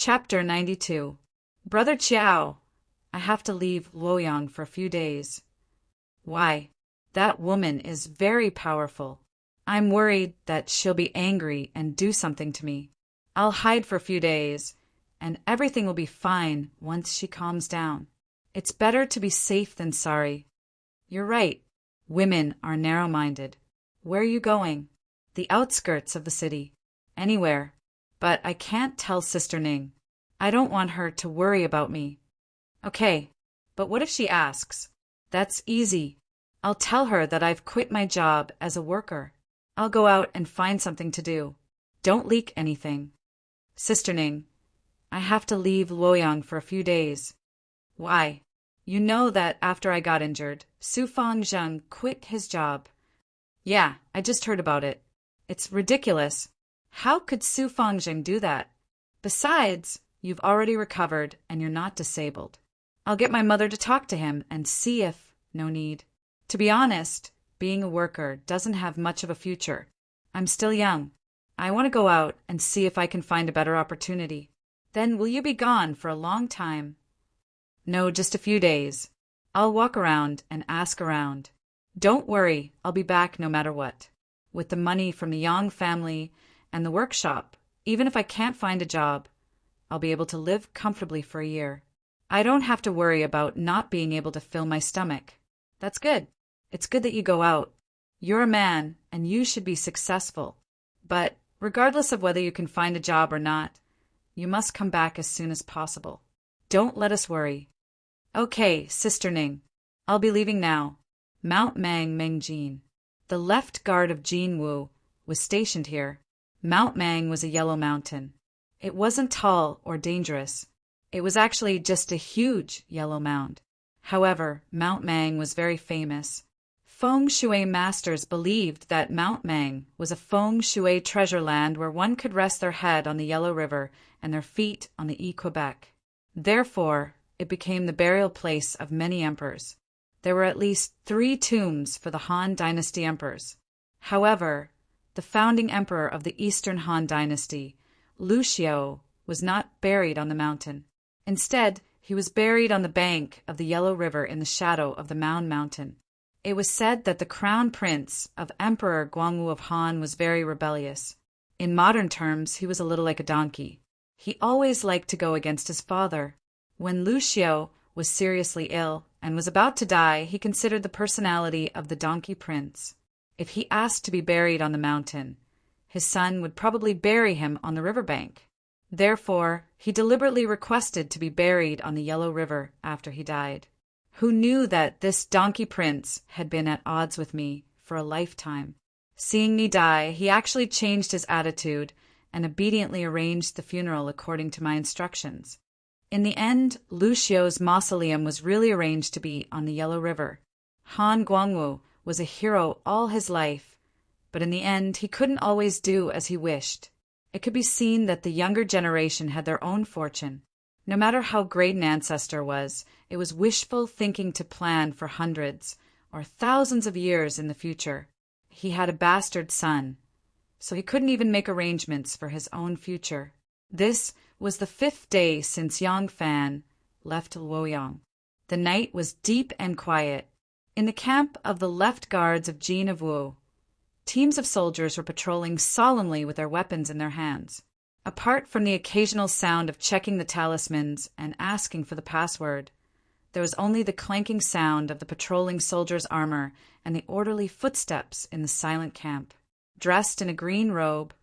Chapter 92. Brother Chiao, I have to leave Luoyang for a few days. Why? That woman is very powerful. I'm worried that she'll be angry and do something to me. I'll hide for a few days, and everything will be fine once she calms down. It's better to be safe than sorry. You're right. Women are narrow-minded. Where are you going? The outskirts of the city. Anywhere. But I can't tell Sister Ning. I don't want her to worry about me. Okay, but what if she asks? That's easy. I'll tell her that I've quit my job as a worker. I'll go out and find something to do. Don't leak anything. Sister Ning, I have to leave Luoyang for a few days. Why? You know that after I got injured, Su Fangzheng quit his job. Yeah, I just heard about it. It's ridiculous. How could Su Fangzheng do that? Besides, you've already recovered and you're not disabled. I'll get my mother to talk to him and see if no need. To be honest, being a worker doesn't have much of a future. I'm still young. I want to go out and see if I can find a better opportunity. Then will you be gone for a long time? No, just a few days. I'll walk around and ask around. Don't worry, I'll be back no matter what. With the money from the Yang family and the workshop, even if I can't find a job, I'll be able to live comfortably for a year. I don't have to worry about not being able to fill my stomach. That's good. It's good that you go out. You're a man, and you should be successful. But regardless of whether you can find a job or not, you must come back as soon as possible. Don't let us worry. Okay, Sister Ning. I'll be leaving now. Mount Mang Mengjin. The left guard of Jinwu was stationed here. Mount Mang was a yellow mountain. It wasn't tall or dangerous. It was actually just a huge yellow mound. However, Mount Mang was very famous. Feng Shui masters believed that Mount Mang was a Feng Shui treasure land where one could rest their head on the Yellow River and their feet on the Quebec. Therefore, it became the burial place of many emperors. There were at least 3 tombs for the Han Dynasty emperors. However, the founding emperor of the Eastern Han Dynasty, Lu Xiao, was not buried on the mountain. Instead, he was buried on the bank of the Yellow River in the shadow of the Mound Mountain. It was said that the crown prince of Emperor Guangwu of Han was very rebellious. In modern terms, he was a little like a donkey. He always liked to go against his father. When Lu Xiao was seriously ill and was about to die, he considered the personality of the donkey prince. If he asked to be buried on the mountain, his son would probably bury him on the riverbank. Therefore, he deliberately requested to be buried on the Yellow River after he died. Who knew that this donkey prince had been at odds with me for a lifetime? Seeing me die, he actually changed his attitude and obediently arranged the funeral according to my instructions. In the end, Lu Xiao's mausoleum was really arranged to be on the Yellow River. Han Guangwu was a hero all his life, but in the end he couldn't always do as he wished. It could be seen that the younger generation had their own fortune. No matter how great an ancestor was, it was wishful thinking to plan for hundreds or thousands of years in the future. He had a bastard son, so he couldn't even make arrangements for his own future. This was the 5th day since Yang Fan left Luoyang. The night was deep and quiet. In the camp of the left guards of Jin of Wu, teams of soldiers were patrolling solemnly with their weapons in their hands. Apart from the occasional sound of checking the talismans and asking for the password, there was only the clanking sound of the patrolling soldiers' armor and the orderly footsteps in the silent camp. Dressed in a green robe,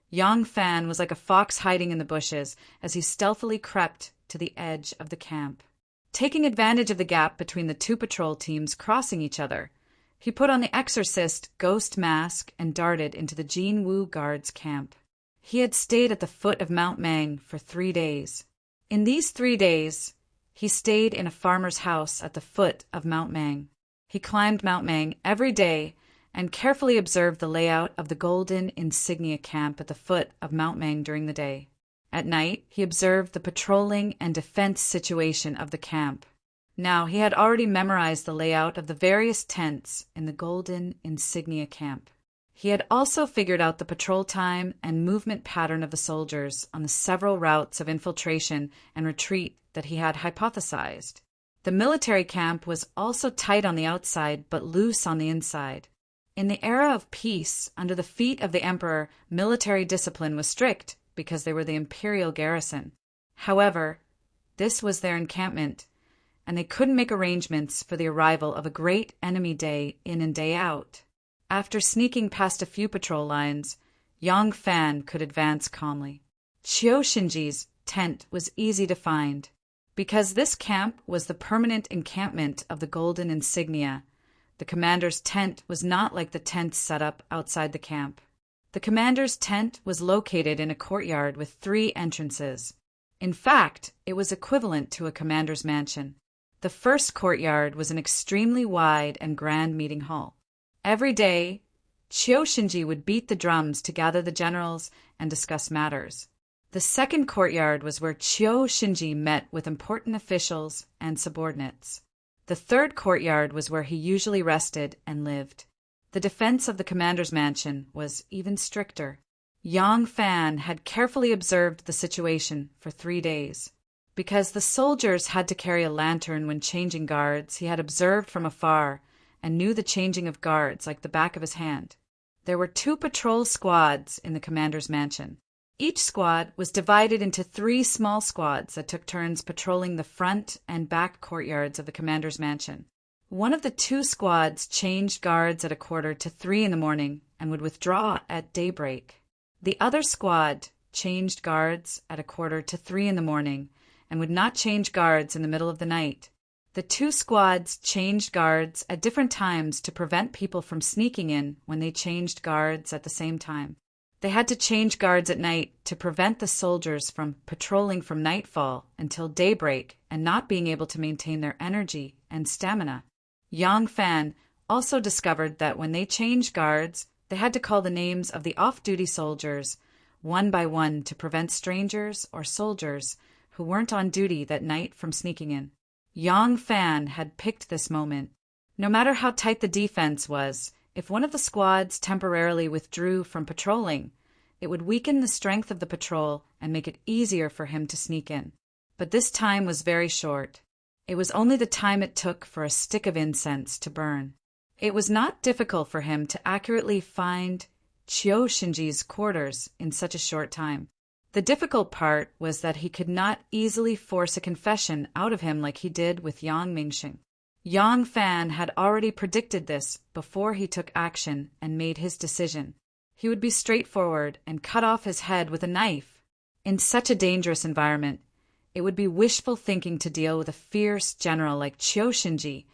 Yang Fan was like a fox hiding in the bushes as he stealthily crept to the edge of the camp. Taking advantage of the gap between the 2 patrol teams crossing each other, he put on the exorcist ghost mask and darted into the Jin Wu guards' camp. He had stayed at the foot of Mount Mang for 3 days. In these 3 days, he stayed in a farmer's house at the foot of Mount Mang. He climbed Mount Mang every day and carefully observed the layout of the golden insignia camp at the foot of Mount Mang during the day. At night, he observed the patrolling and defense situation of the camp. Now, he had already memorized the layout of the various tents in the golden insignia camp. He had also figured out the patrol time and movement pattern of the soldiers on the several routes of infiltration and retreat that he had hypothesized. The military camp was also tight on the outside but loose on the inside. In the era of peace, under the feet of the emperor, military discipline was strict because they were the imperial garrison. However, this was their encampment, and they couldn't make arrangements for the arrival of a great enemy day in and day out. After sneaking past a few patrol lines, Yang Fan could advance calmly. Qiu Shinji's tent was easy to find. Because this camp was the permanent encampment of the Golden Insignia, the commander's tent was not like the tents set up outside the camp. The commander's tent was located in a courtyard with 3 entrances. In fact, it was equivalent to a commander's mansion. The first courtyard was an extremely wide and grand meeting hall. Every day, Qiu Shinji would beat the drums to gather the generals and discuss matters. The second courtyard was where Qiu Shinji met with important officials and subordinates. The third courtyard was where he usually rested and lived. The defense of the commander's mansion was even stricter. Yang Fan had carefully observed the situation for 3 days. Because the soldiers had to carry a lantern when changing guards, he had observed from afar and knew the changing of guards like the back of his hand. There were 2 patrol squads in the commander's mansion. Each squad was divided into 3 small squads that took turns patrolling the front and back courtyards of the commander's mansion. One of the 2 squads changed guards at 2:45 in the morning and would withdraw at daybreak. The other squad changed guards at 2:45 in the morning and would not change guards in the middle of the night. The 2 squads changed guards at different times to prevent people from sneaking in when they changed guards at the same time. They had to change guards at night to prevent the soldiers from patrolling from nightfall until daybreak and not being able to maintain their energy and stamina. Yang Fan also discovered that when they changed guards, they had to call the names of the off-duty soldiers one by one to prevent strangers or soldiers who weren't on duty that night from sneaking in. Yang Fan had picked this moment. No matter how tight the defense was, if one of the squads temporarily withdrew from patrolling, it would weaken the strength of the patrol and make it easier for him to sneak in. But this time was very short. It was only the time it took for a stick of incense to burn. It was not difficult for him to accurately find Qiu Shinji's quarters in such a short time. The difficult part was that he could not easily force a confession out of him like he did with Yang Mingxing. Yang Fan had already predicted this before he took action and made his decision. He would be straightforward and cut off his head with a knife. In such a dangerous environment, it would be wishful thinking to deal with a fierce general like Qiu Shinji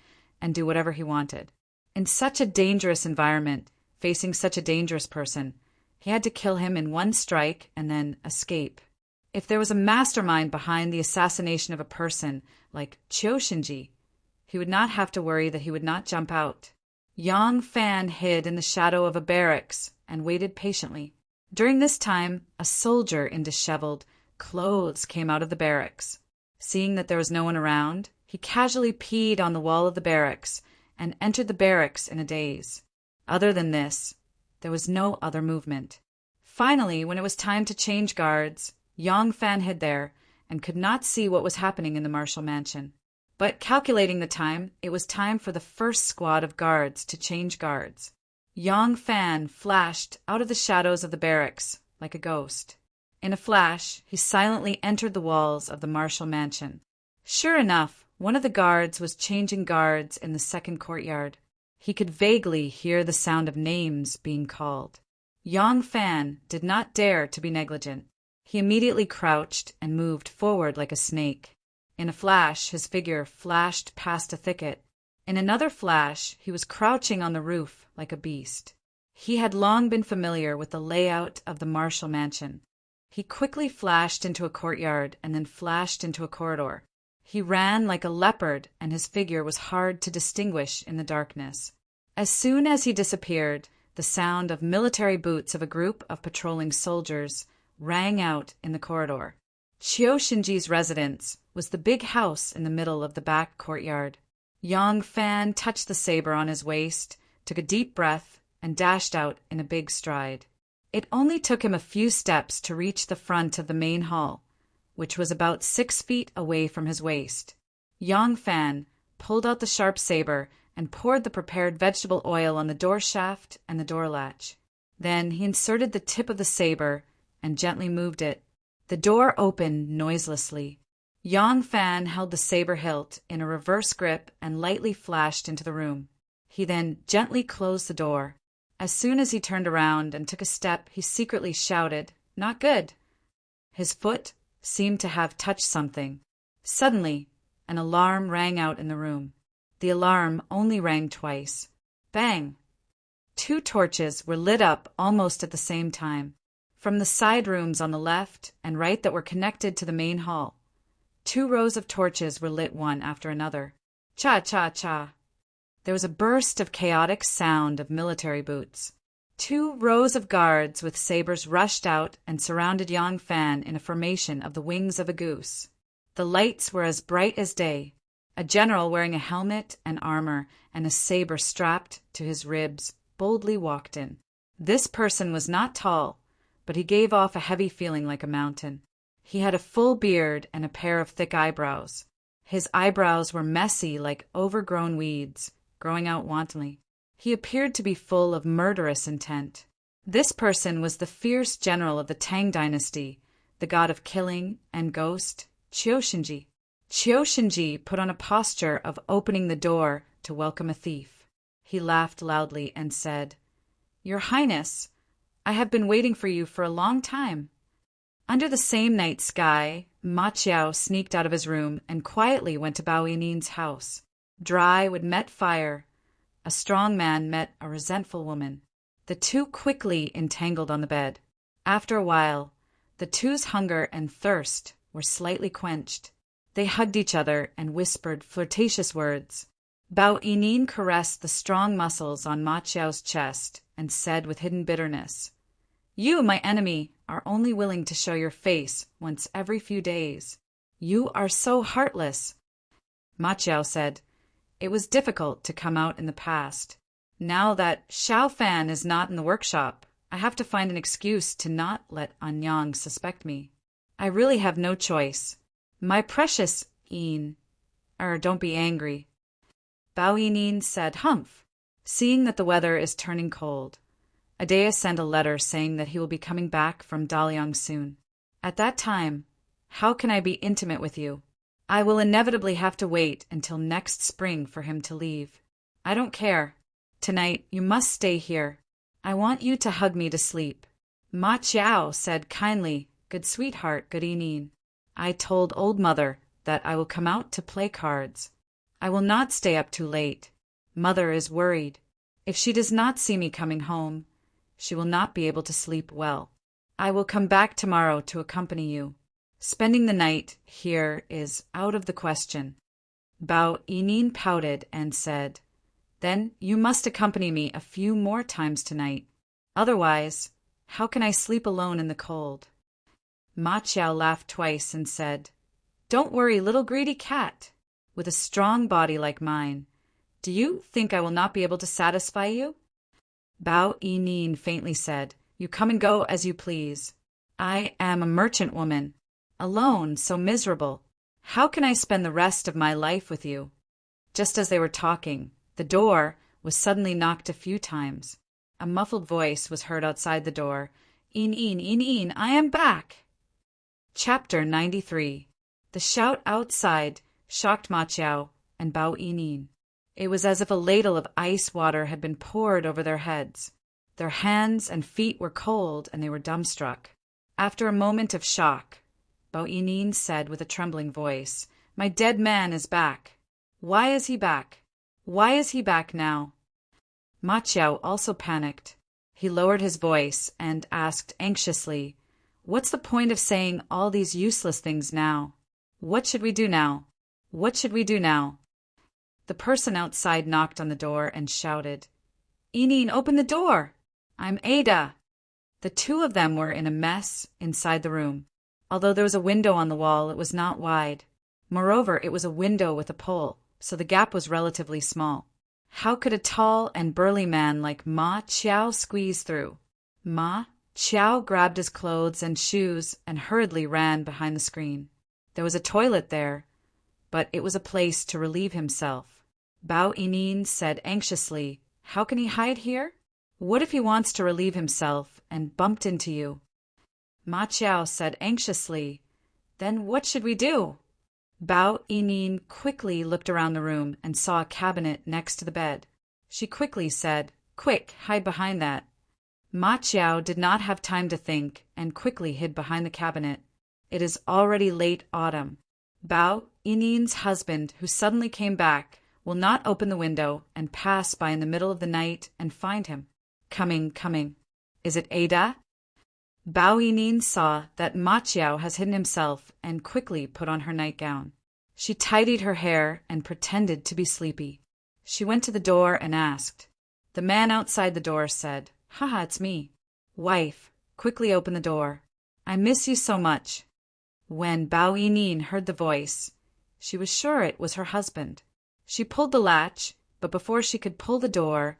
and do whatever he wanted. In such a dangerous environment, facing such a dangerous person, he had to kill him in one strike and then escape. If there was a mastermind behind the assassination of a person like Qiu Shinji, he would not have to worry that he would not jump out. Yang Fan hid in the shadow of a barracks and waited patiently. During this time, a soldier in disheveled clothes came out of the barracks. Seeing that there was no one around, he casually peed on the wall of the barracks and entered the barracks in a daze. Other than this, there was no other movement. Finally, when it was time to change guards, Yang Fan hid there and could not see what was happening in the martial mansion. But calculating the time, it was time for the first squad of guards to change guards. Yang Fan flashed out of the shadows of the barracks like a ghost. In a flash, he silently entered the walls of the martial mansion. Sure enough, one of the guards was changing guards in the second courtyard. He could vaguely hear the sound of names being called. Yang Fan did not dare to be negligent. He immediately crouched and moved forward like a snake. In a flash, his figure flashed past a thicket. In another flash, he was crouching on the roof like a beast. He had long been familiar with the layout of the martial mansion. He quickly flashed into a courtyard and then flashed into a corridor. He ran like a leopard, and his figure was hard to distinguish in the darkness. As soon as he disappeared, the sound of military boots of a group of patrolling soldiers rang out in the corridor. Qiu Shinji's residence was the big house in the middle of the back courtyard. Yang Fan touched the saber on his waist, took a deep breath, and dashed out in a big stride. It only took him a few steps to reach the front of the main hall, which was about 6 feet away from his waist. Yang Fan pulled out the sharp saber and poured the prepared vegetable oil on the door shaft and the door latch. Then he inserted the tip of the saber and gently moved it. The door opened noiselessly. Yang Fan held the saber hilt in a reverse grip and lightly flashed into the room. He then gently closed the door. As soon as he turned around and took a step, he secretly shouted, "Not good." His foot seemed to have touched something. Suddenly, an alarm rang out in the room. The alarm only rang twice. Bang! 2 torches were lit up almost at the same time, from the side rooms on the left and right that were connected to the main hall. 2 rows of torches were lit one after another. Cha-cha-cha! There was a burst of chaotic sound of military boots. 2 rows of guards with sabers rushed out and surrounded Yang Fan in a formation of the wings of a goose. The lights were as bright as day. A general wearing a helmet and armor and a saber strapped to his ribs boldly walked in. This person was not tall, but he gave off a heavy feeling like a mountain. He had a full beard and a pair of thick eyebrows. His eyebrows were messy like overgrown weeds, growing out wantonly. He appeared to be full of murderous intent. This person was the fierce general of the Tang dynasty, the god of killing and ghost, Qiushinji. Qiushinji put on a posture of opening the door to welcome a thief. He laughed loudly and said, "Your Highness, I have been waiting for you for a long time." Under the same night sky, Ma Chiao sneaked out of his room and quietly went to Bao Yinin's house. Dry wood met fire. A strong man met a resentful woman. The 2 quickly entangled on the bed. After a while, the 2's hunger and thirst were slightly quenched. They hugged each other and whispered flirtatious words. Bao Yinin caressed the strong muscles on Ma Chiao's chest and said with hidden bitterness, "You, my enemy, are only willing to show your face once every few days. You are so heartless." Ma Chiao said, "It was difficult to come out in the past. Now that Xiao Fan is not in the workshop, I have to find an excuse to not let Anyang suspect me. I really have no choice. My precious Yin, don't be angry." Bao Yinin said, "Humph, seeing that the weather is turning cold. Adea sent a letter saying that he will be coming back from Daliang soon. At that time, how can I be intimate with you? I will inevitably have to wait until next spring for him to leave. I don't care. Tonight, you must stay here. I want you to hug me to sleep." Ma Chiao said kindly, "Good sweetheart, good evening. I told old mother that I will come out to play cards. I will not stay up too late. Mother is worried. If she does not see me coming home, she will not be able to sleep well. I will come back tomorrow to accompany you. Spending the night here is out of the question." Bao Yinin pouted and said, "Then you must accompany me a few more times tonight. Otherwise, how can I sleep alone in the cold?" Ma Chiao laughed twice and said, "Don't worry, little greedy cat. With a strong body like mine, do you think I will not be able to satisfy you?" Bao Yinin faintly said, "You come and go as you please. I am a merchant woman, alone, so miserable. How can I spend the rest of my life with you?" Just as they were talking, the door was suddenly knocked a few times. A muffled voice was heard outside the door. In, I am back." Chapter 93. The shout outside shocked Ma Chiao and Bao Yinin. It was as if a ladle of ice water had been poured over their heads. Their hands and feet were cold, and they were dumbstruck. After a moment of shock, Bao Yinin said with a trembling voice, "My dead man is back. Why is he back? Why is he back now?" Ma Chiao also panicked. He lowered his voice and asked anxiously, "What's the point of saying all these useless things now? What should we do now? What should we do now?" The person outside knocked on the door and shouted, "Yinin, open the door! I'm Ada." The 2 of them were in a mess inside the room. Although there was a window on the wall, it was not wide. Moreover, it was a window with a pole, so the gap was relatively small. How could a tall and burly man like Ma Chiao squeeze through? Ma Chiao grabbed his clothes and shoes and hurriedly ran behind the screen. There was a toilet there, but it was a place to relieve himself. Bao Yining said anxiously, "How can he hide here? What if he wants to relieve himself and bumped into you?" Ma Chiao said anxiously, "Then what should we do?" Bao Yining quickly looked around the room and saw a cabinet next to the bed. She quickly said, "Quick, hide behind that." Ma Chiao did not have time to think and quickly hid behind the cabinet. It is already late autumn. Bao Yining's husband, who suddenly came back, will not open the window and pass by in the middle of the night and find him. Coming. Is it Ada? Bao Yining saw that Ma Chiao has hidden himself and quickly put on her nightgown. She tidied her hair and pretended to be sleepy. She went to the door and asked. The man outside the door said, "Haha, it's me." "Wife, quickly open the door. I miss you so much." When Bao Yining heard the voice, she was sure it was her husband. She pulled the latch, but before she could pull the door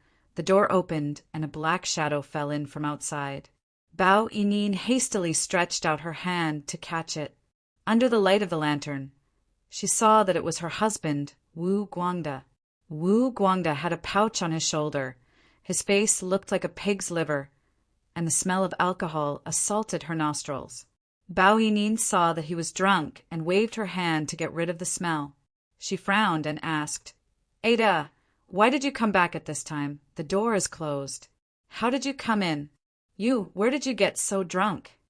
opened and a black shadow fell in from outside. Bao Yining hastily stretched out her hand to catch it. Under the light of the lantern, she saw that it was her husband, Wu Guangda. Wu Guangda had a pouch on his shoulder. His face looked like a pig's liver, and the smell of alcohol assaulted her nostrils. Bao Yining saw that he was drunk and waved her hand to get rid of the smell. She frowned and asked, "Ada, why did you come back at this time? The door is closed. How did you come in? Where did you get so drunk?"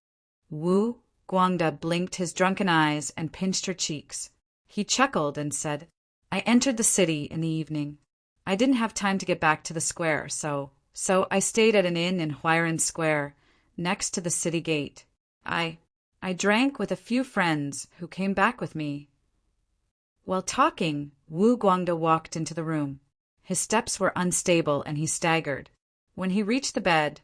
Wu Guangda blinked his drunken eyes and pinched her cheeks. He chuckled and said, "I entered the city in the evening. I didn't have time to get back to the square, so I stayed at an inn in Huairan Square, next to the city gate. I drank with a few friends who came back with me." While talking, Wu Guangda walked into the room. His steps were unstable and he staggered. When he reached the bed,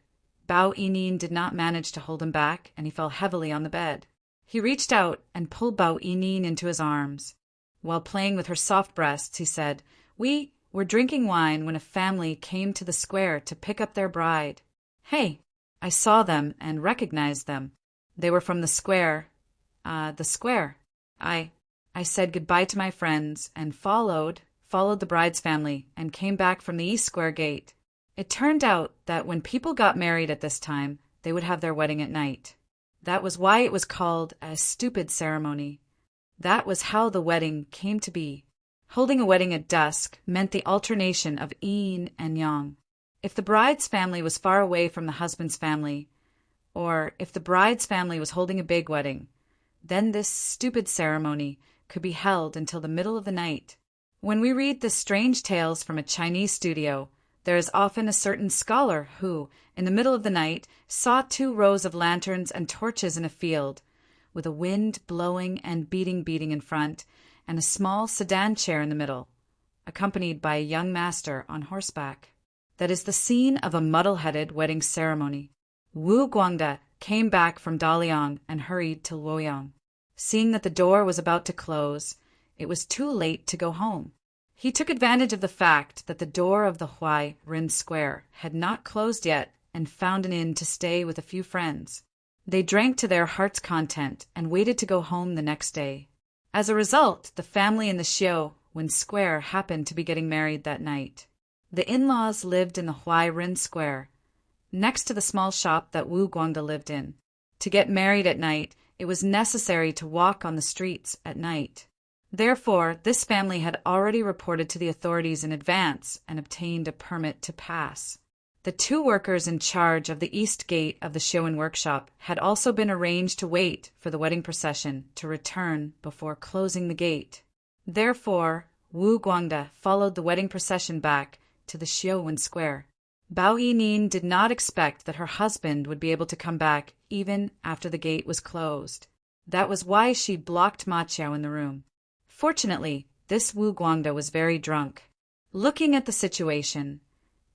Bao Yining did not manage to hold him back and he fell heavily on the bed. He reached out and pulled Bao Yining into his arms. While playing with her soft breasts, he said, "We were drinking wine when a family came to the square to pick up their bride. Hey, I saw them and recognized them. They were from the square. I said goodbye to my friends and followed the bride's family and came back from the East Square gate. It turned out that when people got married at this time, they would have their wedding at night. That was why it was called a stupid ceremony. That was how the wedding came to be. Holding a wedding at dusk meant the alternation of yin and yang. If the bride's family was far away from the husband's family, or if the bride's family was holding a big wedding, then this stupid ceremony could be held until the middle of the night. When we read the strange tales from a Chinese studio, there is often a certain scholar who, in the middle of the night, saw 2 rows of lanterns and torches in a field, with a wind blowing and beating in front, and a small sedan chair in the middle, accompanied by a young master on horseback. That is the scene of a muddle-headed wedding ceremony. Wu Guangda came back from Daliang and hurried to Luoyang. Seeing that the door was about to close, it was too late to go home. He took advantage of the fact that the door of the Huairan Square had not closed yet and found an inn to stay with a few friends. They drank to their heart's content and waited to go home the next day. As a result, the family in the Huairan Square happened to be getting married that night. The in-laws lived in the Huairan Square, next to the small shop that Wu Guangda lived in. To get married at night, it was necessary to walk on the streets at night. Therefore, this family had already reported to the authorities in advance and obtained a permit to pass. The 2 workers in charge of the east gate of the Huairan workshop had also been arranged to wait for the wedding procession to return before closing the gate. Therefore, Wu Guangda followed the wedding procession back to the Huairan Square. Bao Yining did not expect that her husband would be able to come back even after the gate was closed. That was why she blocked Ma Chiao in the room. Fortunately, this Wu Guangda was very drunk. Looking at the situation,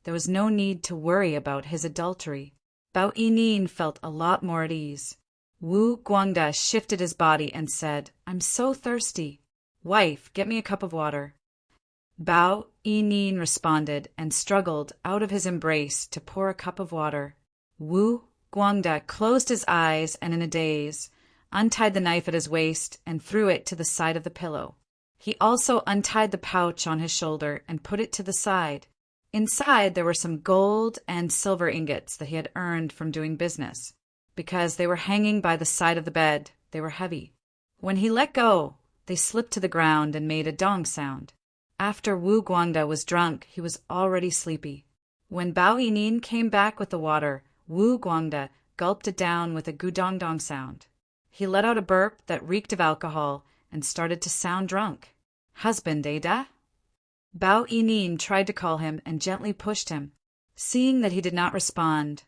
there was no need to worry about his adultery. Bao Yining felt a lot more at ease. Wu Guangda shifted his body and said, "I'm so thirsty. Wife, get me a cup of water." Bao Yining responded and struggled out of his embrace to pour a cup of water. Wu Guangda closed his eyes and in a daze, untied the knife at his waist and threw it to the side of the pillow. He also untied the pouch on his shoulder and put it to the side. Inside there were some gold and silver ingots that he had earned from doing business. Because they were hanging by the side of the bed, they were heavy. When he let go, they slipped to the ground and made a dong sound. After Wu Guangda was drunk, he was already sleepy. When Bao Yining came back with the water, Wu Guangda gulped it down with a gudong-dong sound. He let out a burp that reeked of alcohol and started to sound drunk. Husband, da? Bao Yining tried to call him and gently pushed him. Seeing that he did not respond,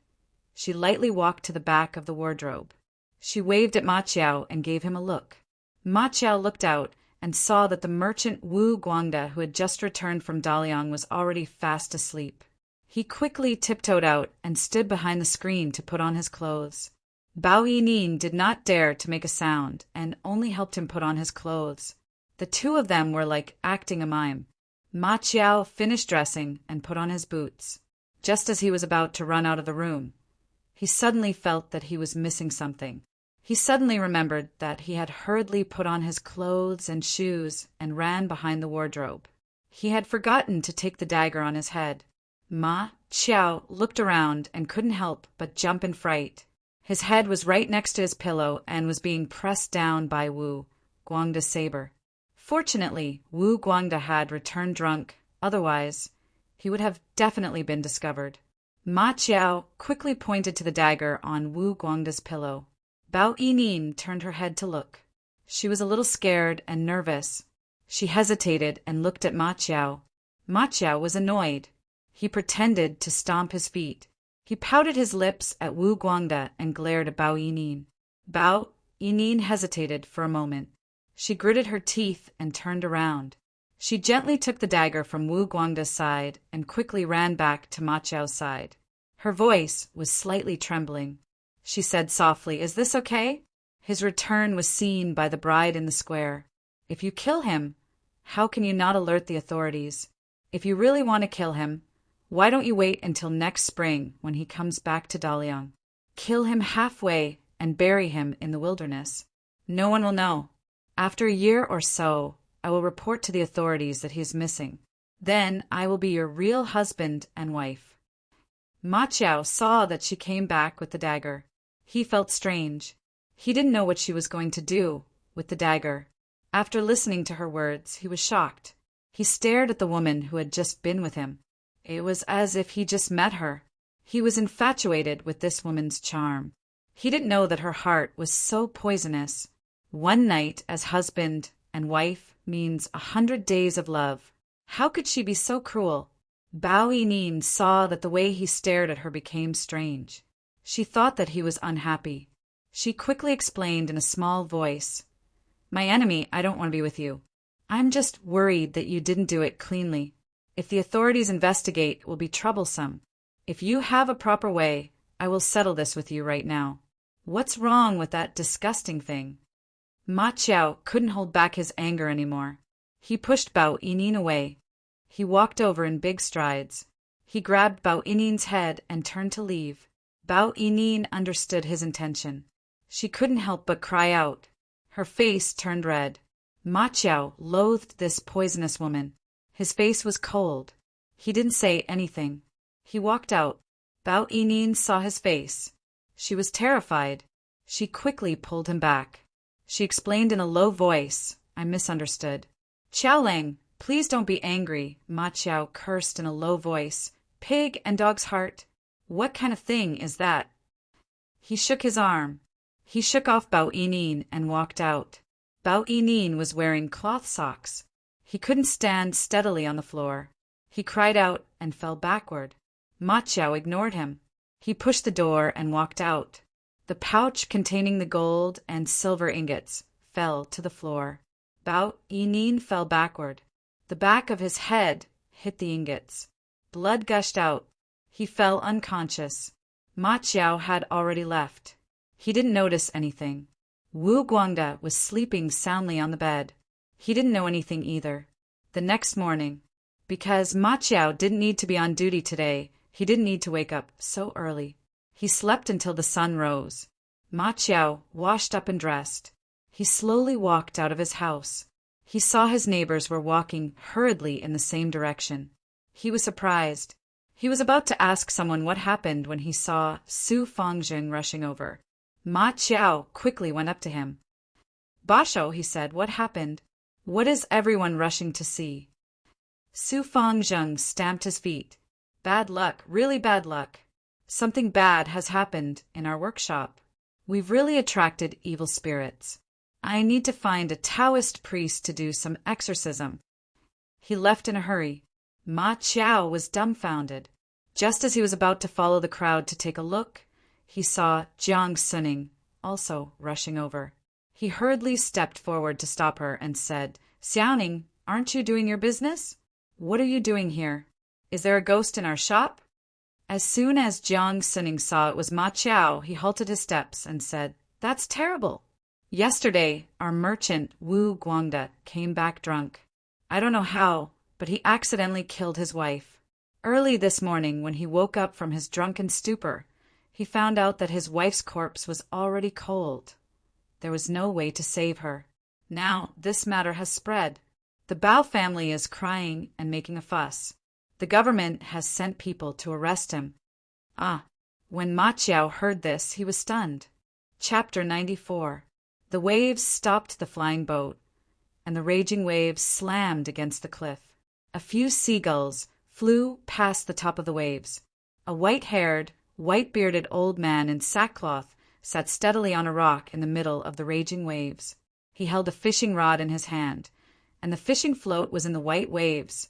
she lightly walked to the back of the wardrobe. She waved at Ma Chiao and gave him a look. Ma Chiao looked out and saw that the merchant Wu Guangda, who had just returned from Daliang, was already fast asleep. He quickly tiptoed out and stood behind the screen to put on his clothes. Bao Yining did not dare to make a sound and only helped him put on his clothes. The two of them were like acting a mime. Ma Chiao finished dressing and put on his boots. Just as he was about to run out of the room, he suddenly felt that he was missing something. He suddenly remembered that he had hurriedly put on his clothes and shoes and ran behind the wardrobe. He had forgotten to take the dagger on his head. Ma Chiao looked around and couldn't help but jump in fright. His head was right next to his pillow and was being pressed down by Wu Guangda's saber. Fortunately, Wu Guangda had returned drunk, otherwise he would have definitely been discovered. Ma Chiao quickly pointed to the dagger on Wu Guangda's pillow. Bao Yining turned her head to look. She was a little scared and nervous. She hesitated and looked at Ma Chiao. Ma Chiao was annoyed. He pretended to stomp his feet. He pouted his lips at Wu Guangda and glared at Bao Yining. Bao Yining hesitated for a moment. She gritted her teeth and turned around. She gently took the dagger from Wu Guangda's side and quickly ran back to Ma Chiao's side. Her voice was slightly trembling. She said softly, "Is this okay?" His return was seen by the bride in the square. "If you kill him, how can you not alert the authorities? If you really want to kill him, why don't you wait until next spring when he comes back to Daliang? Kill him halfway and bury him in the wilderness. No one will know. After a year or so, I will report to the authorities that he is missing. Then I will be your real husband and wife." Ma Chiao saw that she came back with the dagger. He felt strange. He didn't know what she was going to do with the dagger. After listening to her words, he was shocked. He stared at the woman who had just been with him. It was as if he just met her. He was infatuated with this woman's charm. He didn't know that her heart was so poisonous. One night as husband and wife means 100 days of love. How could she be so cruel? Bao Yining saw that the way he stared at her became strange. She thought that he was unhappy. She quickly explained in a small voice, "My enemy, I don't want to be with you. I'm just worried that you didn't do it cleanly. If the authorities investigate, it will be troublesome. If you have a proper way, I will settle this with you right now. What's wrong with that disgusting thing?" Ma Chiao couldn't hold back his anger anymore. He pushed Bao Yining away. He walked over in big strides. He grabbed Bao Yining's head and turned to leave. Bao Yining understood his intention. She couldn't help but cry out. Her face turned red. Ma Chiao loathed this poisonous woman. His face was cold. He didn't say anything. He walked out. Bao Yining saw his face. She was terrified. She quickly pulled him back. She explained in a low voice, "I misunderstood." "Chiao Lang, please don't be angry," Ma Chiao cursed in a low voice. "Pig and dog's heart. What kind of thing is that?" He shook his arm. He shook off Bao Yining and walked out. Bao Yining was wearing cloth socks. He couldn't stand steadily on the floor. He cried out and fell backward. Ma Chiao ignored him. He pushed the door and walked out. The pouch containing the gold and silver ingots fell to the floor. Bao Yining fell backward. The back of his head hit the ingots. Blood gushed out. He fell unconscious. Ma Chiao had already left. He didn't notice anything. Wu Guangda was sleeping soundly on the bed. He didn't know anything either. The next morning, Because Ma Chiao didn't need to be on duty today. He didn't need to wake up so early. He slept until the sun rose. Ma Chiao washed up and dressed. He slowly walked out of his house. He saw his neighbors were walking hurriedly in the same direction. He was surprised. He was about to ask someone what happened when he saw Su Fangzheng rushing over. Ma Chiao quickly went up to him. "Basho," he said, "what happened? What is everyone rushing to see?" Su Fangzheng stamped his feet. "Bad luck, really bad luck. Something bad has happened in our workshop. We've really attracted evil spirits. I need to find a Taoist priest to do some exorcism." He left in a hurry. Ma Chiao was dumbfounded. Just as he was about to follow the crowd to take a look, he saw Jiang Suning also rushing over. He hurriedly stepped forward to stop her and said, "Xiaoning, aren't you doing your business? What are you doing here? Is there a ghost in our shop?" As soon as Jiang Suning saw it was Ma Chiao, he halted his steps and said, "That's terrible. Yesterday, our merchant Wu Guangda came back drunk. I don't know how, but he accidentally killed his wife. Early this morning, when he woke up from his drunken stupor, he found out that his wife's corpse was already cold. There was no way to save her. Now this matter has spread. The Bao family is crying and making a fuss. The government has sent people to arrest him." When Ma Chiao heard this, he was stunned. Chapter 94. The waves stopped the flying boat, and the raging waves slammed against the cliff. A few seagulls flew past the top of the waves. A white-haired, white-bearded old man in sackcloth sat steadily on a rock in the middle of the raging waves. He held a fishing rod in his hand, and the fishing float was in the white waves,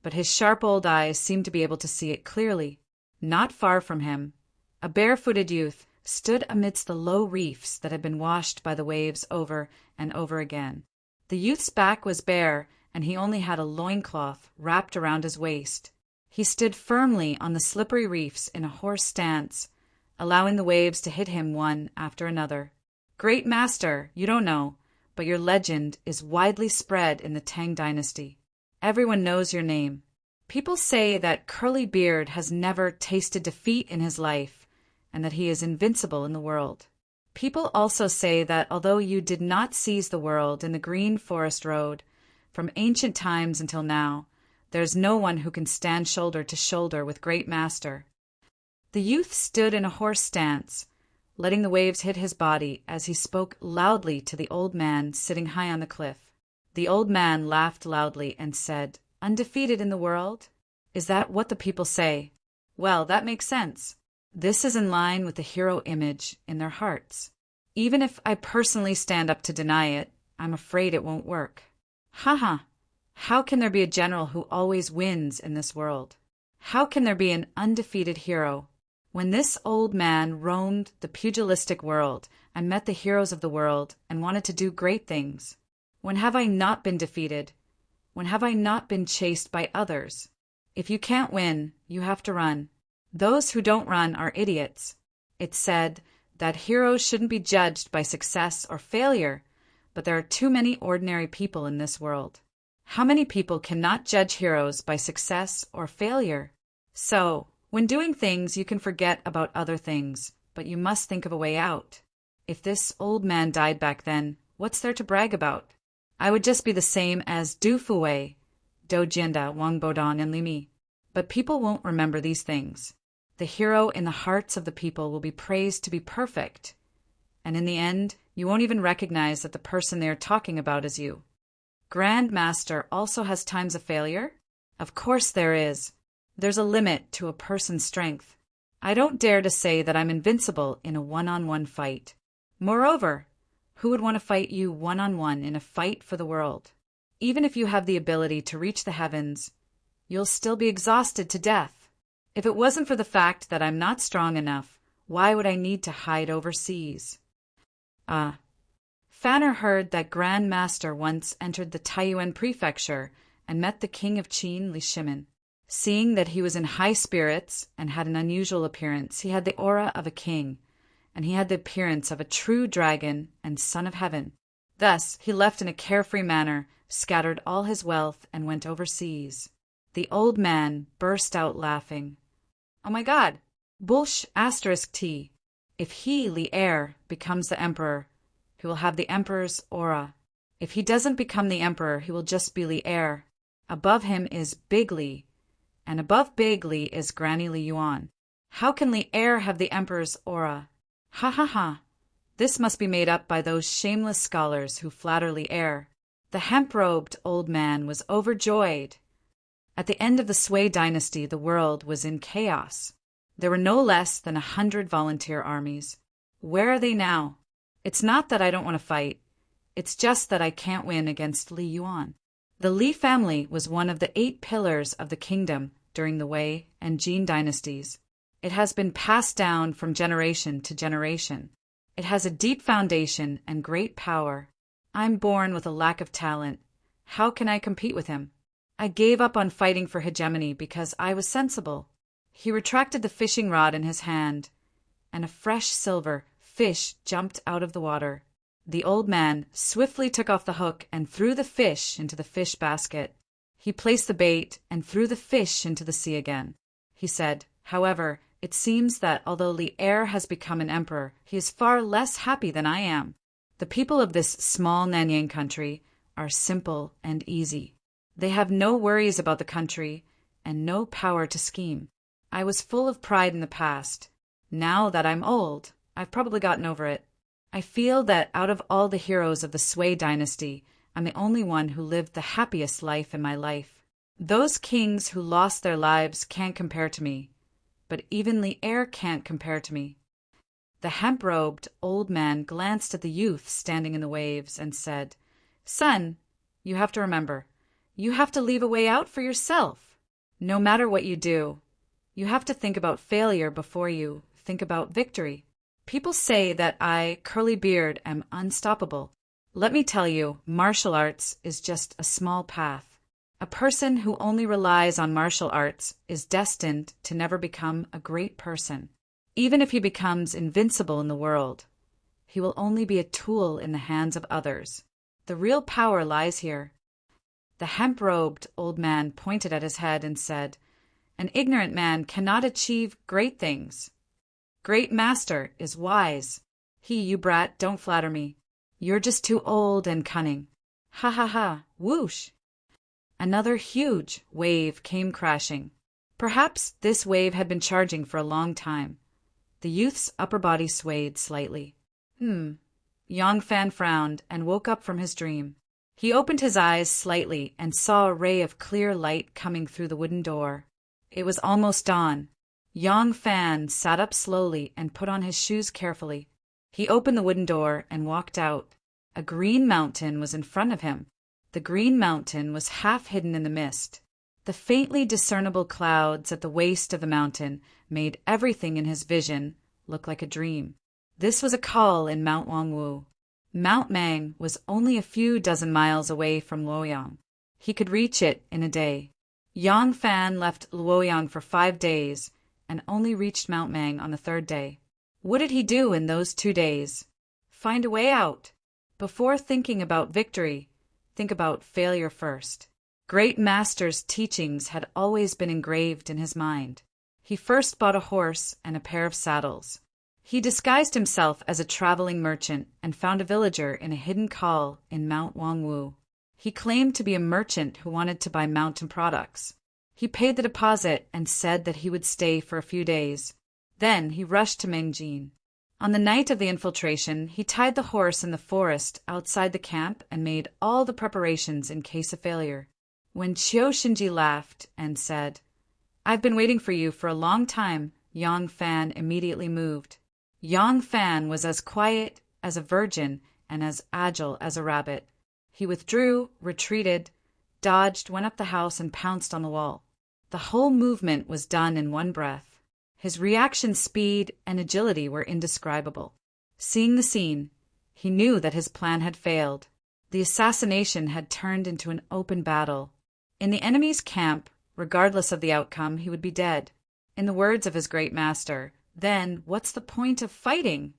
but his sharp old eyes seemed to be able to see it clearly. Not far from him, a barefooted youth stood amidst the low reefs that had been washed by the waves over and over again. The youth's back was bare, and he only had a loincloth wrapped around his waist. He stood firmly on the slippery reefs in a horse stance, allowing the waves to hit him one after another. "Great master, you don't know, but your legend is widely spread in the Tang dynasty. Everyone knows your name. People say that Curly Beard has never tasted defeat in his life, and that he is invincible in the world. People also say that although you did not seize the world in the Green Forest Road, from ancient times until now, there is no one who can stand shoulder to shoulder with Great Master." The youth stood in a horse stance, letting the waves hit his body as he spoke loudly to the old man sitting high on the cliff. The old man laughed loudly and said, "Undefeated in the world? Is that what the people say? Well, that makes sense. This is in line with the hero image in their hearts. Even if I personally stand up to deny it, I'm afraid it won't work. Haha, how can there be a general who always wins in this world? How can there be an undefeated hero? When this old man roamed the pugilistic world and met the heroes of the world and wanted to do great things, when have I not been defeated? When have I not been chased by others? If you can't win, you have to run. Those who don't run are idiots. It's said that heroes shouldn't be judged by success or failure, but there are too many ordinary people in this world. How many people cannot judge heroes by success or failure? So, when doing things, you can forget about other things, but you must think of a way out. If this old man died back then, what's there to brag about? I would just be the same as Du Fuwei, Do Jianda, Wang Bodan, and Li Mi. But people won't remember these things. The hero in the hearts of the people will be praised to be perfect, and in the end, you won't even recognize that the person they are talking about is you. Grand Master also has times of failure? Of course there is. There's a limit to a person's strength. I don't dare to say that I'm invincible in a one-on-one fight. Moreover, who would want to fight you one-on-one in a fight for the world? Even if you have the ability to reach the heavens, you'll still be exhausted to death. If it wasn't for the fact that I'm not strong enough, why would I need to hide overseas? Fanner heard that Grand Master once entered the Taiyuan prefecture and met the king of Qin, Li Shimin. Seeing that he was in high spirits and had an unusual appearance, he had the aura of a king, and he had the appearance of a true dragon and son of heaven. Thus, he left in a carefree manner, scattered all his wealth, and went overseas. The old man burst out laughing. Oh my God! Bullsh asterisk T. If he, Li heir, becomes the emperor, he will have the emperor's aura. If he doesn't become the emperor, he will just be Li heir. Above him is Big Li, and above Big Li is Granny Li Yuan. How can Li heir have the emperor's aura? Ha ha ha! This must be made up by those shameless scholars who flatter Li heir. The hemp-robed old man was overjoyed. At the end of the Sui dynasty, the world was in chaos. There were no less than 100 volunteer armies. Where are they now? It's not that I don't want to fight. It's just that I can't win against Li Yuan. The Li family was one of the 8 pillars of the kingdom during the Wei and Jin dynasties. It has been passed down from generation to generation. It has a deep foundation and great power. I'm born with a lack of talent. How can I compete with him? I gave up on fighting for hegemony because I was sensible. He retracted the fishing rod in his hand, and a fresh silver fish jumped out of the water. The old man swiftly took off the hook and threw the fish into the fish basket. He placed the bait and threw the fish into the sea again. He said, however, it seems that although Li heir has become an emperor, he is far less happy than I am. The people of this small Nanyang country are simple and easy. They have no worries about the country and no power to scheme. I was full of pride in the past. Now that I'm old, I've probably gotten over it. I feel that out of all the heroes of the Sui dynasty, I'm the only one who lived the happiest life in my life. Those kings who lost their lives can't compare to me, but even Li heir can't compare to me. The hemp-robed old man glanced at the youth standing in the waves and said, Son, you have to remember, you have to leave a way out for yourself. No matter what you do, you have to think about failure before you think about victory. People say that I, curly beard, am unstoppable. Let me tell you, martial arts is just a small path. A person who only relies on martial arts is destined to never become a great person. Even if he becomes invincible in the world, he will only be a tool in the hands of others. The real power lies here. The hemp-robed old man pointed at his head and said, An ignorant man cannot achieve great things. Great master is wise. You brat, don't flatter me. You're just too old and cunning. Ha ha ha, whoosh! Another huge wave came crashing. Perhaps this wave had been charging for a long time. The youth's upper body swayed slightly. Yang Fan frowned and woke up from his dream. He opened his eyes slightly and saw a ray of clear light coming through the wooden door. It was almost dawn. Yang Fan sat up slowly and put on his shoes carefully. He opened the wooden door and walked out. A green mountain was in front of him. The green mountain was half hidden in the mist. The faintly discernible clouds at the waist of the mountain made everything in his vision look like a dream. This was a call in Mount Wangwu. Mount Mang was only a few dozen miles away from Luoyang. He could reach it in a day. Yang Fan left Luoyang for 5 days and only reached Mount Mang on the 3rd day. What did he do in those 2 days? Find a way out. Before thinking about victory, think about failure first. Great Master's teachings had always been engraved in his mind. He first bought a horse and a pair of saddles. He disguised himself as a traveling merchant and found a villager in a hidden call in Mount Wangwu. He claimed to be a merchant who wanted to buy mountain products. He paid the deposit and said that he would stay for a few days. Then he rushed to Mengjin. On the night of the infiltration, he tied the horse in the forest outside the camp and made all the preparations in case of failure. When Qiu Shinji laughed and said, I've been waiting for you for a long time, Yang Fan immediately moved. Yang Fan was as quiet as a virgin and as agile as a rabbit. He withdrew, retreated, dodged, went up the house, and pounced on the wall. The whole movement was done in one breath. His reaction speed and agility were indescribable. Seeing the scene, he knew that his plan had failed. The assassination had turned into an open battle. In the enemy's camp, regardless of the outcome, he would be dead. In the words of his great master, then what's the point of fighting?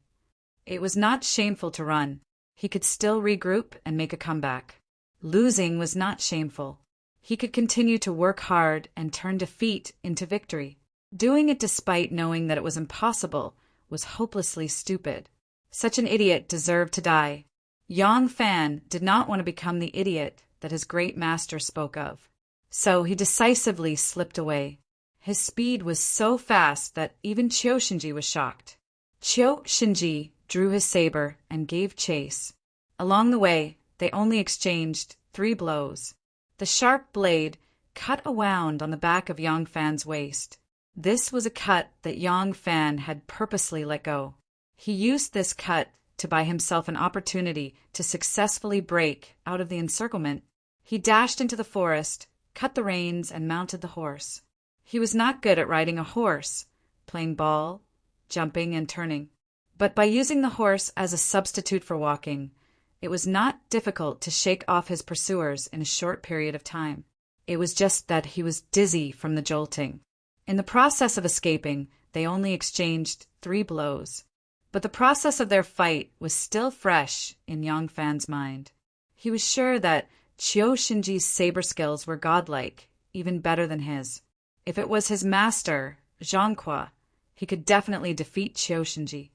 It was not shameful to run. He could still regroup and make a comeback. Losing was not shameful. He could continue to work hard and turn defeat into victory. Doing it despite knowing that it was impossible was hopelessly stupid. Such an idiot deserved to die. Yang Fan did not want to become the idiot that his great master spoke of. So he decisively slipped away. His speed was so fast that even Qiu was shocked. Qiu drew his saber and gave chase. Along the way, they only exchanged 3 blows. The sharp blade cut a wound on the back of Yang Fan's waist. This was a cut that Yang Fan had purposely let go. He used this cut to buy himself an opportunity to successfully break out of the encirclement. He dashed into the forest, cut the reins, and mounted the horse. He was not good at riding a horse, playing ball, jumping, and turning. But by using the horse as a substitute for walking, it was not difficult to shake off his pursuers in a short period of time. It was just that he was dizzy from the jolting. In the process of escaping, they only exchanged 3 blows. But the process of their fight was still fresh in Yang Fan's mind. He was sure that Qiu saber skills were godlike, even better than his. If it was his master, Zhang Kwa, he could definitely defeat Qiu.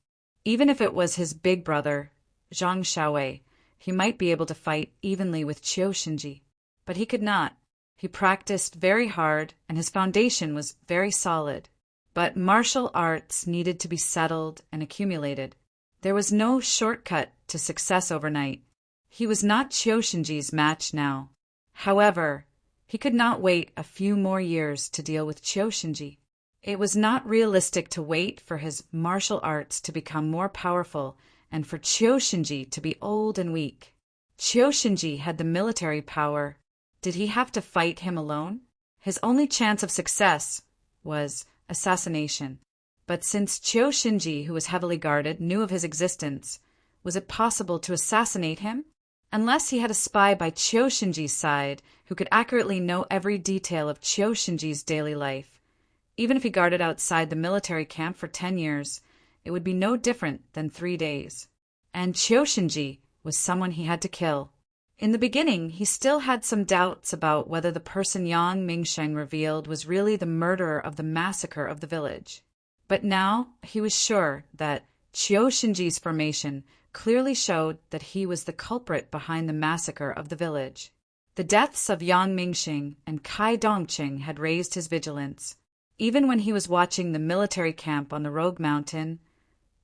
Even if it was his big brother, Zhang Xiaowei, he might be able to fight evenly with Qiu. But he could not. He practiced very hard, and his foundation was very solid. But martial arts needed to be settled and accumulated. There was no shortcut to success overnight. He was not Qiu match now. However, he could not wait a few more years to deal with Qiu. It was not realistic to wait for his martial arts to become more powerful and for Qiu to be old and weak. Qiu had the military power. Did he have to fight him alone? His only chance of success was assassination. But since Qiu, who was heavily guarded, knew of his existence, was it possible to assassinate him? Unless he had a spy by Qiu side who could accurately know every detail of Qiu daily life. Even if he guarded outside the military camp for 10 years, it would be no different than 3 days. And Qiu was someone he had to kill. In the beginning, he still had some doubts about whether the person Yang Mingsheng revealed was really the murderer of the massacre of the village. But now he was sure that Qiu formation clearly showed that he was the culprit behind the massacre of the village. The deaths of Yang Mingsheng and Kai Dongqing had raised his vigilance. Even when he was watching the military camp on the Rogue Mountain,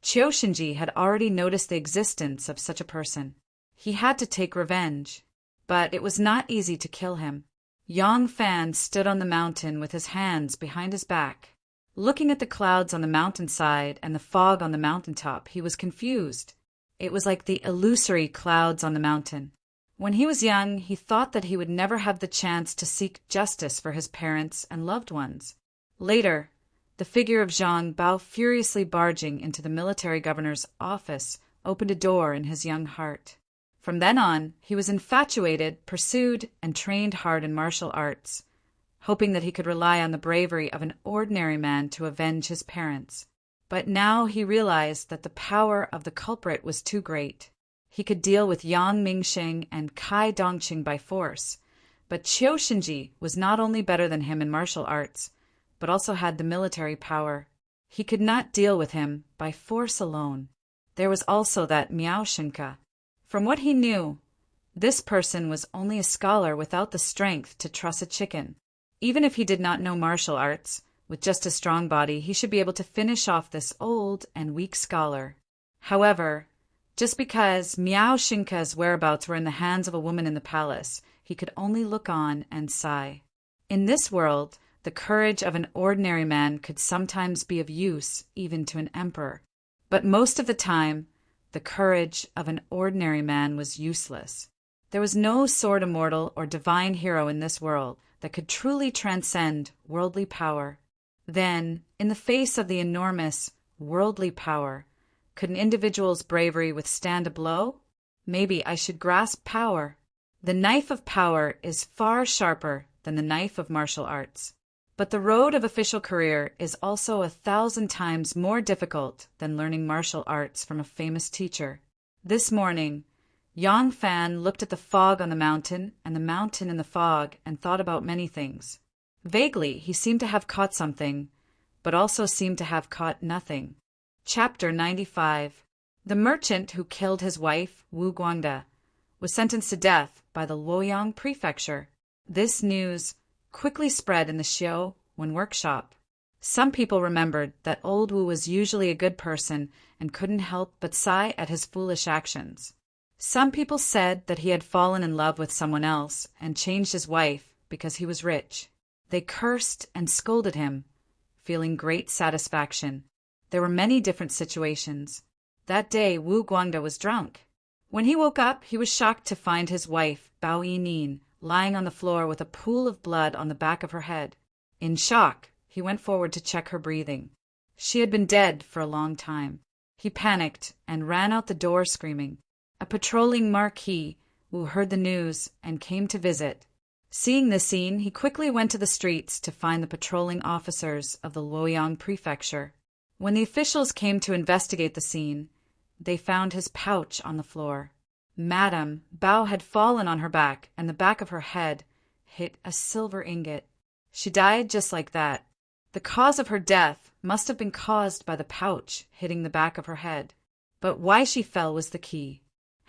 Qiu had already noticed the existence of such a person. He had to take revenge, but it was not easy to kill him. Yang Fan stood on the mountain with his hands behind his back. Looking at the clouds on the mountainside and the fog on the mountaintop, he was confused. It was like the illusory clouds on the mountain. When he was young, he thought that he would never have the chance to seek justice for his parents and loved ones. Later, the figure of Zhang Bao furiously barging into the military governor's office opened a door in his young heart. From then on, he was infatuated, pursued, and trained hard in martial arts, hoping that he could rely on the bravery of an ordinary man to avenge his parents. But now he realized that the power of the culprit was too great. He could deal with Yang Mingsheng and Kai Dongqing by force, but Qiu was not only better than him in martial arts, but also had the military power. He could not deal with him by force alone. There was also that Miao Shenke. From what he knew, this person was only a scholar without the strength to truss a chicken. Even if he did not know martial arts, with just a strong body, he should be able to finish off this old and weak scholar. However, just because Miao Shenke's whereabouts were in the hands of a woman in the palace, he could only look on and sigh. In this world, the courage of an ordinary man could sometimes be of use even to an emperor. But most of the time, the courage of an ordinary man was useless. There was no sword immortal or divine hero in this world that could truly transcend worldly power. Then, in the face of the enormous worldly power, could an individual's bravery withstand a blow? Maybe I should grasp power. The knife of power is far sharper than the knife of martial arts. But the road of official career is also 1,000 times more difficult than learning martial arts from a famous teacher. This morning, Yang Fan looked at the fog on the mountain and the mountain in the fog and thought about many things. Vaguely, he seemed to have caught something, but also seemed to have caught nothing. Chapter 95. The merchant who killed his wife, Wu Guangde, was sentenced to death by the Luoyang prefecture. This news quickly spread in the Xiao Wen workshop. Some people remembered that old Wu was usually a good person and couldn't help but sigh at his foolish actions. Some people said that he had fallen in love with someone else and changed his wife because he was rich. They cursed and scolded him, feeling great satisfaction. There were many different situations. That day, Wu Guangde was drunk. When he woke up, he was shocked to find his wife, Bao Yinin, lying on the floor with a pool of blood on the back of her head. In shock, he went forward to check her breathing. She had been dead for a long time. He panicked and ran out the door screaming. A patrolling marquis, Wu heard the news and came to visit. Seeing the scene, he quickly went to the streets to find the patrolling officers of the Luoyang prefecture. When the officials came to investigate the scene, they found his pouch on the floor. Madame Bao had fallen on her back, and the back of her head hit a silver ingot. She died just like that. The cause of her death must have been caused by the pouch hitting the back of her head. But why she fell was the key.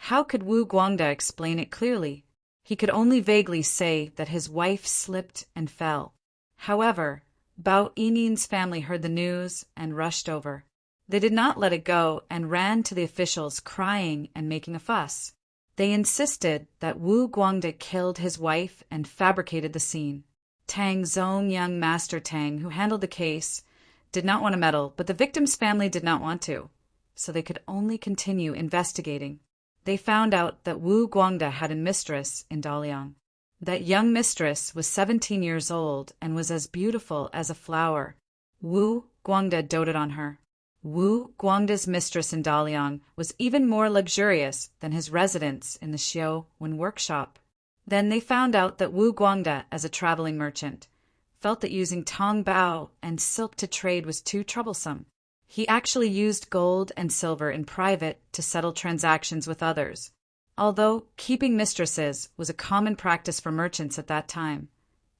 How could Wu Guangde explain it clearly? He could only vaguely say that his wife slipped and fell. However, Bao Yinin's family heard the news and rushed over. They did not let it go and ran to the officials crying and making a fuss. They insisted that Wu Guangde killed his wife and fabricated the scene. Tang Zong, young Master Tang, who handled the case, did not want to meddle, but the victim's family did not want to, so they could only continue investigating. They found out that Wu Guangde had a mistress in Daliang. That young mistress was 17 years old and was as beautiful as a flower. Wu Guangde doted on her. Wu Guangde's mistress in Daliang was even more luxurious than his residence in the Xiao Wen workshop. Then they found out that Wu Guangde, as a traveling merchant, felt that using tong bao and silk to trade was too troublesome. He actually used gold and silver in private to settle transactions with others. Although keeping mistresses was a common practice for merchants at that time,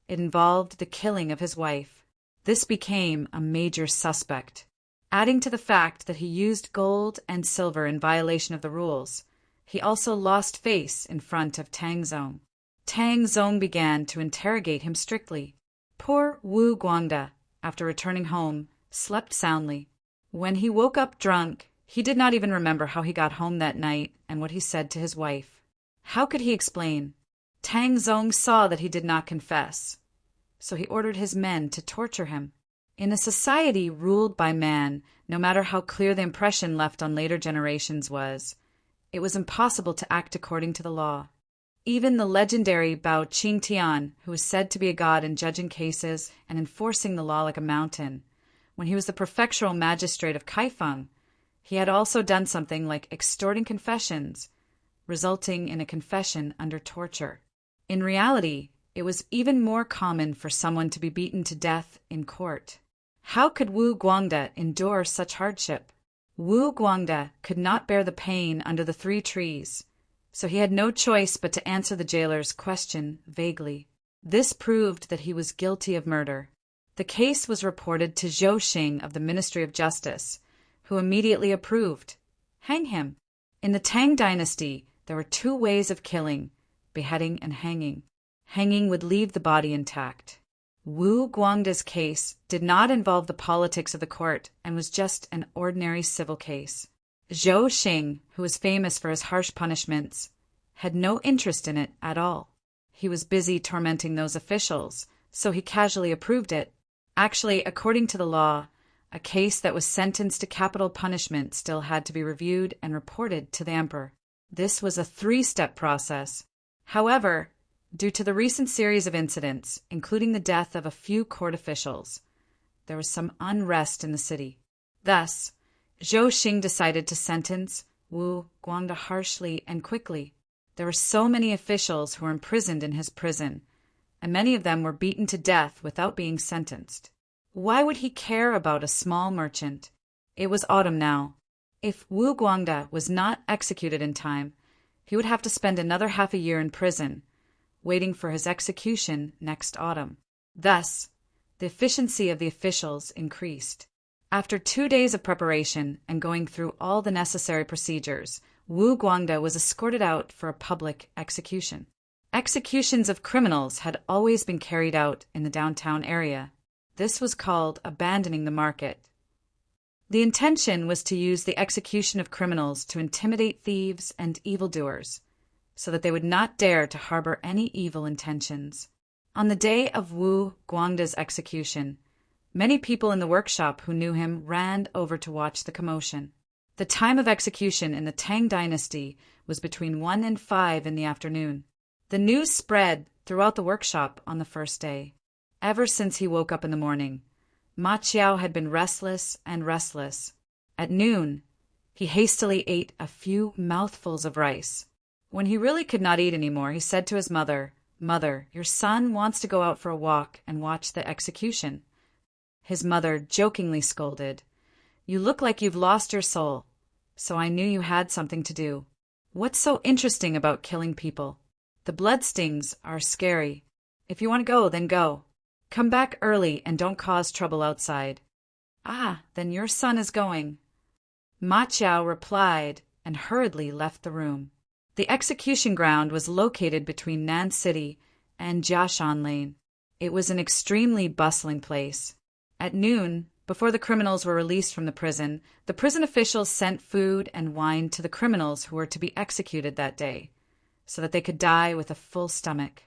it involved the killing of his wife. This became a major suspect. Adding to the fact that he used gold and silver in violation of the rules, he also lost face in front of Tang Zong. Tang Zong began to interrogate him strictly. Poor Wu Guangde, after returning home, slept soundly. When he woke up drunk, he did not even remember how he got home that night and what he said to his wife. How could he explain? Tang Zong saw that he did not confess, so he ordered his men to torture him. In a society ruled by man, no matter how clear the impression left on later generations was, it was impossible to act according to the law. Even the legendary Bao Qingtian, who was said to be a god in judging cases and enforcing the law like a mountain, when he was the prefectural magistrate of Kaifeng, he had also done something like extorting confessions, resulting in a confession under torture. In reality, it was even more common for someone to be beaten to death in court. How could Wu Guangde endure such hardship? Wu Guangde could not bear the pain under the 3 trees, so he had no choice but to answer the jailer's question vaguely. This proved that he was guilty of murder. The case was reported to Zhou Xing of the Ministry of Justice, who immediately approved. Hang him. In the Tang dynasty, there were 2 ways of killing, beheading and hanging. Hanging would leave the body intact. Wu Guangde's case did not involve the politics of the court and was just an ordinary civil case. Zhou Xing, who was famous for his harsh punishments, had no interest in it at all. He was busy tormenting those officials, so he casually approved it. Actually, according to the law, a case that was sentenced to capital punishment still had to be reviewed and reported to the emperor. This was a 3-step process. However, due to the recent series of incidents, including the death of a few court officials, there was some unrest in the city. Thus, Zhou Xing decided to sentence Wu Guangde harshly and quickly. There were so many officials who were imprisoned in his prison, and many of them were beaten to death without being sentenced. Why would he care about a small merchant? It was autumn now. If Wu Guangde was not executed in time, He would have to spend another half a year in prison, waiting for his execution next autumn. Thus, the efficiency of the officials increased. After 2 days of preparation and going through all the necessary procedures, Wu Guangde was escorted out for a public execution. Executions of criminals had always been carried out in the downtown area. This was called abandoning the market. The intention was to use the execution of criminals to intimidate thieves and evildoers, so that they would not dare to harbor any evil intentions. On the day of Wu Guangde's execution, many people in the workshop who knew him ran over to watch the commotion. The time of execution in the Tang dynasty was between 1 and 5 in the afternoon. The news spread throughout the workshop on the first day. Ever since he woke up in the morning, Ma Qiao had been restless and restless. At noon, he hastily ate a few mouthfuls of rice. When he really could not eat anymore, he said to his mother, "Mother, your son wants to go out for a walk and watch the execution." His mother jokingly scolded, "You look like you've lost your soul, so I knew you had something to do. What's so interesting about killing people? The blood stings are scary. If you want to go, then go. Come back early and don't cause trouble outside." "Ah, then your son is going." Ma Qiao replied and hurriedly left the room. The execution ground was located between Nan City and Jiashan Lane. It was an extremely bustling place. At noon, before the criminals were released from the prison officials sent food and wine to the criminals who were to be executed that day, so that they could die with a full stomach.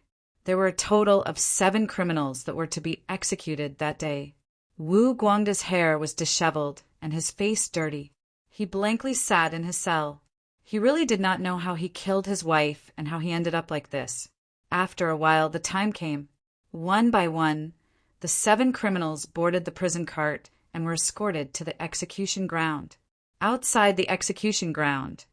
There were a total of 7 criminals that were to be executed that day. Wu Guangde's hair was disheveled and his face dirty. He blankly sat in his cell. He really did not know how he killed his wife and how he ended up like this. After a while, the time came. One by one, the 7 criminals boarded the prison cart and were escorted to the execution ground. Outside the execution ground,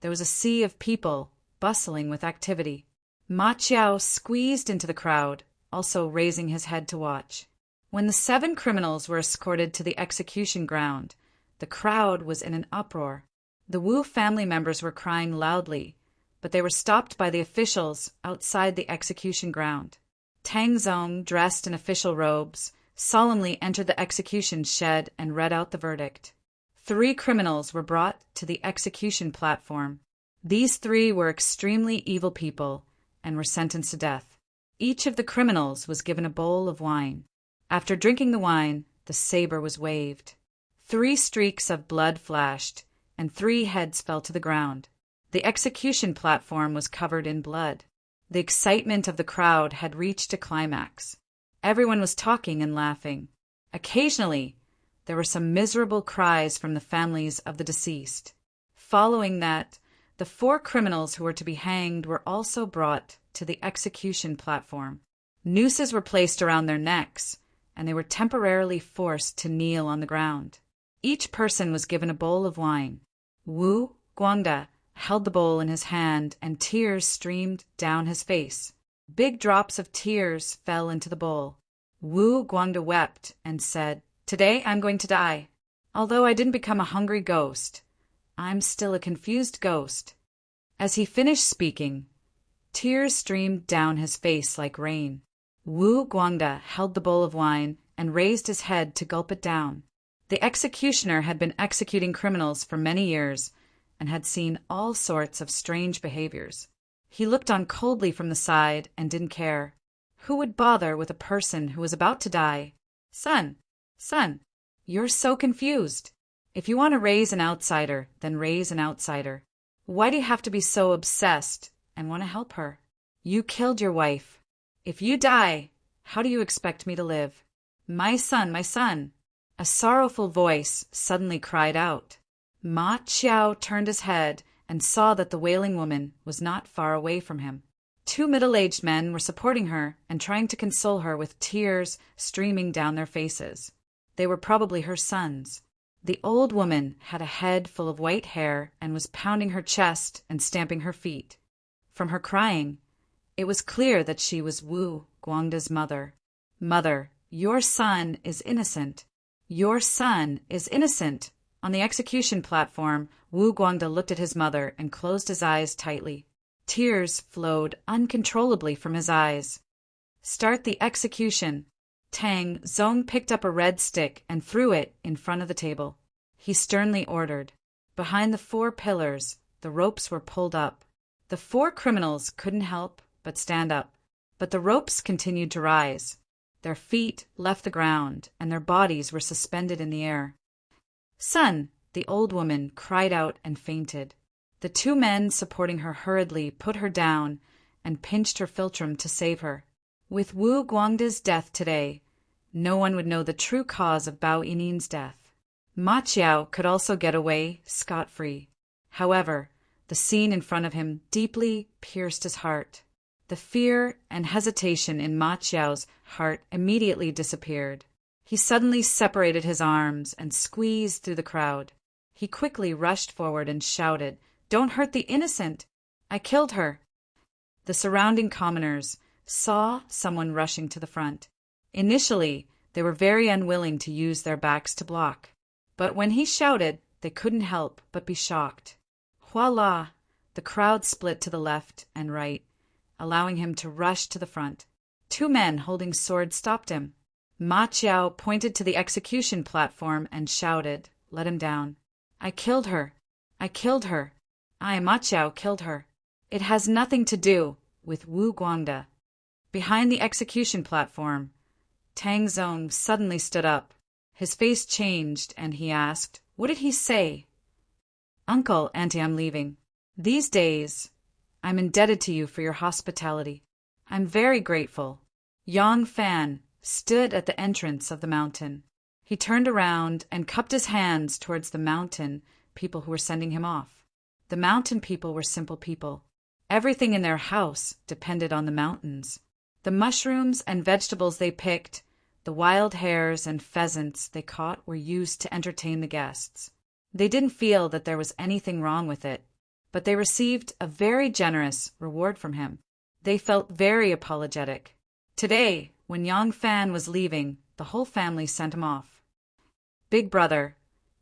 there was a sea of people bustling with activity. Ma Qiao squeezed into the crowd, also raising his head to watch. When the 7 criminals were escorted to the execution ground, the crowd was in an uproar. The Wu family members were crying loudly, but they were stopped by the officials outside the execution ground. Tang Zong, dressed in official robes, solemnly entered the execution shed and read out the verdict. 3 criminals were brought to the execution platform. These 3 were extremely evil people and were sentenced to death. Each of the criminals was given a bowl of wine. After drinking the wine, the saber was waved. 3 streaks of blood flashed, and 3 heads fell to the ground. The execution platform was covered in blood. The excitement of the crowd had reached a climax. Everyone was talking and laughing. Occasionally, there were some miserable cries from the families of the deceased. Following that, the 4 criminals who were to be hanged were also brought to the execution platform. Nooses were placed around their necks, and they were temporarily forced to kneel on the ground. Each person was given a bowl of wine. Wu Guangde held the bowl in his hand, and tears streamed down his face. Big drops of tears fell into the bowl. Wu Guangde wept and said, "Today I'm going to die. Although I didn't become a hungry ghost, I'm still a confused ghost." As he finished speaking, tears streamed down his face like rain. Wu Guangde held the bowl of wine and raised his head to gulp it down. The executioner had been executing criminals for many years and had seen all sorts of strange behaviors. He looked on coldly from the side and didn't care. Who would bother with a person who was about to die? Son, you're so confused. If you want to raise an outsider, then raise an outsider. Why do you have to be so obsessed and want to help her? You killed your wife. If you die, how do you expect me to live? My son. A sorrowful voice suddenly cried out. Ma Qiao turned his head and saw that the wailing woman was not far away from him. 2 middle-aged men were supporting her and trying to console her with tears streaming down their faces. They were probably her sons. The old woman had a head full of white hair and was pounding her chest and stamping her feet. From her crying, it was clear that she was Wu Guangde's mother. "Mother, your son is innocent. Your son is innocent." On the execution platform, Wu Guangde looked at his mother and closed his eyes tightly. Tears flowed uncontrollably from his eyes. "Start the execution." Tang Zong picked up a red stick and threw it in front of the table. He sternly ordered. Behind the 4 pillars, the ropes were pulled up. The 4 criminals couldn't help but stand up, but the ropes continued to rise. Their feet left the ground, and their bodies were suspended in the air. "Son!" the old woman cried out and fainted. The 2 men supporting her hurriedly put her down and pinched her philtrum to save her. With Wu Guangda's death today, no one would know the true cause of Bao Yinin's death. Ma Qiao could also get away scot-free. However, the scene in front of him deeply pierced his heart. The fear and hesitation in Ma Qiao's heart immediately disappeared. He suddenly separated his arms and squeezed through the crowd. He quickly rushed forward and shouted, "Don't hurt the innocent! I killed her!" The surrounding commoners saw someone rushing to the front. Initially, they were very unwilling to use their backs to block. But when he shouted, they couldn't help but be shocked. Voila! The crowd split to the left and right, allowing him to rush to the front. 2 men holding swords stopped him. Ma Qiao pointed to the execution platform and shouted, "Let him down." "I killed her! I killed her! I, Ma Qiao, killed her. It has nothing to do with Wu Guangda." Behind the execution platform, Tang Zong suddenly stood up. His face changed, and he asked, "What did he say?" "Uncle, Auntie, I'm leaving. These days, I'm indebted to you for your hospitality. I'm very grateful." Yang Fan stood at the entrance of the mountain. He turned around and cupped his hands towards the mountain people who were sending him off. The mountain people were simple people. Everything in their house depended on the mountains. The mushrooms and vegetables they picked, the wild hares and pheasants they caught were used to entertain the guests. They didn't feel that there was anything wrong with it, but they received a very generous reward from him. They felt very apologetic. Today, when Yang Fan was leaving, the whole family sent him off. "Big brother,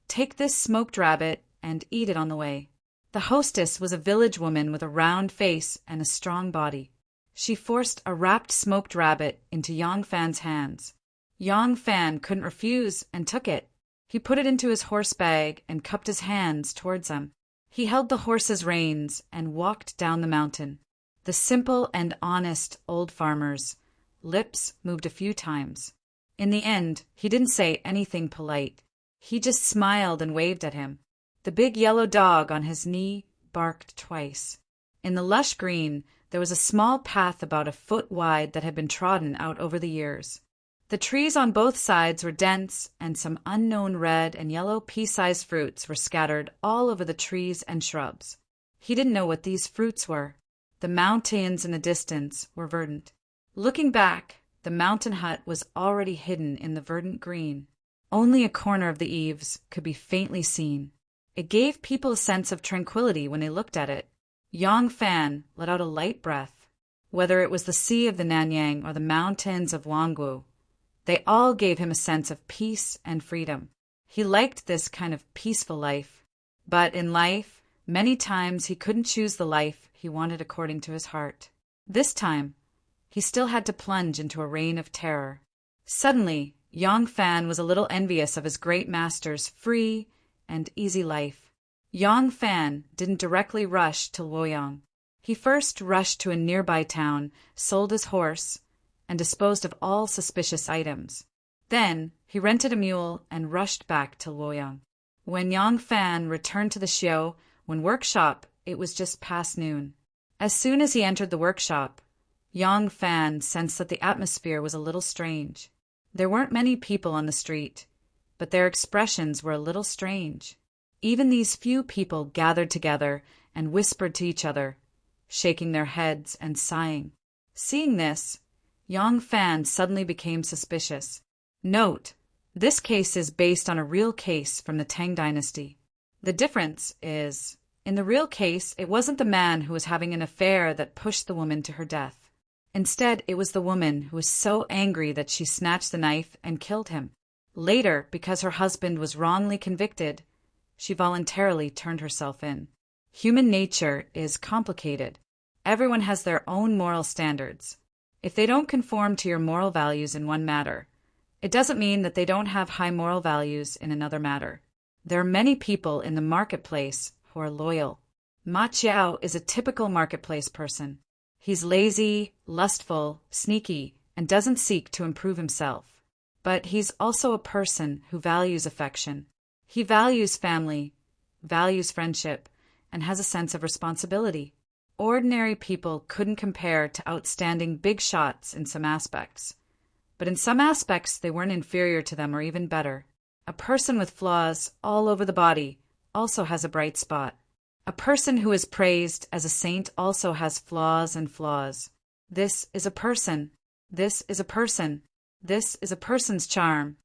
take this smoked rabbit and eat it on the way." The hostess was a village woman with a round face and a strong body. She forced a wrapped smoked rabbit into Yang Fan's hands. Yang Fan couldn't refuse and took it. He put it into his horse bag and cupped his hands towards him. He held the horse's reins and walked down the mountain. The simple and honest old farmer's lips moved a few times. In the end, he didn't say anything polite. He just smiled and waved at him. The big yellow dog on his knee barked twice. In the lush green, there was a small path about a foot wide that had been trodden out over the years. The trees on both sides were dense, and some unknown red and yellow pea-sized fruits were scattered all over the trees and shrubs. He didn't know what these fruits were. The mountains in the distance were verdant. Looking back, the mountain hut was already hidden in the verdant green. Only a corner of the eaves could be faintly seen. It gave people a sense of tranquility when they looked at it. Yang Fan let out a light breath. Whether it was the sea of the Nanyang or the mountains of Wangwu, they all gave him a sense of peace and freedom. He liked this kind of peaceful life. But in life, many times he couldn't choose the life he wanted according to his heart. This time, he still had to plunge into a reign of terror. Suddenly, Yang Fan was a little envious of his great master's free and easy life. Yang Fan didn't directly rush to Luoyang. He first rushed to a nearby town, sold his horse, and disposed of all suspicious items. Then he rented a mule and rushed back to Luoyang. When Yang Fan returned to the Xiao workshop, it was just past noon. As soon as he entered the workshop, Yang Fan sensed that the atmosphere was a little strange. There weren't many people on the street, but their expressions were a little strange. Even these few people gathered together and whispered to each other, shaking their heads and sighing. Seeing this, Yang Fan suddenly became suspicious. Note, this case is based on a real case from the Tang Dynasty. The difference is, in the real case, it wasn't the man who was having an affair that pushed the woman to her death. Instead, it was the woman who was so angry that she snatched the knife and killed him. Later, because her husband was wrongly convicted, she voluntarily turned herself in. Human nature is complicated. Everyone has their own moral standards. If they don't conform to your moral values in one matter, it doesn't mean that they don't have high moral values in another matter. There are many people in the marketplace who are loyal. Ma Chiao is a typical marketplace person. He's lazy, lustful, sneaky, and doesn't seek to improve himself. But he's also a person who values affection. He values family, values friendship, and has a sense of responsibility. Ordinary people couldn't compare to outstanding big shots in some aspects. But in some aspects, they weren't inferior to them or even better. A person with flaws all over the body also has a bright spot. A person who is praised as a saint also has flaws and flaws. This is a person. This is a person. This is a person's charm.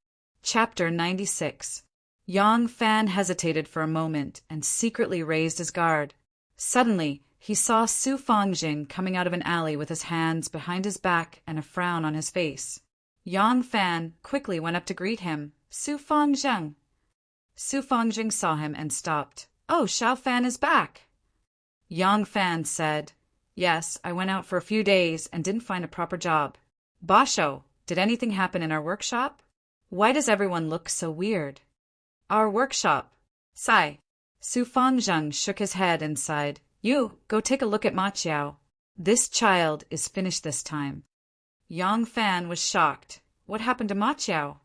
Chapter 96. Yang Fan hesitated for a moment and secretly raised his guard. Suddenly, he saw Su Fangjing coming out of an alley with his hands behind his back and a frown on his face. Yang Fan quickly went up to greet him. Su Fangjing. Su Fangjing saw him and stopped. Oh, Xiao Fan is back. Yang Fan said, Yes, I went out for a few days and didn't find a proper job. Basho, did anything happen in our workshop? Why does everyone look so weird? Our workshop. Sigh. Su Fangjing shook his head and sighed. You, go take a look at Ma Chiao. This child is finished this time. Yang Fan was shocked. What happened to Ma Chiao?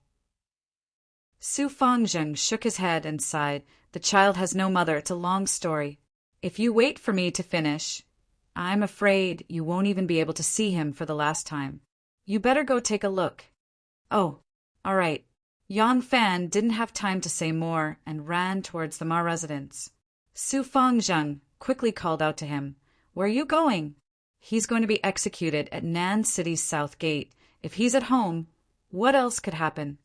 Su Fangjing shook his head and sighed. The child has no mother. It's a long story. If you wait for me to finish, I'm afraid you won't even be able to see him for the last time. You better go take a look. Oh, all right. Yang Fan didn't have time to say more and ran towards the Ma residence. Su Fangjing quickly called out to him, Where are you going? He's going to be executed at Nan City's south gate. If he's at home, what else could happen?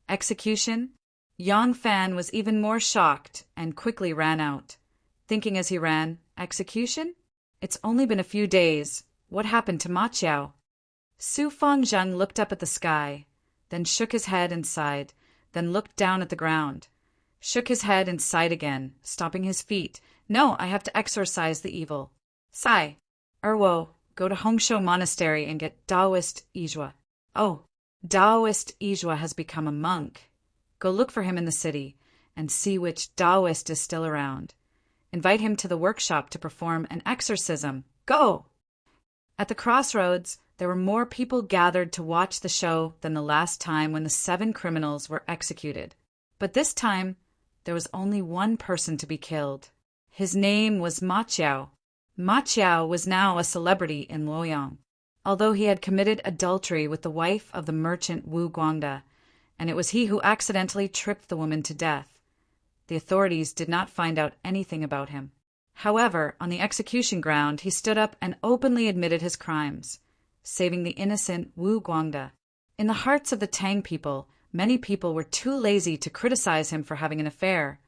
Execution? Yang Fan was even more shocked and quickly ran out, thinking as he ran, Execution? It's only been a few days. What happened to Ma Chiao? Su Fangjing looked up at the sky, then shook his head and sighed, then looked down at the ground, shook his head and sighed again, stopping his feet. No, I have to exorcise the evil. Sigh. Erwo, go to Hongsho Monastery and get Taoist Ijua. Oh, Taoist Ijua has become a monk. Go look for him in the city and see which Taoist is still around. Invite him to the workshop to perform an exorcism. Go! At the crossroads, there were more people gathered to watch the show than the last time when the 7 criminals were executed. But this time, there was only one person to be killed. His name was Ma Chiao. Ma Chiao was now a celebrity in Luoyang, although he had committed adultery with the wife of the merchant Wu Guangda, and it was he who accidentally tripped the woman to death. The authorities did not find out anything about him. However, on the execution ground, he stood up and openly admitted his crimes, saving the innocent Wu Guangda. In the hearts of the Tang people, many people were too lazy to criticize him for having an affair,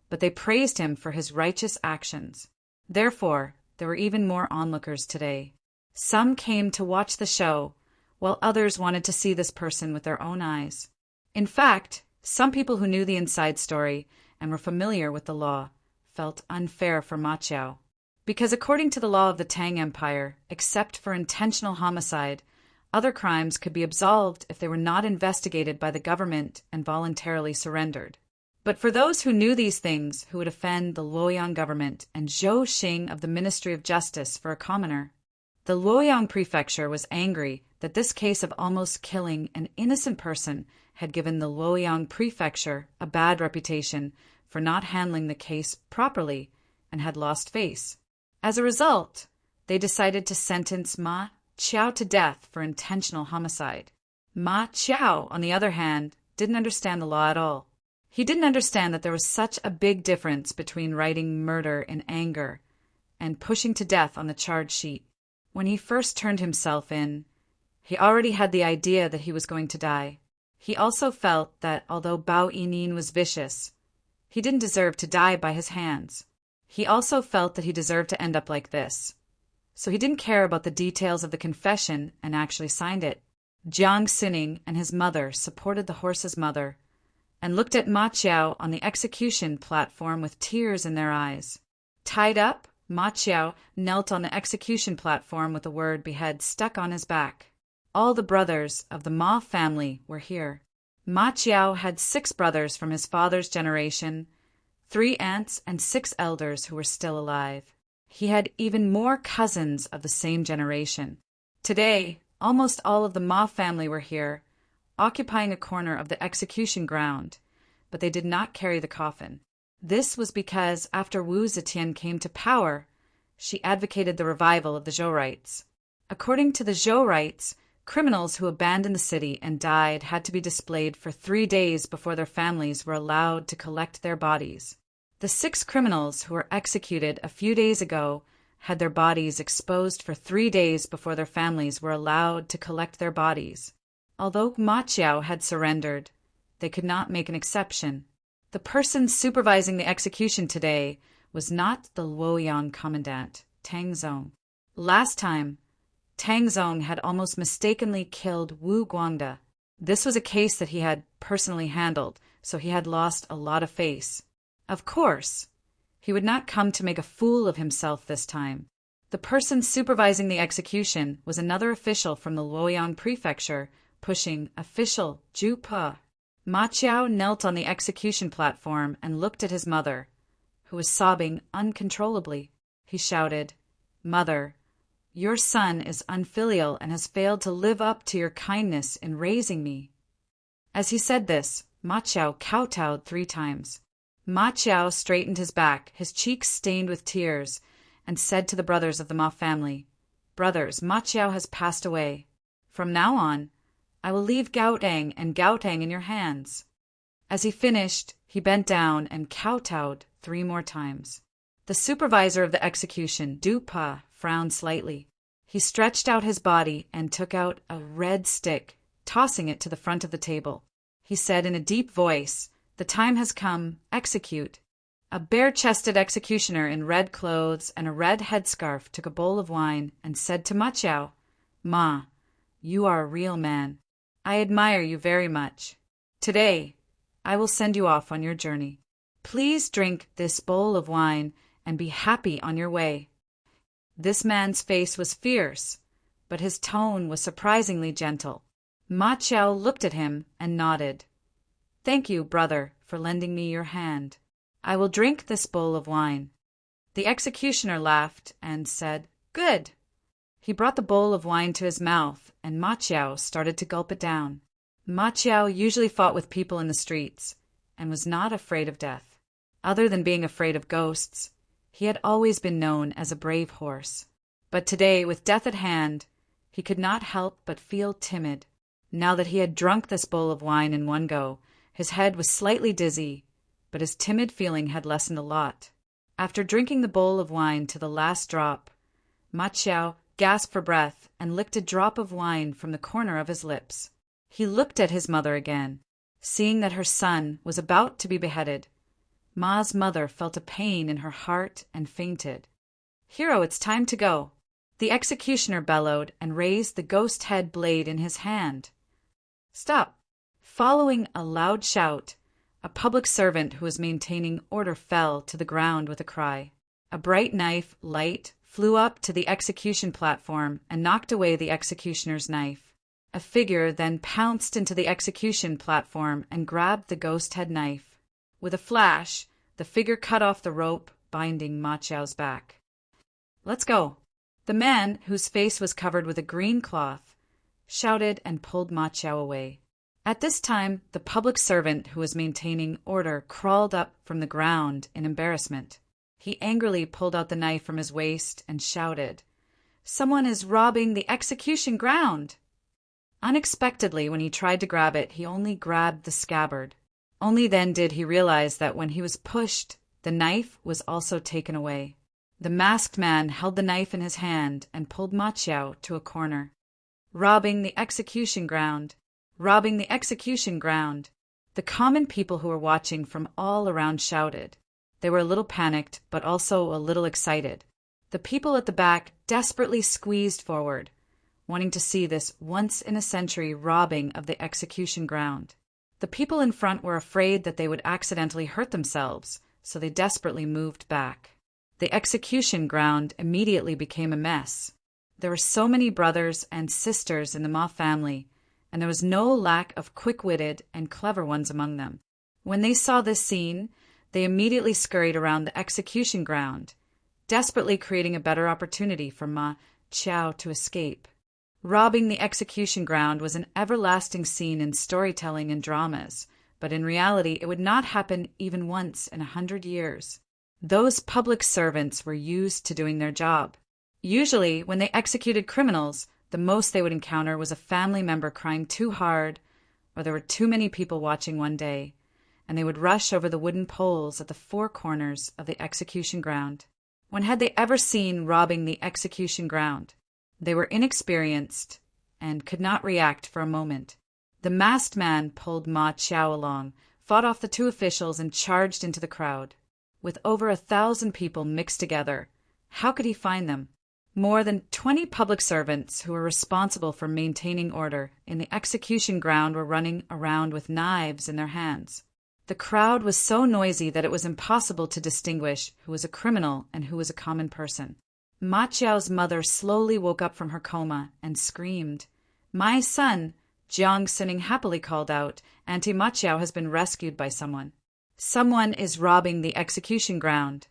but they praised him for his righteous actions. Therefore, there were even more onlookers today. Some came to watch the show, while others wanted to see this person with their own eyes. In fact, some people who knew the inside story and were familiar with the law felt unfair for Ma Chiao. Because according to the law of the Tang Empire, except for intentional homicide, other crimes could be absolved if they were not investigated by the government and voluntarily surrendered. But for those who knew these things, who would offend the Luoyang government and Zhou Xing of the Ministry of Justice for a commoner, the Luoyang prefecture was angry that this case of almost killing an innocent person had given the Luoyang prefecture a bad reputation for not handling the case properly and had lost face. As a result, they decided to sentence Ma Chiao to death for intentional homicide. Ma Chiao, on the other hand, didn't understand the law at all. He didn't understand that there was such a big difference between writing murder in anger and pushing to death on the charge sheet. When he first turned himself in, he already had the idea that he was going to die. He also felt that although Bao Yinin was vicious, he didn't deserve to die by his hands. He also felt that he deserved to end up like this. So he didn't care about the details of the confession and actually signed it. Jiang Sining and his mother supported the horse's mother and looked at Ma Chiao on the execution platform with tears in their eyes. Tied up, Ma Chiao knelt on the execution platform with the word behead stuck on his back. All the brothers of the Ma family were here. Ma Chiao had 6 brothers from his father's generation, 3 aunts and 6 elders who were still alive. He had even more cousins of the same generation. Today, almost all of the Ma family were here, occupying a corner of the execution ground, but they did not carry the coffin. This was because after Wu Zetian came to power, she advocated the revival of the Zhou rites. According to the Zhou rites, criminals who abandoned the city and died had to be displayed for 3 days before their families were allowed to collect their bodies. The 6 criminals who were executed a few days ago had their bodies exposed for 3 days before their families were allowed to collect their bodies. Although Ma Chiao had surrendered, they could not make an exception. The person supervising the execution today was not the Luoyang commandant, Tang Zong. Last time, Tang Zong had almost mistakenly killed Wu Guangda. This was a case that he had personally handled, so he had lost a lot of face. Of course, he would not come to make a fool of himself this time. The person supervising the execution was another official from the Luoyang prefecture, pushing official Zhu Pe. Ma Chiao knelt on the execution platform and looked at his mother, who was sobbing uncontrollably. He shouted, "Mother, your son is unfilial and has failed to live up to your kindness in raising me." As he said this, Ma Chiao kowtowed 3 times. Ma Chiao straightened his back, his cheeks stained with tears, and said to the brothers of the Ma family, "Brothers, Ma Chiao has passed away. From now on, I will leave Gaotang and Gaotang in your hands." As he finished, he bent down and kowtowed 3 more times. The supervisor of the execution, Du Pa, frowned slightly. He stretched out his body and took out a red stick, tossing it to the front of the table. He said in a deep voice, "The time has come, execute." A bare-chested executioner in red clothes and a red headscarf took a bowl of wine and said to Ma Chiao, "Ma, you are a real man. I admire you very much. Today, I will send you off on your journey. Please drink this bowl of wine and be happy on your way." This man's face was fierce, but his tone was surprisingly gentle. Ma Chiao looked at him and nodded. "Thank you, brother, for lending me your hand. I will drink this bowl of wine." The executioner laughed and said, "Good." He brought the bowl of wine to his mouth, and Ma Chiao started to gulp it down. Ma Chiao usually fought with people in the streets, and was not afraid of death. Other than being afraid of ghosts, he had always been known as a brave horse. But today, with death at hand, he could not help but feel timid. Now that he had drunk this bowl of wine in one go, his head was slightly dizzy, but his timid feeling had lessened a lot. After drinking the bowl of wine to the last drop, Ma Chiao gasped for breath and licked a drop of wine from the corner of his lips. He looked at his mother again. Seeing that her son was about to be beheaded, Ma's mother felt a pain in her heart and fainted. "Hero, it's time to go." The executioner bellowed and raised the ghost head blade in his hand. "Stop!" Following a loud shout, a public servant who was maintaining order fell to the ground with a cry. A bright knife, light, flew up to the execution platform and knocked away the executioner's knife. A figure then pounced into the execution platform and grabbed the ghost head knife. With a flash, the figure cut off the rope binding Ma Chiao's back. "Let's go." The man, whose face was covered with a green cloth, shouted and pulled Ma Chiao away. At this time, the public servant who was maintaining order crawled up from the ground in embarrassment. He angrily pulled out the knife from his waist and shouted, "Someone is robbing the execution ground!" Unexpectedly, when he tried to grab it, he only grabbed the scabbard. Only then did he realize that when he was pushed, the knife was also taken away. The masked man held the knife in his hand and pulled Ma Chiao to a corner. "Robbing the execution ground! Robbing the execution ground!" The common people who were watching from all around shouted. They were a little panicked, but also a little excited. The people at the back desperately squeezed forward, wanting to see this once-in-a-century robbing of the execution ground. The people in front were afraid that they would accidentally hurt themselves, so they desperately moved back. The execution ground immediately became a mess. There were so many brothers and sisters in the Ma family, and there was no lack of quick-witted and clever ones among them. When they saw this scene, they immediately scurried around the execution ground, desperately creating a better opportunity for Ma Chao to escape. Robbing the execution ground was an everlasting scene in storytelling and dramas, but in reality it would not happen even once in 100 years. Those public servants were used to doing their job. Usually, when they executed criminals, the most they would encounter was a family member crying too hard, or there were too many people watching one day, and they would rush over the wooden poles at the four corners of the execution ground. When had they ever seen robbing the execution ground? They were inexperienced and could not react for a moment. The masked man pulled Ma Chao along, fought off the two officials, and charged into the crowd. With over 1,000 people mixed together, how could he find them? More than 20 public servants who were responsible for maintaining order in the execution ground were running around with knives in their hands. The crowd was so noisy that it was impossible to distinguish who was a criminal and who was a common person. Ma Chao's mother slowly woke up from her coma and screamed. "My son!" Jiang Sining happily called out. "Auntie Ma Chao has been rescued by someone. Someone is robbing the execution ground."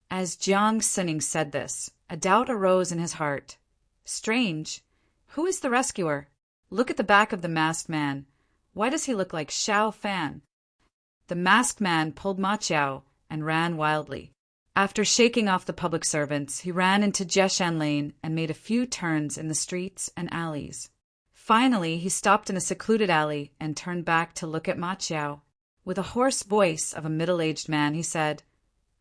As Jiang Sining said this, a doubt arose in his heart. Strange. Who is the rescuer? Look at the back of the masked man. Why does he look like Xiao Fan? The masked man pulled Ma Chao and ran wildly. After shaking off the public servants, he ran into Jeshan Lane and made a few turns in the streets and alleys. Finally, he stopped in a secluded alley and turned back to look at Ma Chao. With a hoarse voice of a middle-aged man, he said,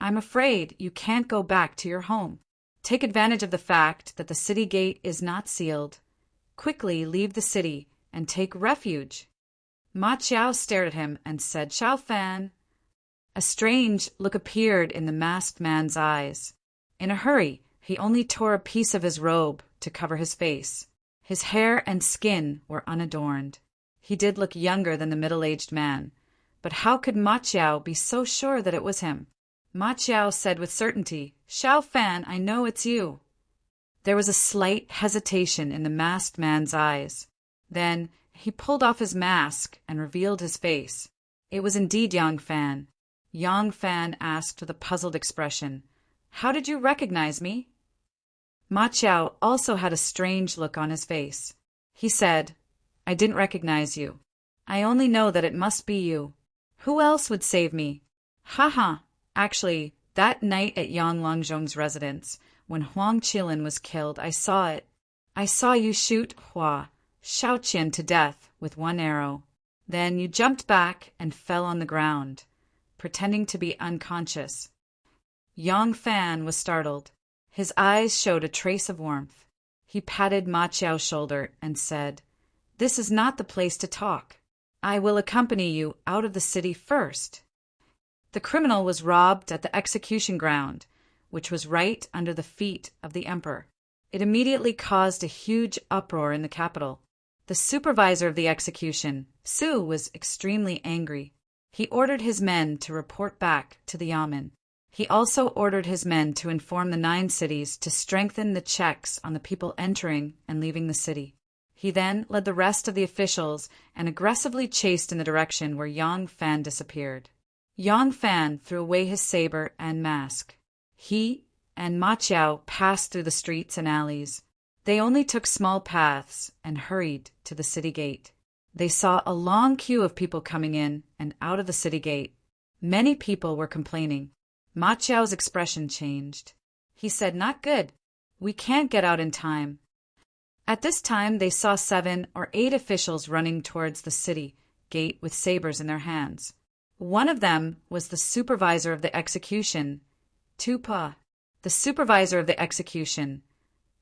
"I'm afraid you can't go back to your home. Take advantage of the fact that the city gate is not sealed. Quickly leave the city and take refuge." Ma Chao stared at him and said, "Xiao Fan." A strange look appeared in the masked man's eyes. In a hurry, he only tore a piece of his robe to cover his face. His hair and skin were unadorned. He did look younger than the middle-aged man, but how could Ma Chao be so sure that it was him? Ma Chao said with certainty, "Xiao Fan, I know it's you." There was a slight hesitation in the masked man's eyes. Then he pulled off his mask and revealed his face. It was indeed Yang Fan. Yang Fan asked with a puzzled expression, "How did you recognize me?" Ma Chao also had a strange look on his face. He said, "I didn't recognize you. I only know that it must be you. Who else would save me? Ha! Actually, that night at Yang Longzhong's residence, when Huang Qilin was killed, I saw it. I saw you shoot Hua Shaoqian to death with one arrow. Then you jumped back and fell on the ground, pretending to be unconscious." Yang Fan was startled. His eyes showed a trace of warmth. He patted Ma Chao's shoulder and said, "This is not the place to talk. I will accompany you out of the city first." The criminal was robbed at the execution ground, which was right under the feet of the emperor. It immediately caused a huge uproar in the capital. The supervisor of the execution, Su, was extremely angry. He ordered his men to report back to the yamen. He also ordered his men to inform the 9 cities to strengthen the checks on the people entering and leaving the city. He then led the rest of the officials and aggressively chased in the direction where Yang Fan disappeared. Yang Fan threw away his saber and mask. He and Ma Chao passed through the streets and alleys. They only took small paths and hurried to the city gate. They saw a long queue of people coming in and out of the city gate. Many people were complaining. Ma Chao's expression changed. He said, "Not good. We can't get out in time." At this time, they saw 7 or 8 officials running towards the city gate with sabers in their hands. One of them was the supervisor of the execution, Tu Pa. The supervisor of the execution,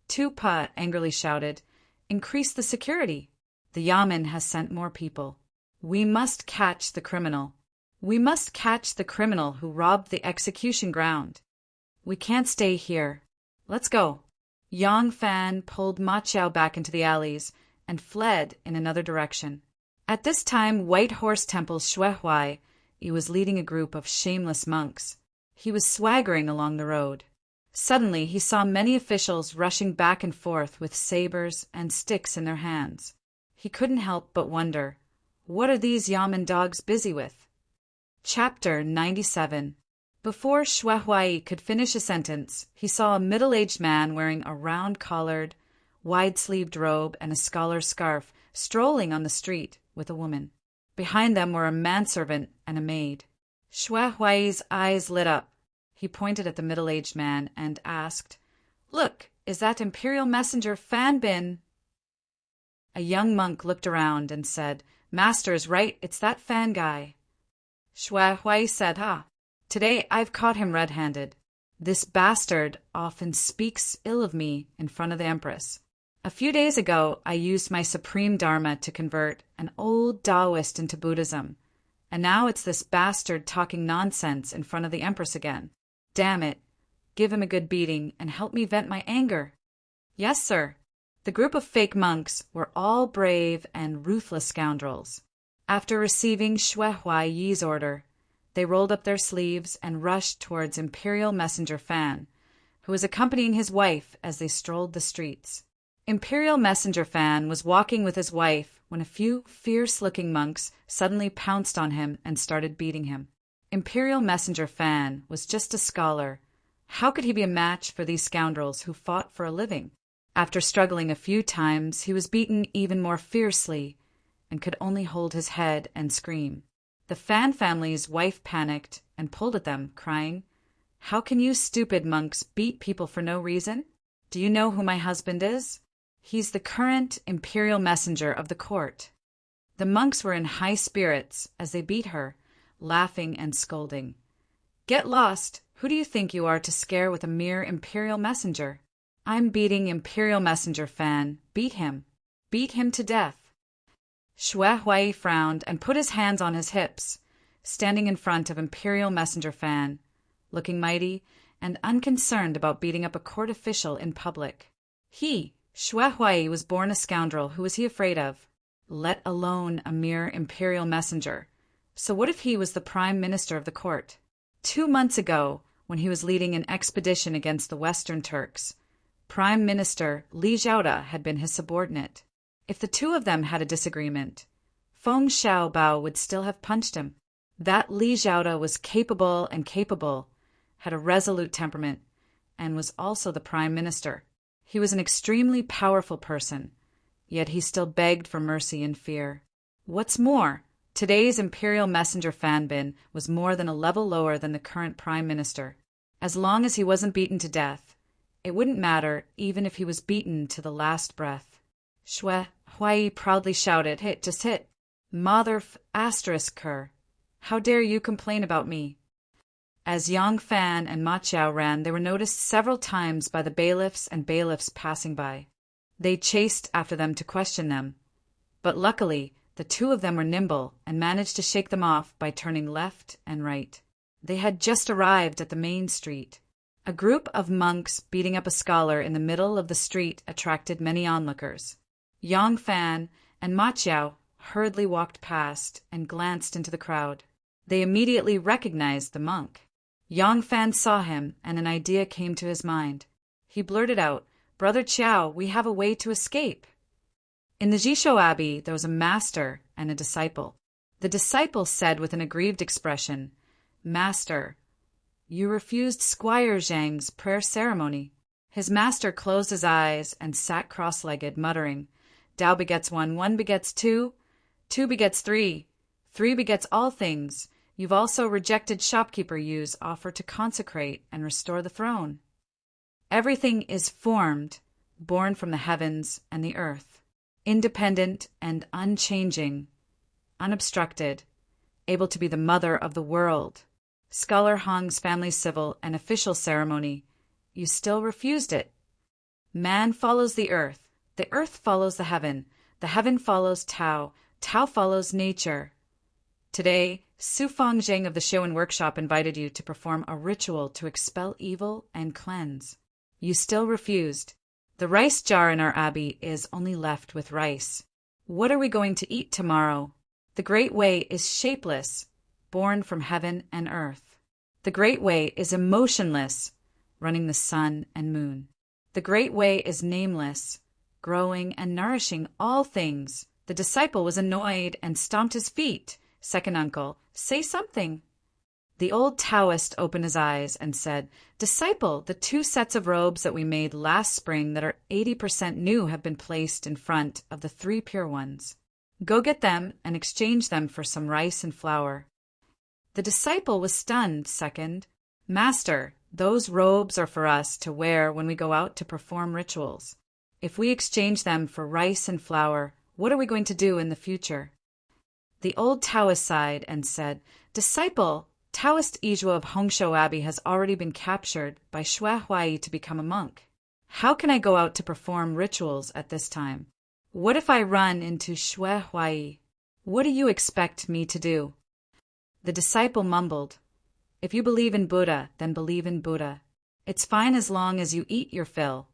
Tu Pa, angrily shouted, "Increase the security. The yamen has sent more people. We must catch the criminal. We must catch the criminal who robbed the execution ground. We can't stay here. Let's go." Yang Fan pulled Ma Chao back into the alleys and fled in another direction. At this time, White Horse Temple's Shui Huai was leading a group of shameless monks. He was swaggering along the road. Suddenly he saw many officials rushing back and forth with sabers and sticks in their hands. He couldn't help but wonder, what are these yamen dogs busy with? Chapter 97. Before Xue Huai could finish a sentence, he saw a middle-aged man wearing a round-collared, wide-sleeved robe and a scholar's scarf strolling on the street with a woman. Behind them were a manservant and a maid. Xue Huai's eyes lit up. He pointed at the middle-aged man and asked, "Look, is that Imperial Messenger Fan Bin?" A young monk looked around and said, "Master is right, it's that Fan guy." Xue Huai said, "Today I've caught him red-handed. This bastard often speaks ill of me in front of the Empress. A few days ago I used my supreme dharma to convert an old Taoist into Buddhism, and now it's this bastard talking nonsense in front of the Empress again. Damn it, give him a good beating and help me vent my anger." "Yes, sir." The group of fake monks were all brave and ruthless scoundrels. After receiving Xue Huai's order, they rolled up their sleeves and rushed towards Imperial Messenger Fan, who was accompanying his wife as they strolled the streets. Imperial Messenger Fan was walking with his wife when a few fierce-looking monks suddenly pounced on him and started beating him. Imperial Messenger Fan was just a scholar. How could he be a match for these scoundrels who fought for a living? After struggling a few times, he was beaten even more fiercely and could only hold his head and scream. The Fan family's wife panicked and pulled at them, crying, "How can you stupid monks beat people for no reason? Do you know who my husband is? He's the current imperial messenger of the court." The monks were in high spirits as they beat her, laughing and scolding. "Get lost! Who do you think you are to scare with a mere imperial messenger? I'm beating Imperial Messenger Fan. Beat him. Beat him to death." Xue Huai frowned and put his hands on his hips, standing in front of Imperial Messenger Fan, looking mighty and unconcerned about beating up a court official in public. He, Xue Huai, was born a scoundrel. Who was he afraid of? Let alone a mere imperial messenger. So what if he was the prime minister of the court? 2 months ago, when he was leading an expedition against the Western Turks, Prime Minister Li Zhaoda had been his subordinate. If the two of them had a disagreement, Feng Xiaobao would still have punched him. That Li Zhaoda was capable, had a resolute temperament, and was also the prime minister. He was an extremely powerful person, yet he still begged for mercy and fear. What's more, today's imperial messenger Fan Bin was more than a level lower than the current prime minister. As long as he wasn't beaten to death, it wouldn't matter even if he was beaten to the last breath. Xue Huai proudly shouted, "Hit, just hit. Mother *her. How dare you complain about me?" As Yang Fan and Ma Qiao ran, they were noticed several times by the bailiffs and bailiffs passing by. They chased after them to question them, but luckily the two of them were nimble and managed to shake them off by turning left and right. They had just arrived at the main street. A group of monks beating up a scholar in the middle of the street attracted many onlookers. Yang Fan and Ma Qiao hurriedly walked past and glanced into the crowd. They immediately recognized the monk. Yang Fan saw him, and an idea came to his mind. He blurted out, "Brother Qiao, we have a way to escape." In the Jishou Abbey, there was a master and a disciple. The disciple said with an aggrieved expression, "Master, you refused Squire Zhang's prayer ceremony." His master closed his eyes and sat cross-legged, muttering, "Tao begets one, one begets two, two begets three, three begets all things. You've also rejected shopkeeper Yu's offer to consecrate and restore the throne. Everything is formed, born from the heavens and the earth, independent and unchanging, unobstructed, able to be the mother of the world. Scholar Hong's family civil and official ceremony, you still refused it. Man follows the earth follows the heaven follows Tao, Tao follows nature. Today, Su Fangzheng of the Showen Workshop invited you to perform a ritual to expel evil and cleanse. You still refused. The rice jar in our abbey is only left with rice. What are we going to eat tomorrow? The Great Way is shapeless, born from heaven and earth. The Great Way is emotionless, running the sun and moon. The Great Way is nameless, growing and nourishing all things. The disciple was annoyed and stomped his feet. Second uncle, say something. The old Taoist opened his eyes and said, Disciple, the 2 sets of robes that we made last spring that are 80% new have been placed in front of the 3 pure ones. Go get them and exchange them for some rice and flour. The disciple was stunned. Second, Master, those robes are for us to wear when we go out to perform rituals. If we exchange them for rice and flour, what are we going to do in the future? The old Taoist sighed and said, Disciple, Taoist Ijua of Hongshou Abbey has already been captured by Xue Huai to become a monk. How can I go out to perform rituals at this time? What if I run into Xue Huai? What do you expect me to do? The disciple mumbled, If you believe in Buddha, then believe in Buddha. It's fine as long as you eat your fill.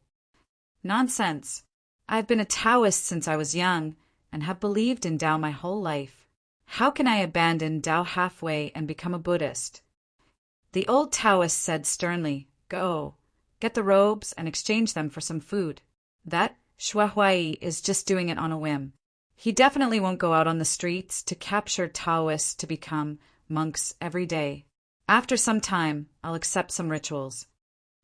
Nonsense. I've been a Taoist since I was young and have believed in Tao my whole life. How can I abandon Tao halfway and become a Buddhist? The old Taoist said sternly, Go, get the robes and exchange them for some food. That Xue Huai is just doing it on a whim. He definitely won't go out on the streets to capture Taoists to become monks every day. After some time, I'll accept some rituals.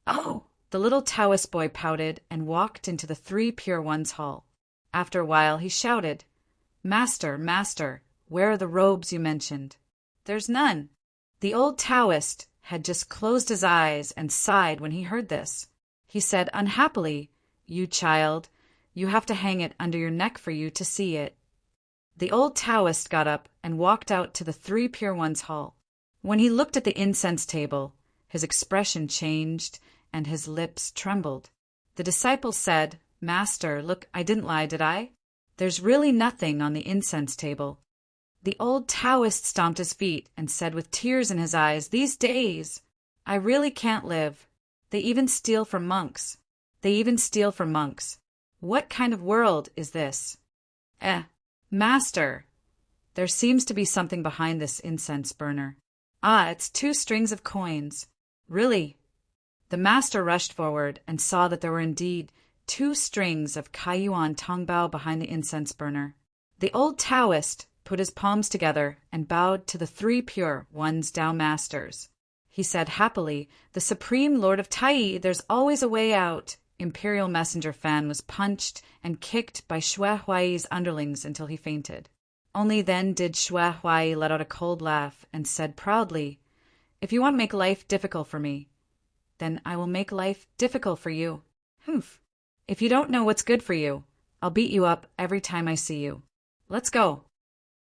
Oh! The little Taoist boy pouted and walked into the 3 Pure Ones hall. After a while, he shouted, Master, Master, where are the robes you mentioned? There's none. The old Taoist had just closed his eyes and sighed when he heard this. He said unhappily, You child, you have to hang it under your neck for you to see it. The old Taoist got up and walked out to the 3 Pure Ones hall. When he looked at the incense table, his expression changed and his lips trembled. The disciple said, Master, look, I didn't lie, did I? There's really nothing on the incense table. The old Taoist stomped his feet and said with tears in his eyes, These days, I really can't live. They even steal from monks. What kind of world is this? Master, there seems to be something behind this incense burner. It's 2 strings of coins. Really? The master rushed forward and saw that there were indeed 2 strings of Kaiyuan Tongbao behind the incense burner. The old Taoist put his palms together and bowed to the 3 Pure Ones Tao Masters. He said happily, The Supreme Lord of Tai, there's always a way out. Imperial Messenger Fan was punched and kicked by Xue Huai's underlings until he fainted. Only then did Xue Huai let out a cold laugh and said proudly, If you want to make life difficult for me, then I will make life difficult for you. Humph. If you don't know what's good for you, I'll beat you up every time I see you. Let's go.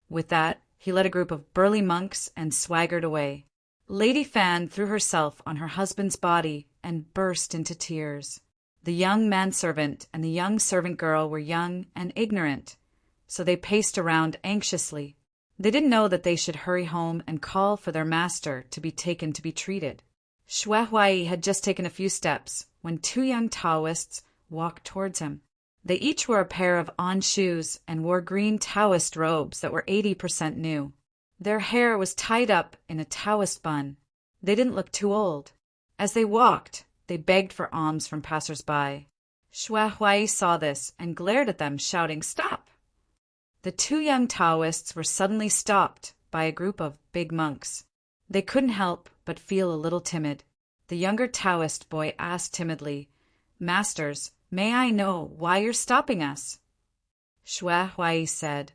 With that, he led a group of burly monks and swaggered away. Lady Fan threw herself on her husband's body and burst into tears. The young manservant and the young servant girl were young and ignorant, so they paced around anxiously. They didn't know that they should hurry home and call for their master to be taken to be treated. Xue Huai had just taken a few steps when 2 young Taoists walked towards him. They each wore a pair of on shoes and wore green Taoist robes that were 80% new. Their hair was tied up in a Taoist bun. They didn't look too old. As they walked, they begged for alms from passers-by. Xue Huai saw this and glared at them, shouting, Stop! The 2 young Taoists were suddenly stopped by a group of big monks. They couldn't help but feel a little timid. The younger Taoist boy asked timidly, Masters, may I know why you're stopping us? Xue Huai said,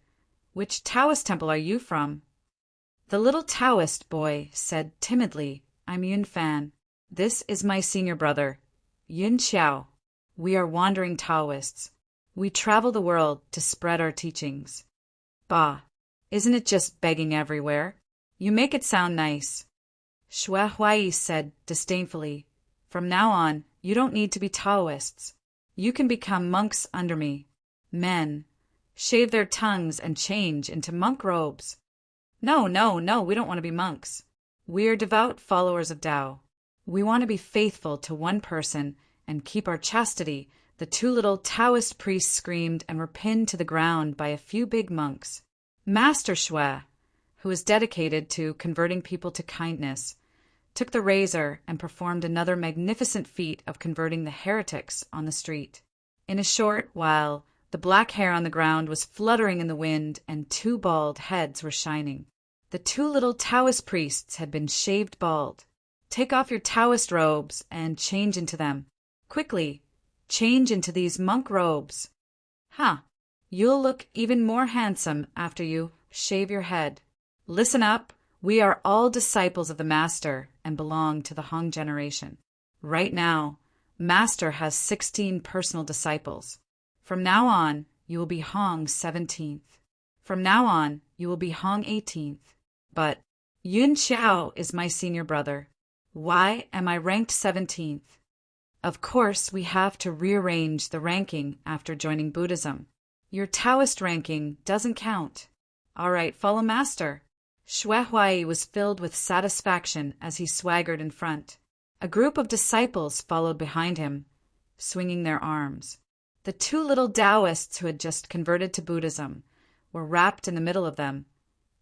Which Taoist temple are you from? The little Taoist boy said timidly, I'm Yun Fan. This is my senior brother, Yun Xiao. We are wandering Taoists. We travel the world to spread our teachings. Bah, isn't it just begging everywhere? You make it sound nice. Xue Huai said disdainfully, From now on, you don't need to be Taoists. You can become monks under me. Men, shave their tongues and change into monk robes. No, we don't want to be monks. We are devout followers of Tao. We want to be faithful to one person and keep our chastity. The 2 little Taoist priests screamed and were pinned to the ground by a few big monks. Master Xue, who was dedicated to converting people to kindness, took the razor and performed another magnificent feat of converting the heretics on the street. In a short while, the black hair on the ground was fluttering in the wind and 2 bald heads were shining. The 2 little Taoist priests had been shaved bald. "Take off your Taoist robes and change into them. Quickly, change into these monk robes. You'll look even more handsome after you shave your head. Listen up, we are all disciples of the Master and belong to the Hong generation. Right now, Master has 16 personal disciples. From now on, you will be Hong 17th. From now on, you will be Hong 18th. But Yun Xiao is my senior brother. Why am I ranked 17th? Of course, we have to rearrange the ranking after joining Buddhism. Your Taoist ranking doesn't count. All right, follow Master." Xue Huai was filled with satisfaction as he swaggered in front. A group of disciples followed behind him, swinging their arms. The 2 little Taoists who had just converted to Buddhism were wrapped in the middle of them,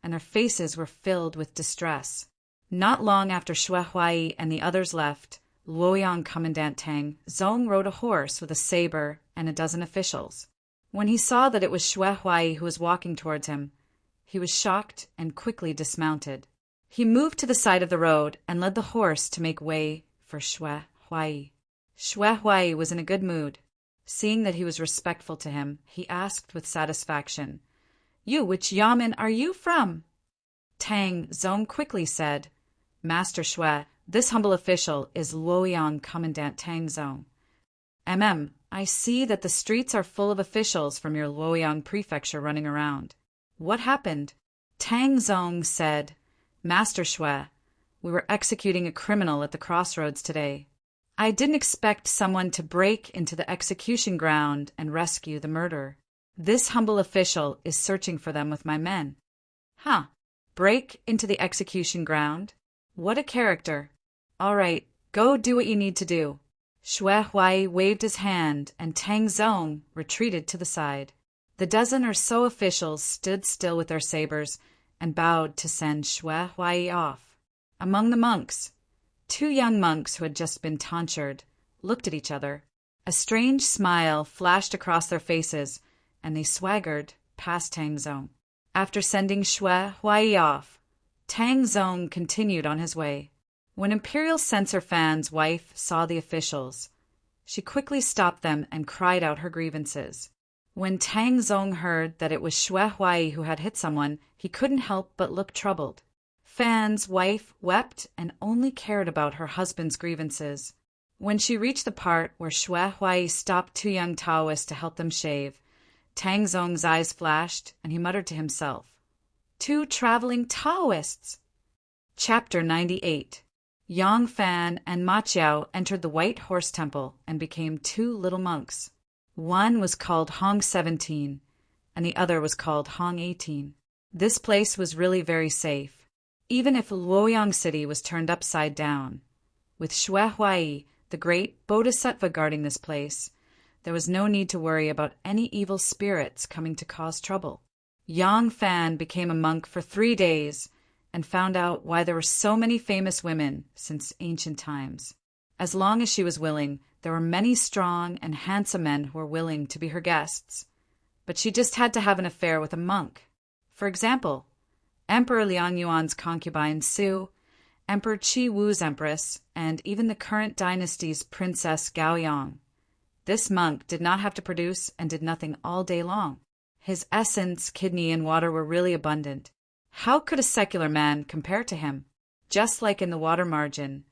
and their faces were filled with distress. Not long after Xue Huai and the others left, Luoyang Commandant Tang Zong rode a horse with a saber and a dozen officials. When he saw that it was Xue Huai who was walking towards him, he was shocked and quickly dismounted. He moved to the side of the road and led the horse to make way for Xue Huai. Xue Huai was in a good mood. Seeing that he was respectful to him, he asked with satisfaction, "Which yamen are you from?" Tang Zong quickly said, "Master Xue, this humble official is Luoyang Commandant Tang Zong. I see that the streets are full of officials from your Luoyang prefecture running around. What happened?" Tang Zong said, "Master Xue, we were executing a criminal at the crossroads today. I didn't expect someone to break into the execution ground and rescue the murderer. This humble official is searching for them with my men." Break into the execution ground? What a character. All right, go do what you need to do. Xue Huai waved his hand, and Tang Zong retreated to the side. The dozen or so officials stood still with their sabers and bowed to send Xue Huai off. Among the monks, 2 young monks who had just been tonsured looked at each other. A strange smile flashed across their faces, and they swaggered past Tang Zong. After sending Xue Huai off, Tang Zong continued on his way. When Imperial Censor Fan's wife saw the officials, she quickly stopped them and cried out her grievances. When Tang Zong heard that it was Xue Huai who had hit someone, he couldn't help but look troubled. Fan's wife wept and only cared about her husband's grievances. When she reached the part where Xue Huai stopped 2 young Taoists to help them shave, Tang Zong's eyes flashed and he muttered to himself, "2 traveling Taoists!" Chapter 98. Yang Fan and Ma Chiao entered the White Horse Temple and became 2 little monks. One was called Hong 17, and the other was called Hong 18. This place was really very safe, even if Luoyang City was turned upside down. With Xue Huai, the great Bodhisattva, guarding this place, there was no need to worry about any evil spirits coming to cause trouble. Yang Fan became a monk for 3 days and found out why there were so many famous women since ancient times. As long as she was willing, there were many strong and handsome men who were willing to be her guests. But she just had to have an affair with a monk. For example, Emperor Liang Yuan's concubine Su, Emperor Qi Wu's empress, and even the current dynasty's Princess Gaoyang. This monk did not have to produce and did nothing all day long. His essence, kidney, and water were really abundant. How could a secular man compare to him? Just like in the water margin,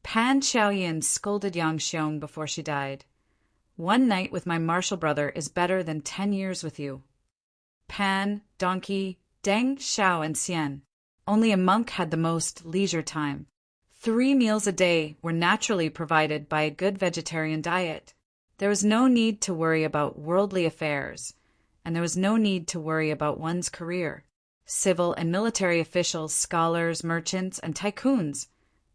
Pan Xiaoyin scolded Yang Xiong before she died. "1 night with my martial brother is better than 10 years with you." Pan, Donkey, Deng, Xiao, and Xian. Only a monk had the most leisure time. 3 meals a day were naturally provided by a good vegetarian diet. There was no need to worry about worldly affairs, and there was no need to worry about one's career. Civil and military officials, scholars, merchants, and tycoons,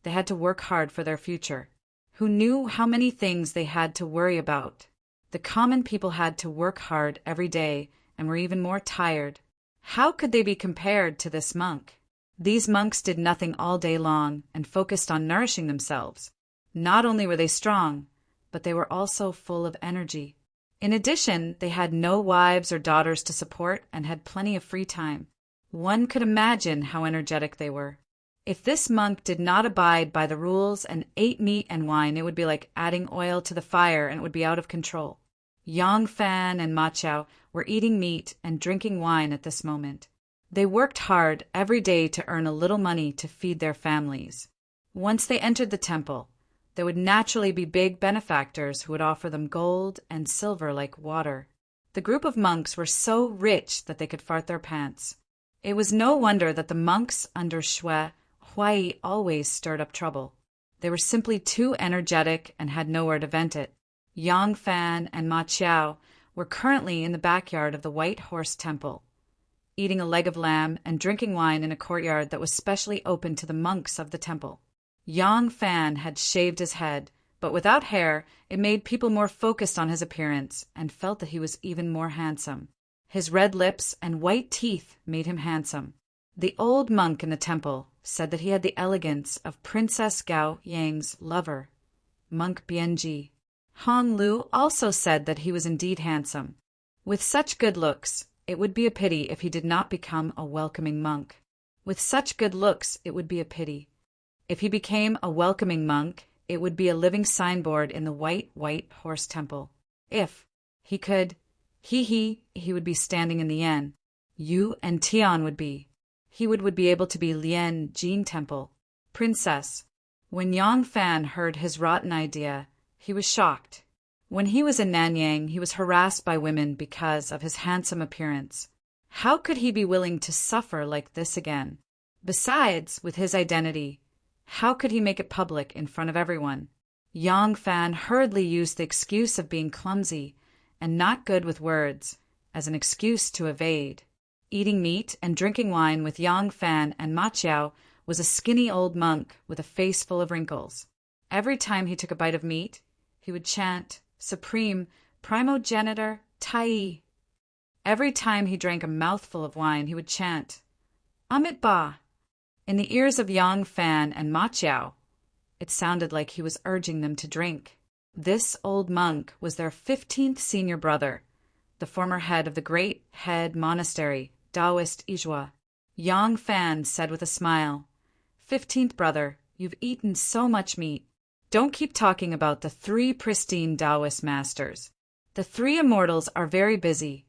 they had to work hard for their future. Who knew how many things they had to worry about? The common people had to work hard every day and were even more tired. How could they be compared to this monk? These monks did nothing all day long and focused on nourishing themselves. Not only were they strong, but they were also full of energy. In addition, they had no wives or daughters to support and had plenty of free time. One could imagine how energetic they were. If this monk did not abide by the rules and ate meat and wine, it would be like adding oil to the fire and it would be out of control. Yang Fan and Ma Chao were eating meat and drinking wine at this moment. They worked hard every day to earn a little money to feed their families. Once they entered the temple, there would naturally be big benefactors who would offer them gold and silver like water. The group of monks were so rich that they could fart their pants. It was no wonder that the monks under Shui Huai always stirred up trouble. They were simply too energetic and had nowhere to vent it. Yang Fan and Ma Chao were currently in the backyard of the White Horse Temple, eating a leg of lamb and drinking wine in a courtyard that was specially open to the monks of the temple. Yang Fan had shaved his head, but without hair, it made people more focused on his appearance and felt that he was even more handsome. His red lips and white teeth made him handsome. The old monk in the temple said that he had the elegance of Princess Gao Yang's lover, Monk Bianji. Hong Lu also said that he was indeed handsome. With such good looks, it would be a pity if he did not become a welcoming monk. With such good looks, it would be a pity. If he became a welcoming monk, it would be a living signboard in the White Horse Temple. If he could, he would be standing in the Yan. Yu and Tian would be. He would be able to be Lian Jin Temple. Princess. When Yang Fan heard his rotten idea, he was shocked. When he was in Nanyang, he was harassed by women because of his handsome appearance. How could he be willing to suffer like this again? Besides, with his identity, how could he make it public in front of everyone? Yang Fan hurriedly used the excuse of being clumsy and not good with words as an excuse to evade. Eating meat and drinking wine with Yang Fan and Ma Chao was a skinny old monk with a face full of wrinkles. Every time he took a bite of meat, he would chant, Supreme Primogenitor Tai. Every time he drank a mouthful of wine, he would chant, Amit Ba. In the ears of Yang Fan and Ma Chao, it sounded like he was urging them to drink. This old monk was their 15th senior brother, the former head of the Great Head Monastery, Taoist Ijua. Yang Fan said with a smile, 15th brother, you've eaten so much meat. Don't keep talking about the 3 pristine Taoist masters. The 3 immortals are very busy,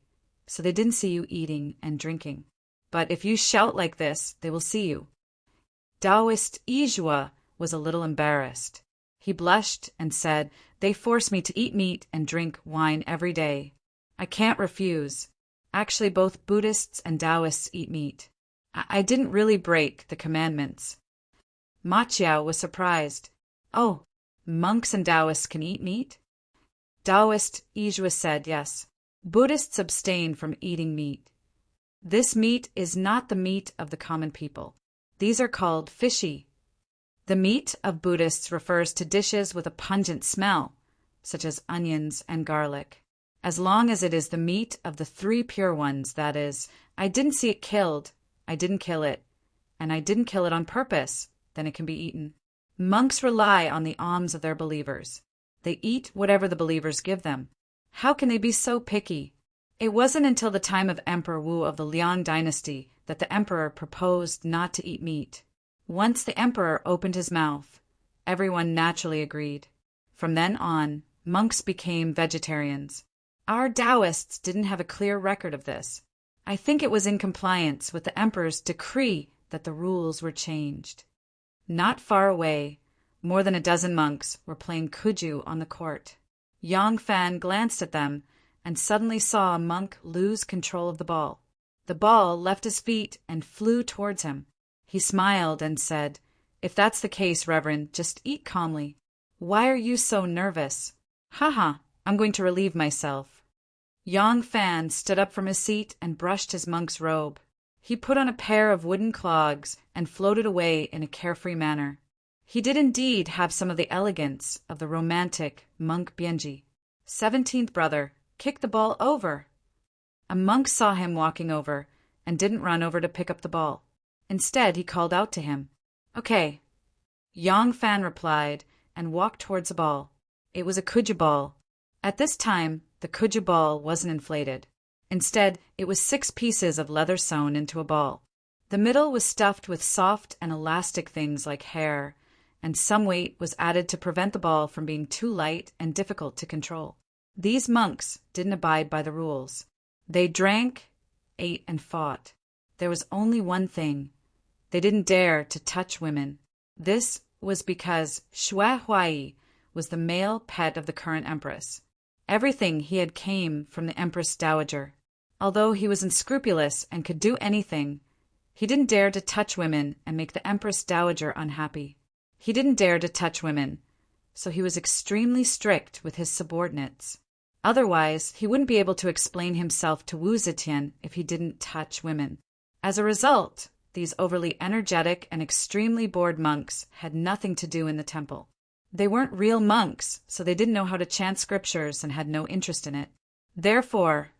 so they didn't see you eating and drinking. But if you shout like this, they will see you. Taoist Ijua was a little embarrassed. He blushed and said, they force me to eat meat and drink wine every day. I can't refuse. Actually, both Buddhists and Taoists eat meat. I didn't really break the commandments. Ma Chao was surprised. Oh, monks and Taoists can eat meat? Taoist Ijua said yes. Buddhists abstain from eating meat. This meat is not the meat of the common people. These are called fishy. The meat of Buddhists refers to dishes with a pungent smell, such as onions and garlic. As long as it is the meat of the 3 pure ones, that is, I didn't see it killed, I didn't kill it, and I didn't kill it on purpose, then it can be eaten. Monks rely on the alms of their believers. They eat whatever the believers give them. How can they be so picky? It wasn't until the time of Emperor Wu of the Liang dynasty that the emperor proposed not to eat meat. Once the emperor opened his mouth, everyone naturally agreed. From then on, monks became vegetarians. Our Taoists didn't have a clear record of this. I think it was in compliance with the emperor's decree that the rules were changed. Not far away, more than a dozen monks were playing kuju on the court. Yang Fan glanced at them and suddenly saw a monk lose control of the ball. The ball left his feet and flew towards him. He smiled and said, if that's the case, Reverend, just eat calmly. Why are you so nervous? Haha, I'm going to relieve myself. Yang Fan stood up from his seat and brushed his monk's robe. He put on a pair of wooden clogs and floated away in a carefree manner. He did indeed have some of the elegance of the romantic monk Bianji. 17th brother, kick the ball over. A monk saw him walking over and didn't run over to pick up the ball. Instead, he called out to him. Okay. Yang Fan replied and walked towards a ball. It was a kuja ball. At this time, the kuja ball wasn't inflated. Instead, it was 6 pieces of leather sewn into a ball. The middle was stuffed with soft and elastic things like hair, and some weight was added to prevent the ball from being too light and difficult to control. These monks didn't abide by the rules. They drank, ate, and fought. There was only one thing. They didn't dare to touch women. This was because Xue Huai was the male pet of the current empress. Everything he had came from the Empress Dowager. Although he was unscrupulous and could do anything, he didn't dare to touch women and make the Empress Dowager unhappy. He didn't dare to touch women, so he was extremely strict with his subordinates. Otherwise, he wouldn't be able to explain himself to Wu Zetian if he didn't touch women. As a result, these overly energetic and extremely bored monks had nothing to do in the temple. They weren't real monks, so they didn't know how to chant scriptures and had no interest in it. Therefore,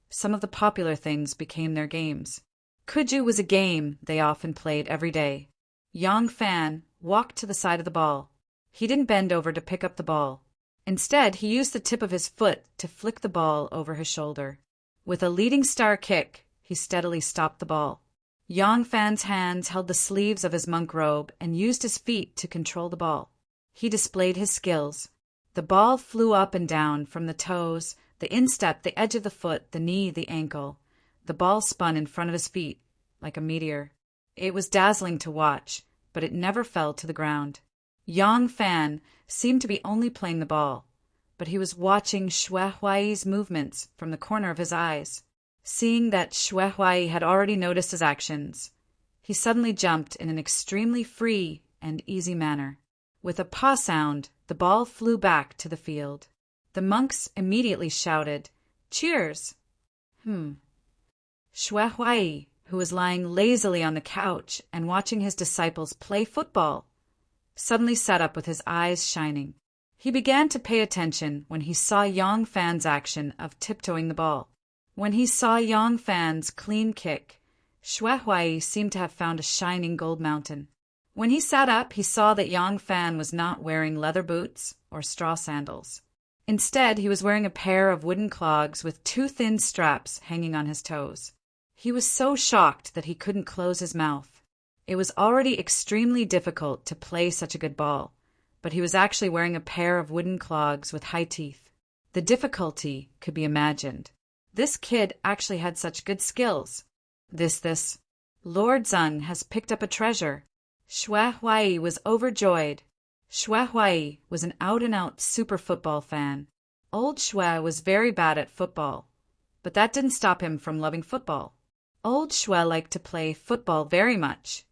some of the popular things became their games. Kuju was a game they often played every day. Yang Fan walked to the side of the ball. He didn't bend over to pick up the ball. Instead, he used the tip of his foot to flick the ball over his shoulder. With a leading star kick, he steadily stopped the ball. Yang Fan's hands held the sleeves of his monk robe and used his feet to control the ball. He displayed his skills. The ball flew up and down from the toes, the instep, the edge of the foot, the knee, the ankle. The ball spun in front of his feet, like a meteor. It was dazzling to watch, but it never fell to the ground. Yang Fan seemed to be only playing the ball, but he was watching Xue Huai's movements from the corner of his eyes. Seeing that Xue Huai had already noticed his actions, he suddenly jumped in an extremely free and easy manner. With a paw sound, the ball flew back to the field. The monks immediately shouted, "Cheers!" Xue Huai, who was lying lazily on the couch and watching his disciples play football, suddenly sat up with his eyes shining. He began to pay attention when he saw Yang Fan's action of tiptoeing the ball. When he saw Yang Fan's clean kick, Xue Huai seemed to have found a shining gold mountain. When he sat up, he saw that Yang Fan was not wearing leather boots or straw sandals. Instead, he was wearing a pair of wooden clogs with 2 thin straps hanging on his toes. He was so shocked that he couldn't close his mouth. It was already extremely difficult to play such a good ball, but he was actually wearing a pair of wooden clogs with high teeth. The difficulty could be imagined. This kid actually had such good skills. This. Lord Zeng has picked up a treasure. Xue Huai was overjoyed. Xue Huai was an out-and-out super football fan. Old Xue was very bad at football, but that didn't stop him from loving football. Old Xue liked to play football very much.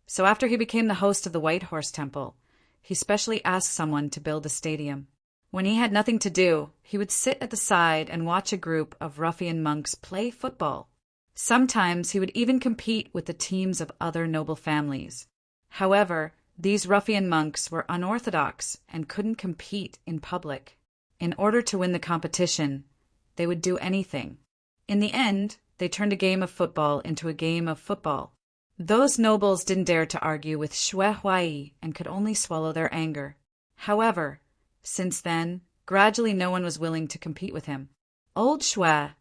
So after he became the host of the White Horse Temple, he specially asked someone to build a stadium. When he had nothing to do, he would sit at the side and watch a group of ruffian monks play football. Sometimes he would even compete with the teams of other noble families. However, these ruffian monks were unorthodox and couldn't compete in public. In order to win the competition, they would do anything. In the end, they turned a game of football into a game of football. Those nobles didn't dare to argue with Xue Huai and could only swallow their anger. However, since then, gradually no one was willing to compete with him. Old Xue,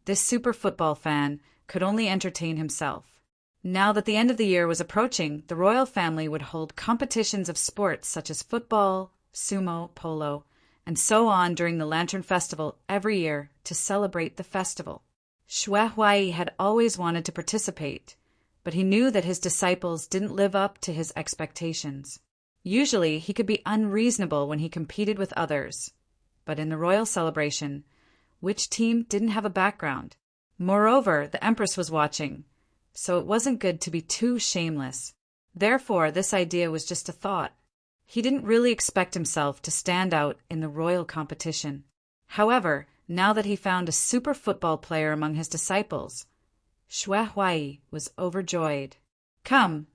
this super football fan, could only entertain himself. Now that the end of the year was approaching, the royal family would hold competitions of sports such as football, sumo, polo, and so on during the Lantern Festival every year to celebrate the festival. Xue Huai had always wanted to participate, but he knew that his disciples didn't live up to his expectations. Usually, he could be unreasonable when he competed with others, but in the royal celebration, which team didn't have a background? Moreover, the Empress was watching, so it wasn't good to be too shameless. Therefore, this idea was just a thought. He didn't really expect himself to stand out in the royal competition. However, now that he found a super football player among his disciples, Xue Huai was overjoyed. Come.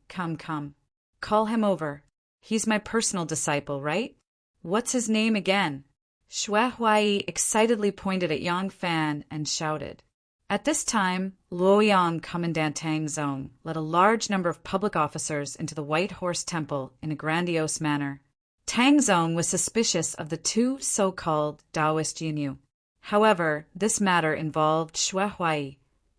Call him over. He's my personal disciple, right? What's his name again? Xue Huai excitedly pointed at Yang Fan and shouted. At this time, Luoyang Commandant Tang Zong led a large number of public officers into the White Horse Temple in a grandiose manner. Tang Zong was suspicious of the two so-called Taoist Jinyu. However, this matter involved Xue Huai,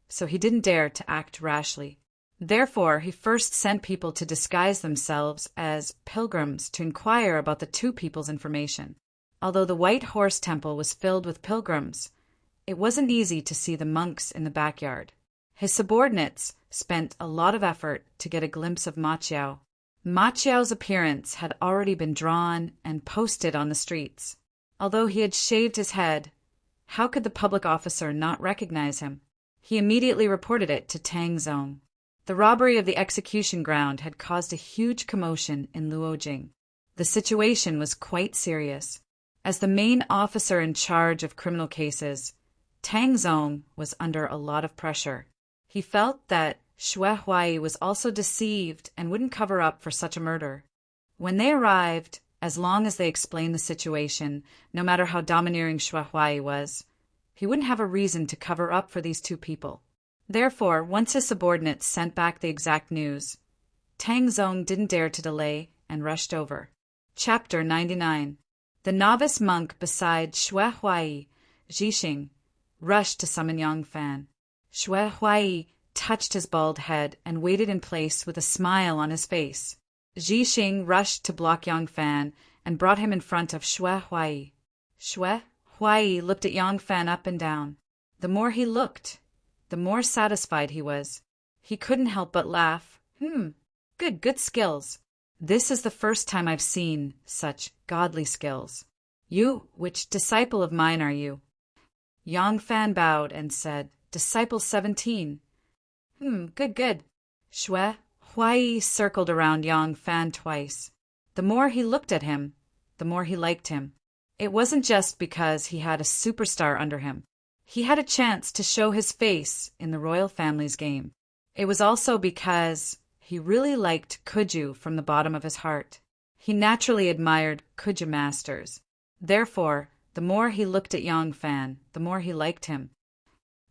so he didn't dare to act rashly. Therefore, he first sent people to disguise themselves as pilgrims to inquire about the two people's information. Although the White Horse Temple was filled with pilgrims, it wasn't easy to see the monks in the backyard. His subordinates spent a lot of effort to get a glimpse of Ma Qiao. Ma Qiao's appearance had already been drawn and posted on the streets. Although he had shaved his head, how could the public officer not recognize him? He immediately reported it to Tang Zong. The robbery of the execution ground had caused a huge commotion in Luojing. The situation was quite serious. As the main officer in charge of criminal cases, Tang Zong was under a lot of pressure. He felt that Xue Huai was also deceived and wouldn't cover up for such a murder. When they arrived, as long as they explained the situation, no matter how domineering Xue Huai was, he wouldn't have a reason to cover up for these two people. Therefore, once his subordinates sent back the exact news, Tang Zong didn't dare to delay and rushed over. Chapter 99. The novice monk beside Xue Huai, Zhixing, rushed to summon Yang Fan. Xue Huai touched his bald head and waited in place with a smile on his face. Zhixing rushed to block Yang Fan and brought him in front of Xue Huai. Xue Huai looked at Yang Fan up and down. The more he looked, the more satisfied he was. He couldn't help but laugh. Good skills. This is the first time I've seen such godly skills. Which disciple of mine are you? Yang Fan bowed and said, Disciple 17. Good. Xue Huai circled around Yang Fan twice. The more he looked at him, the more he liked him. It wasn't just because he had a superstar under him. He had a chance to show his face in the royal family's game. It was also because he really liked Kuju from the bottom of his heart. He naturally admired Kuju masters. Therefore, the more he looked at Yang Fan, the more he liked him.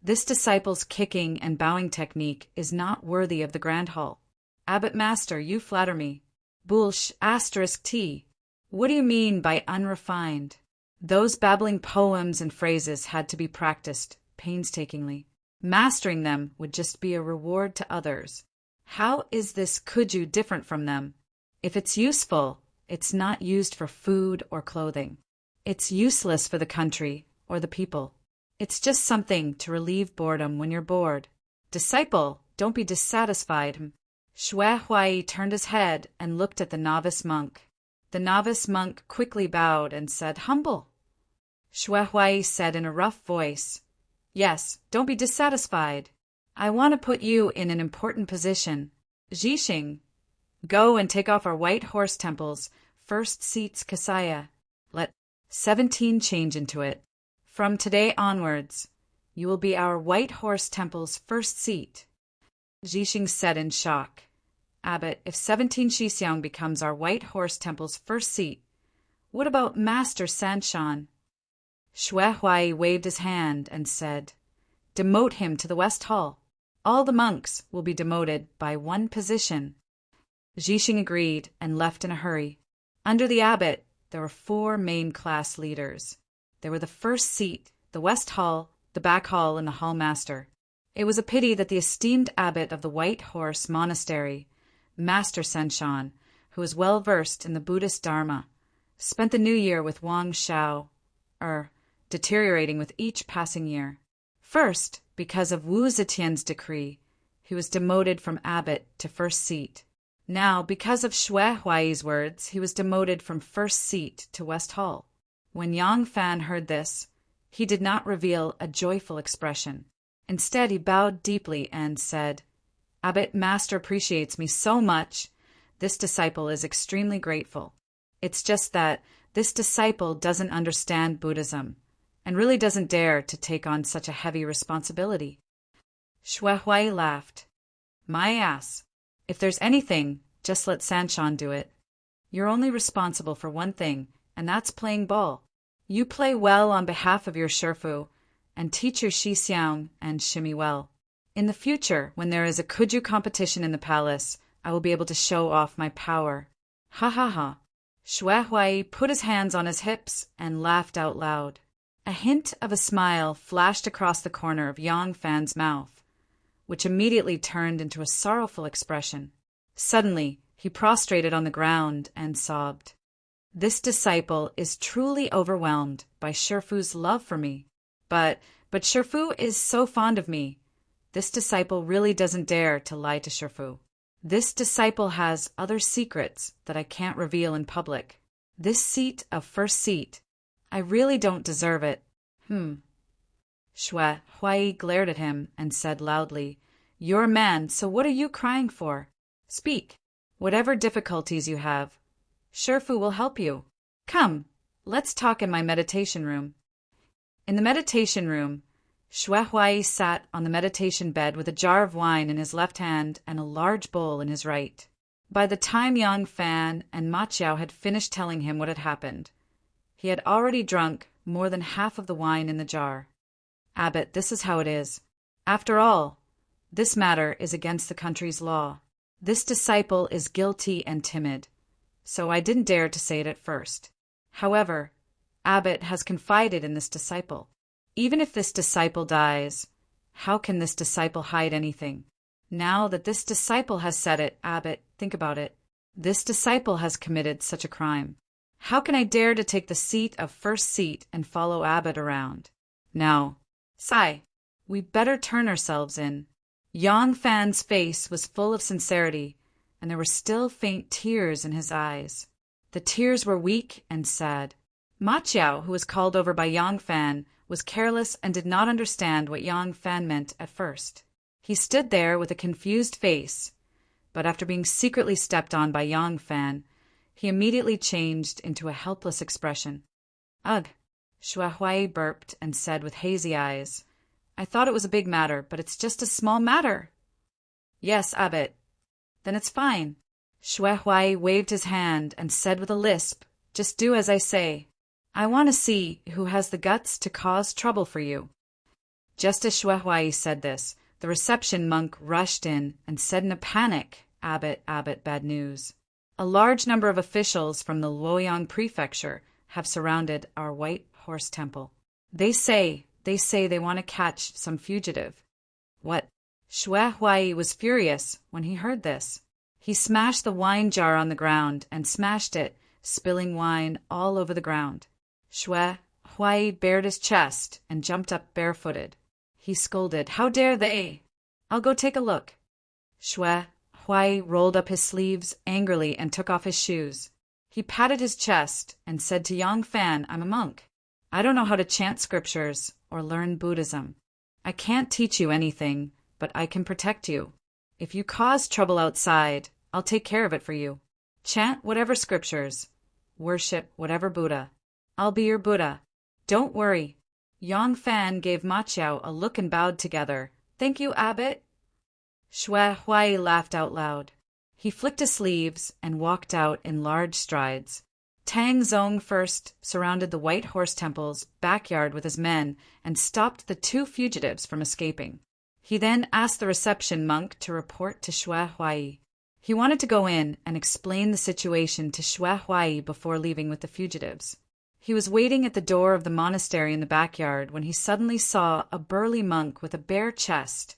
This disciple's kicking and bowing technique is not worthy of the Grand Hall. Abbot Master, you flatter me. Bulsh *T. What do you mean by unrefined? Those babbling poems and phrases had to be practiced painstakingly. Mastering them would just be a reward to others. How is this Kuju different from them? If it's useful, it's not used for food or clothing. It's useless for the country or the people. It's just something to relieve boredom when you're bored. Disciple, don't be dissatisfied. Xue Huai turned his head and looked at the novice monk. The novice monk quickly bowed and said, Humble. Xue Huai said in a rough voice, Yes, don't be dissatisfied. I want to put you in an important position. Zhixing, go and take off our White Horse Temple's first seat's kasaya. Let 17 change into it. From today onwards, you will be our White Horse Temple's first seat. Zhixing said in shock, Abbot, if 17 Shixiang becomes our White Horse Temple's first seat, what about Master Sanshan? Xue Huai waved his hand and said, Demote him to the West Hall. All the monks will be demoted by one position. Zhixing agreed and left in a hurry. Under the abbot, there were 4 main class leaders. There were the first seat, the West Hall, the Back Hall, and the Hall Master. It was a pity that the esteemed abbot of the White Horse Monastery, Master Sanshan, who was well versed in the Buddhist Dharma, spent the new year with Wang Shao, deteriorating with each passing year. First, because of Wu Zetian's decree, he was demoted from abbot to first seat. Now, because of Xue Huai's words, he was demoted from first seat to West Hall. When Yang Fan heard this, he did not reveal a joyful expression. Instead, he bowed deeply and said, Abbot Master appreciates me so much. This disciple is extremely grateful. It's just that this disciple doesn't understand Buddhism and really doesn't dare to take on such a heavy responsibility. Xue Huai laughed. My ass. If there's anything, just let Sanshan do it. You're only responsible for one thing, and that's playing ball. You play well on behalf of your Shifu, and teacher Shi Xiang and Shimmy well. In the future, when there is a Kuju competition in the palace, I will be able to show off my power. Ha ha ha. Xue Huai put his hands on his hips and laughed out loud. A hint of a smile flashed across the corner of Yang Fan's mouth, which immediately turned into a sorrowful expression. Suddenly, he prostrated on the ground and sobbed. This disciple is truly overwhelmed by Shifu's love for me. But Shifu is so fond of me. This disciple really doesn't dare to lie to Shifu. This disciple has other secrets that I can't reveal in public. This seat of first seat, I really don't deserve it. Xue Huai glared at him and said loudly, You're a man, so what are you crying for? Speak. Whatever difficulties you have, Shifu will help you. Come, let's talk in my meditation room. In the meditation room, Xue Huai sat on the meditation bed with a jar of wine in his left hand and a large bowl in his right. By the time Yang Fan and Ma Qiao had finished telling him what had happened, he had already drunk more than half of the wine in the jar. Abbot, this is how it is. After all, this matter is against the country's law. This disciple is guilty and timid, so I didn't dare to say it at first. However, Abbot has confided in this disciple. Even if this disciple dies, how can this disciple hide anything? Now that this disciple has said it, Abbot, think about it. This disciple has committed such a crime. How can I dare to take the seat of first seat and follow Abbot around? Now, Sai, we better turn ourselves in. Yang Fan's face was full of sincerity, and there were still faint tears in his eyes. The tears were weak and sad. Ma Qiao, who was called over by Yang Fan, was careless and did not understand what Yang Fan meant at first. He stood there with a confused face, but after being secretly stepped on by Yang Fan, he immediately changed into a helpless expression. Ugh! Xue Huai burped and said with hazy eyes, I thought it was a big matter, but it's just a small matter. Yes, Abbot. Then it's fine. Xue Huai waved his hand and said with a lisp, Just do as I say. I want to see who has the guts to cause trouble for you. Just as Xue Huai said this, the reception monk rushed in and said in a panic, Abbot, bad news. A large number of officials from the Luoyang prefecture have surrounded our White Horse Temple. They say they want to catch some fugitive. What? Xue Huai was furious when he heard this. He smashed the wine jar on the ground and smashed it, spilling wine all over the ground. Xue Huai bared his chest and jumped up barefooted. He scolded, How dare they? I'll go take a look. Xue Huai rolled up his sleeves angrily and took off his shoes. He patted his chest and said to Yang Fan, I'm a monk. I don't know how to chant scriptures or learn Buddhism. I can't teach you anything, but I can protect you. If you cause trouble outside, I'll take care of it for you. Chant whatever scriptures. Worship whatever Buddha. I'll be your Buddha. Don't worry. Yang Fan gave Ma Qiao a look and bowed together. Thank you, Abbot. Xue Huai laughed out loud. He flicked his sleeves and walked out in large strides. Tang Zong first surrounded the White Horse Temple's backyard with his men and stopped the two fugitives from escaping. He then asked the reception monk to report to Xue Huai. He wanted to go in and explain the situation to Xue Huai before leaving with the fugitives. He was waiting at the door of the monastery in the backyard when he suddenly saw a burly monk with a bare chest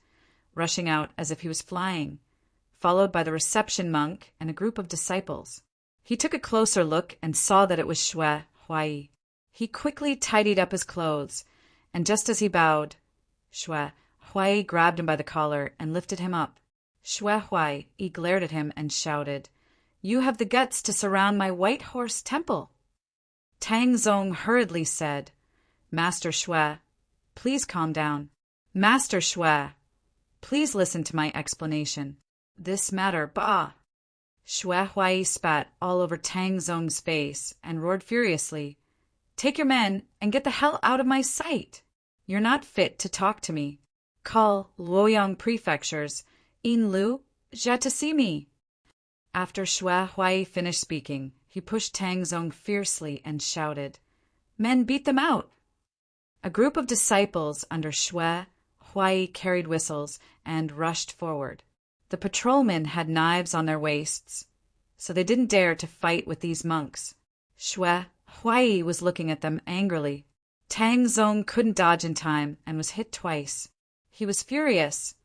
rushing out as if he was flying, followed by the reception monk and a group of disciples. He took a closer look and saw that it was Xue Huai. He quickly tidied up his clothes, and just as he bowed, Xue Huai grabbed him by the collar and lifted him up. Xue Huai glared at him and shouted, You have the guts to surround my White Horse Temple. Tang Zong hurriedly said, Master Xue, please calm down. Master Xue, please listen to my explanation. This matter, bah! Xue Huai spat all over Tang Zong's face and roared furiously, Take your men and get the hell out of my sight. You're not fit to talk to me. Call Luoyang prefectures, In Lu, Jia to see me. After Xue Huai finished speaking, he pushed Tang Zong fiercely and shouted, Men, beat them out! A group of disciples under Shui Huai carried whistles and rushed forward. The patrolmen had knives on their waists, so they didn't dare to fight with these monks. Shui Huai was looking at them angrily. Tang Zong couldn't dodge in time and was hit twice. He was furious,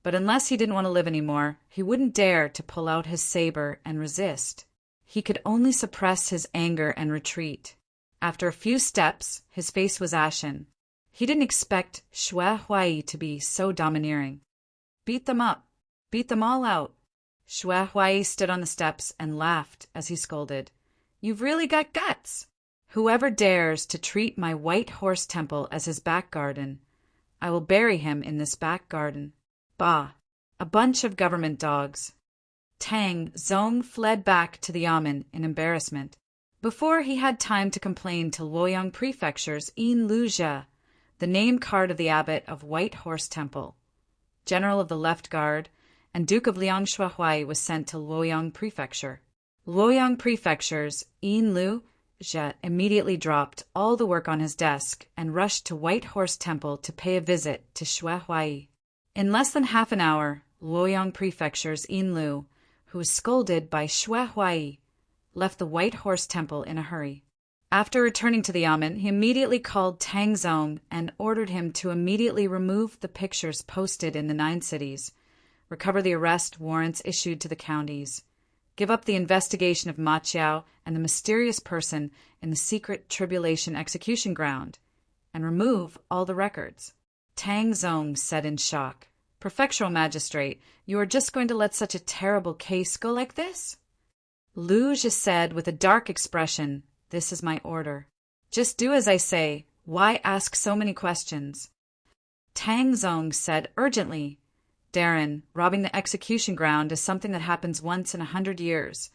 but unless he didn't want to live anymore, he wouldn't dare to pull out his saber and resist. He could only suppress his anger and retreat. After a few steps, his face was ashen. He didn't expect Shui Huai to be so domineering. Beat them up. Beat them all out. Shui Huai stood on the steps and laughed as he scolded. You've really got guts. Whoever dares to treat my white horse temple as his back garden, I will bury him in this back garden. Bah! A bunch of government dogs. Tang Zong fled back to the yamen in embarrassment. Before he had time to complain to Luoyang Prefecture's Yin Luzhe, the name card of the abbot of White Horse Temple, general of the left guard, and Duke of Liang Shuahui was sent to Luoyang Prefecture. Luoyang Prefecture's Yin Luzhe immediately dropped all the work on his desk and rushed to White Horse Temple to pay a visit to Shuahui. In less than half an hour, Luoyang Prefecture's Yin Lu, who was scolded by Shuahui, left the White Horse Temple in a hurry. After returning to the yamen, he immediately called Tang Zong and ordered him to immediately remove the pictures posted in the 9 cities, recover the arrest warrants issued to the counties, give up the investigation of Ma Qiao and the mysterious person in the secret tribulation execution ground, and remove all the records. Tang Zong said in shock, "Prefectural magistrate, you are just going to let such a terrible case go like this?" Lu Zhi said with a dark expression, "This is my order. Just do as I say. Why ask so many questions?" Tang Zong said urgently, "Darren, robbing the execution ground is something that happens once in 100 years,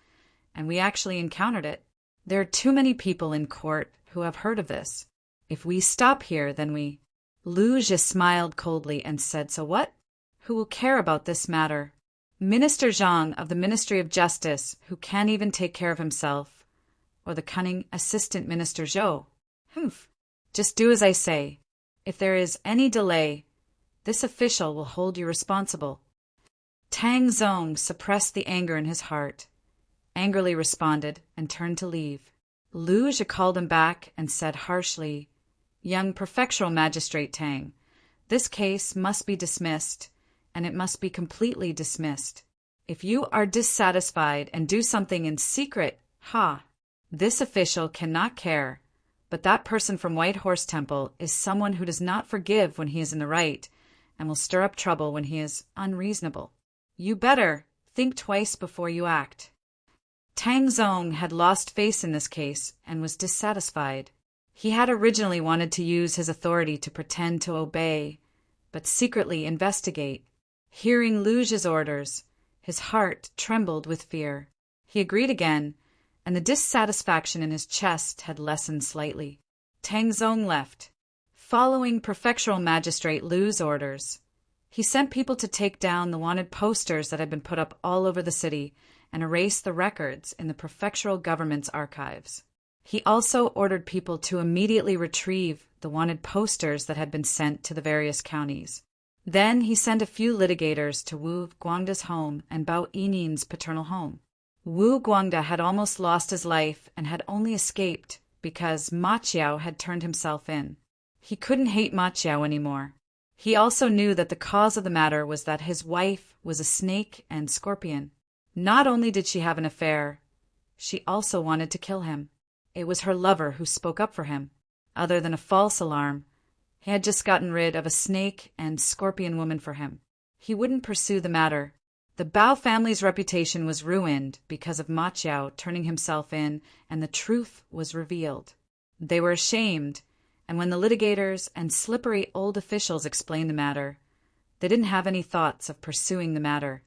and we actually encountered it. There are too many people in court who have heard of this. If we stop here, then we—" Lu Zhi smiled coldly and said, "So what? Who will care about this matter? Minister Zhang of the Ministry of Justice, who can't even take care of himself, or the cunning Assistant Minister Zhou? Humph! Just do as I say. If there is any delay, this official will hold you responsible." Tang Zong suppressed the anger in his heart, angrily responded, and turned to leave. Lu Zhi called him back and said harshly, "Young Prefectural Magistrate Tang, this case must be dismissed, and it must be completely dismissed. If you are dissatisfied and do something in secret, this official cannot care, but that person from White Horse Temple is someone who does not forgive when he is in the right, and will stir up trouble when he is unreasonable. You better think twice before you act." Tang Zong had lost face in this case and was dissatisfied. He had originally wanted to use his authority to pretend to obey, but secretly investigate. Hearing Lu Zhi's orders, his heart trembled with fear. He agreed again, and the dissatisfaction in his chest had lessened slightly. Tang Zong left. Following Prefectural Magistrate Lu's orders, he sent people to take down the wanted posters that had been put up all over the city and erase the records in the prefectural government's archives. He also ordered people to immediately retrieve the wanted posters that had been sent to the various counties. Then he sent a few litigators to Wu Guangda's home and Bao Yinin's paternal home. Wu Guangda had almost lost his life and had only escaped because Ma Qiao had turned himself in. He couldn't hate Ma Qiao anymore. He also knew that the cause of the matter was that his wife was a snake and scorpion. Not only did she have an affair, she also wanted to kill him. It was her lover who spoke up for him. Other than a false alarm, he had just gotten rid of a snake and scorpion woman for him. He wouldn't pursue the matter. The Bao family's reputation was ruined because of Ma Qiao turning himself in, and the truth was revealed. They were ashamed, and when the litigators and slippery old officials explained the matter, they didn't have any thoughts of pursuing the matter.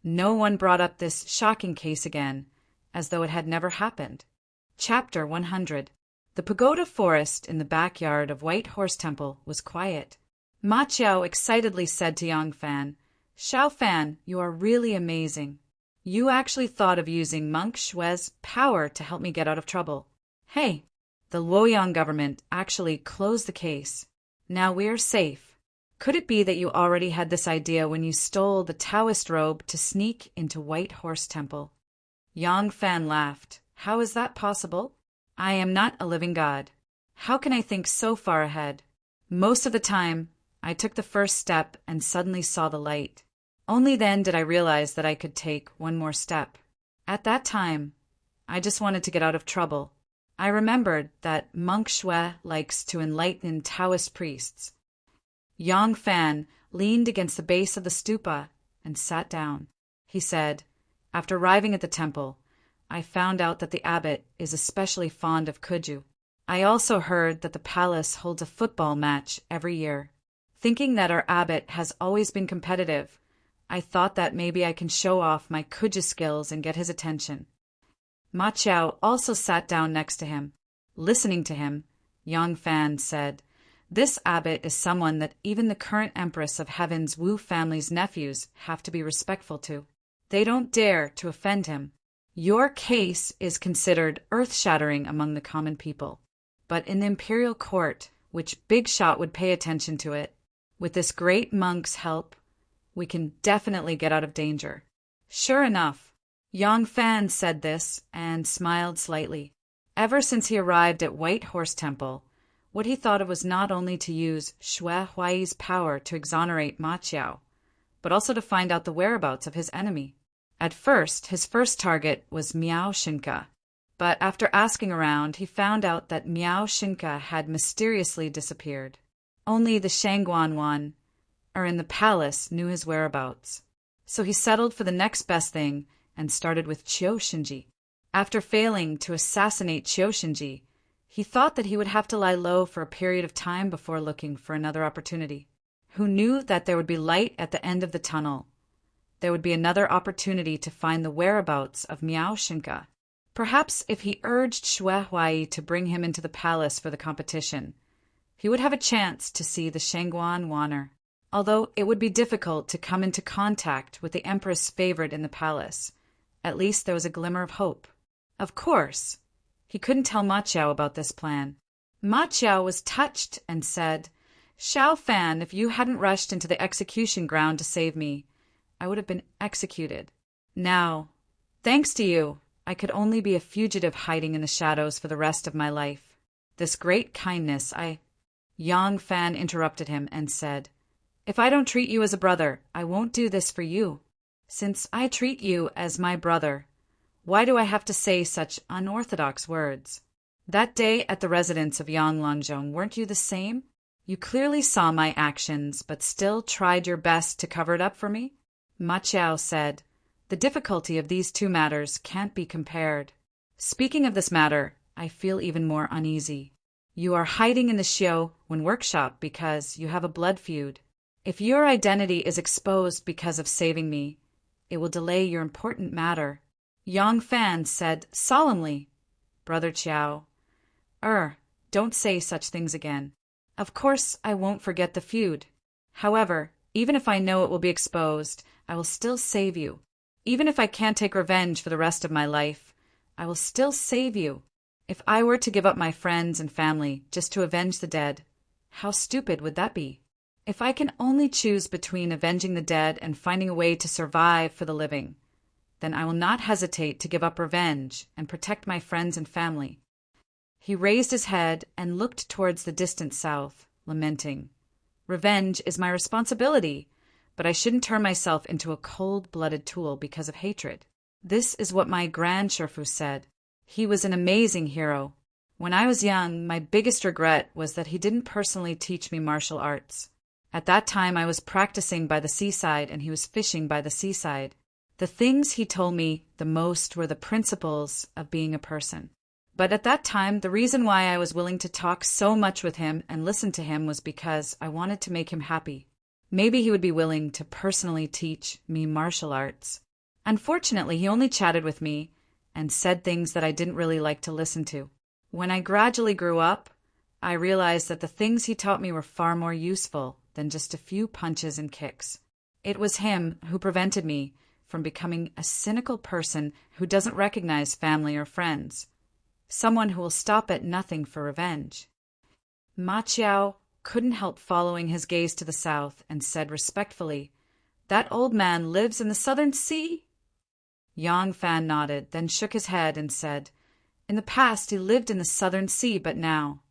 No one brought up this shocking case again, as though it had never happened. Chapter 100. The pagoda forest in the backyard of White Horse Temple was quiet. Ma Qiao excitedly said to Yang Fan, "Xiao Fan, you are really amazing. You actually thought of using Monk Shui's power to help me get out of trouble. Hey, the Luoyang government actually closed the case. Now we're safe. Could it be that you already had this idea when you stole the Taoist robe to sneak into White Horse Temple? Yang Fan laughed. How is that possible? I am not a living god. How can I think so far ahead? Most of the time, I took the first step and suddenly saw the light. Only then did I realize that I could take one more step. At that time, I just wanted to get out of trouble. I remembered that Monk Shui likes to enlighten Taoist priests. Yang Fan leaned against the base of the stupa and sat down. He said, after arriving at the temple, I found out that the abbot is especially fond of kuju. I also heard that the palace holds a football match every year. Thinking that our abbot has always been competitive, I thought that maybe I can show off my kuju skills and get his attention. Ma Chao also sat down next to him. Listening to him, Yang Fan said, This abbot is someone that even the current Empress of Heaven's Wu family's nephews have to be respectful to. They don't dare to offend him. Your case is considered earth-shattering among the common people. But in the imperial court, which Big Shot would pay attention to it, with this great monk's help, we can definitely get out of danger. Sure enough, Yang Fan said this and smiled slightly. Ever since he arrived at White Horse Temple, what he thought of was not only to use Shui Huai's power to exonerate Ma Qiao, but also to find out the whereabouts of his enemy. At first, his first target was Miao Shinka, but after asking around, he found out that Miao Shinka had mysteriously disappeared. Only the Shangguan in the palace knew his whereabouts. So he settled for the next best thing and started with Qiu Shinji. After failing to assassinate Qiu Shinji, he thought that he would have to lie low for a period of time before looking for another opportunity. Who knew that there would be light at the end of the tunnel? There would be another opportunity to find the whereabouts of Miao Shinka. Perhaps if he urged Shui Huai to bring him into the palace for the competition, he would have a chance to see the Shangguan Waner. Although it would be difficult to come into contact with the Empress favorite in the palace, at least there was a glimmer of hope. Of course, he couldn't tell Ma Qiao about this plan. Ma Qiao was touched and said, Xiao Fan, if you hadn't rushed into the execution ground to save me, I would have been executed. Now, thanks to you, I could only be a fugitive hiding in the shadows for the rest of my life. This great kindness, Yang Fan interrupted him and said, If I don't treat you as a brother, I won't do this for you. Since I treat you as my brother, why do I have to say such unorthodox words? That day at the residence of Yang Longjong, weren't you the same? You clearly saw my actions, but still tried your best to cover it up for me? Ma Qiao said, The difficulty of these two matters can't be compared. Speaking of this matter, I feel even more uneasy. You are hiding in the Xiu Wen workshop because you have a blood feud. If your identity is exposed because of saving me, it will delay your important matter. Yang Fan said solemnly, Brother Qiao, don't say such things again. Of course I won't forget the feud. However, even if I know it will be exposed, I will still save you. Even if I can't take revenge for the rest of my life, I will still save you. If I were to give up my friends and family just to avenge the dead, how stupid would that be? If I can only choose between avenging the dead and finding a way to survive for the living, then I will not hesitate to give up revenge and protect my friends and family. He raised his head and looked towards the distant south, lamenting, Revenge is my responsibility, but I shouldn't turn myself into a cold-blooded tool because of hatred. This is what my Grand Shifu said. He was an amazing hero. When I was young, my biggest regret was that he didn't personally teach me martial arts. At that time, I was practicing by the seaside and he was fishing by the seaside. The things he told me the most were the principles of being a person. But at that time, the reason why I was willing to talk so much with him and listen to him was because I wanted to make him happy. Maybe he would be willing to personally teach me martial arts. Unfortunately, he only chatted with me and said things that I didn't really like to listen to. When I gradually grew up, I realized that the things he taught me were far more useful than just a few punches and kicks. It was him who prevented me from becoming a cynical person who doesn't recognize family or friends, someone who will stop at nothing for revenge. Ma Qiao couldn't help following his gaze to the south and said respectfully, "That old man lives in the southern sea?" Yang Fan nodded, then shook his head and said, "In the past he lived in the southern sea, but now—"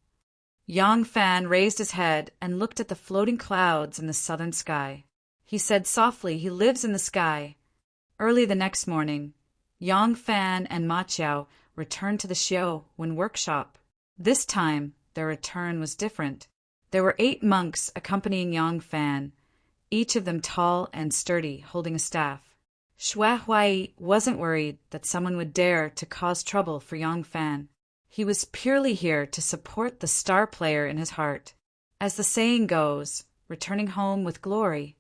Yang Fan raised his head and looked at the floating clouds in the southern sky. He said softly, "He lives in the sky." Early the next morning, Yang Fan and Ma Chiao returned to the Xiaowen workshop. This time, their return was different. There were 8 monks accompanying Yang Fan, each of them tall and sturdy, holding a staff. Xue Huai wasn't worried that someone would dare to cause trouble for Yang Fan. He was purely here to support the star player in his heart. As the saying goes, returning home with glory.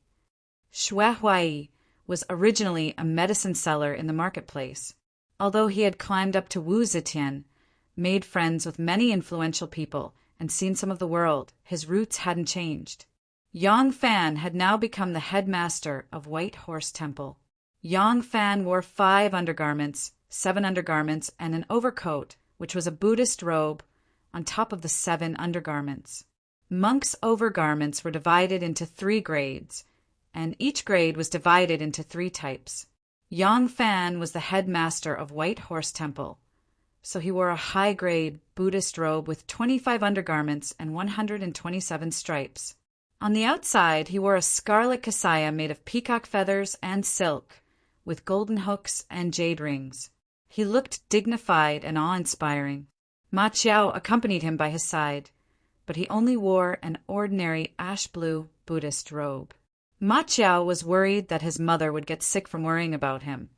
Xue Huai was originally a medicine seller in the marketplace. Although he had climbed up to Wu Zetian, made friends with many influential people, and seen some of the world, his roots hadn't changed. Yang Fan had now become the headmaster of White Horse Temple. Yang Fan wore 5 undergarments, 7 undergarments, and an overcoat, which was a Buddhist robe, on top of the 7 undergarments. Monks' overgarments were divided into 3 grades, and each grade was divided into 3 types. Yang Fan was the headmaster of White Horse Temple, so he wore a high-grade Buddhist robe with 25 undergarments and 127 stripes. On the outside, he wore a scarlet kasaya made of peacock feathers and silk, with golden hooks and jade rings. He looked dignified and awe-inspiring. Ma Chiao accompanied him by his side, but he only wore an ordinary ash-blue Buddhist robe. Ma Chiao was worried that his mother would get sick from worrying about him,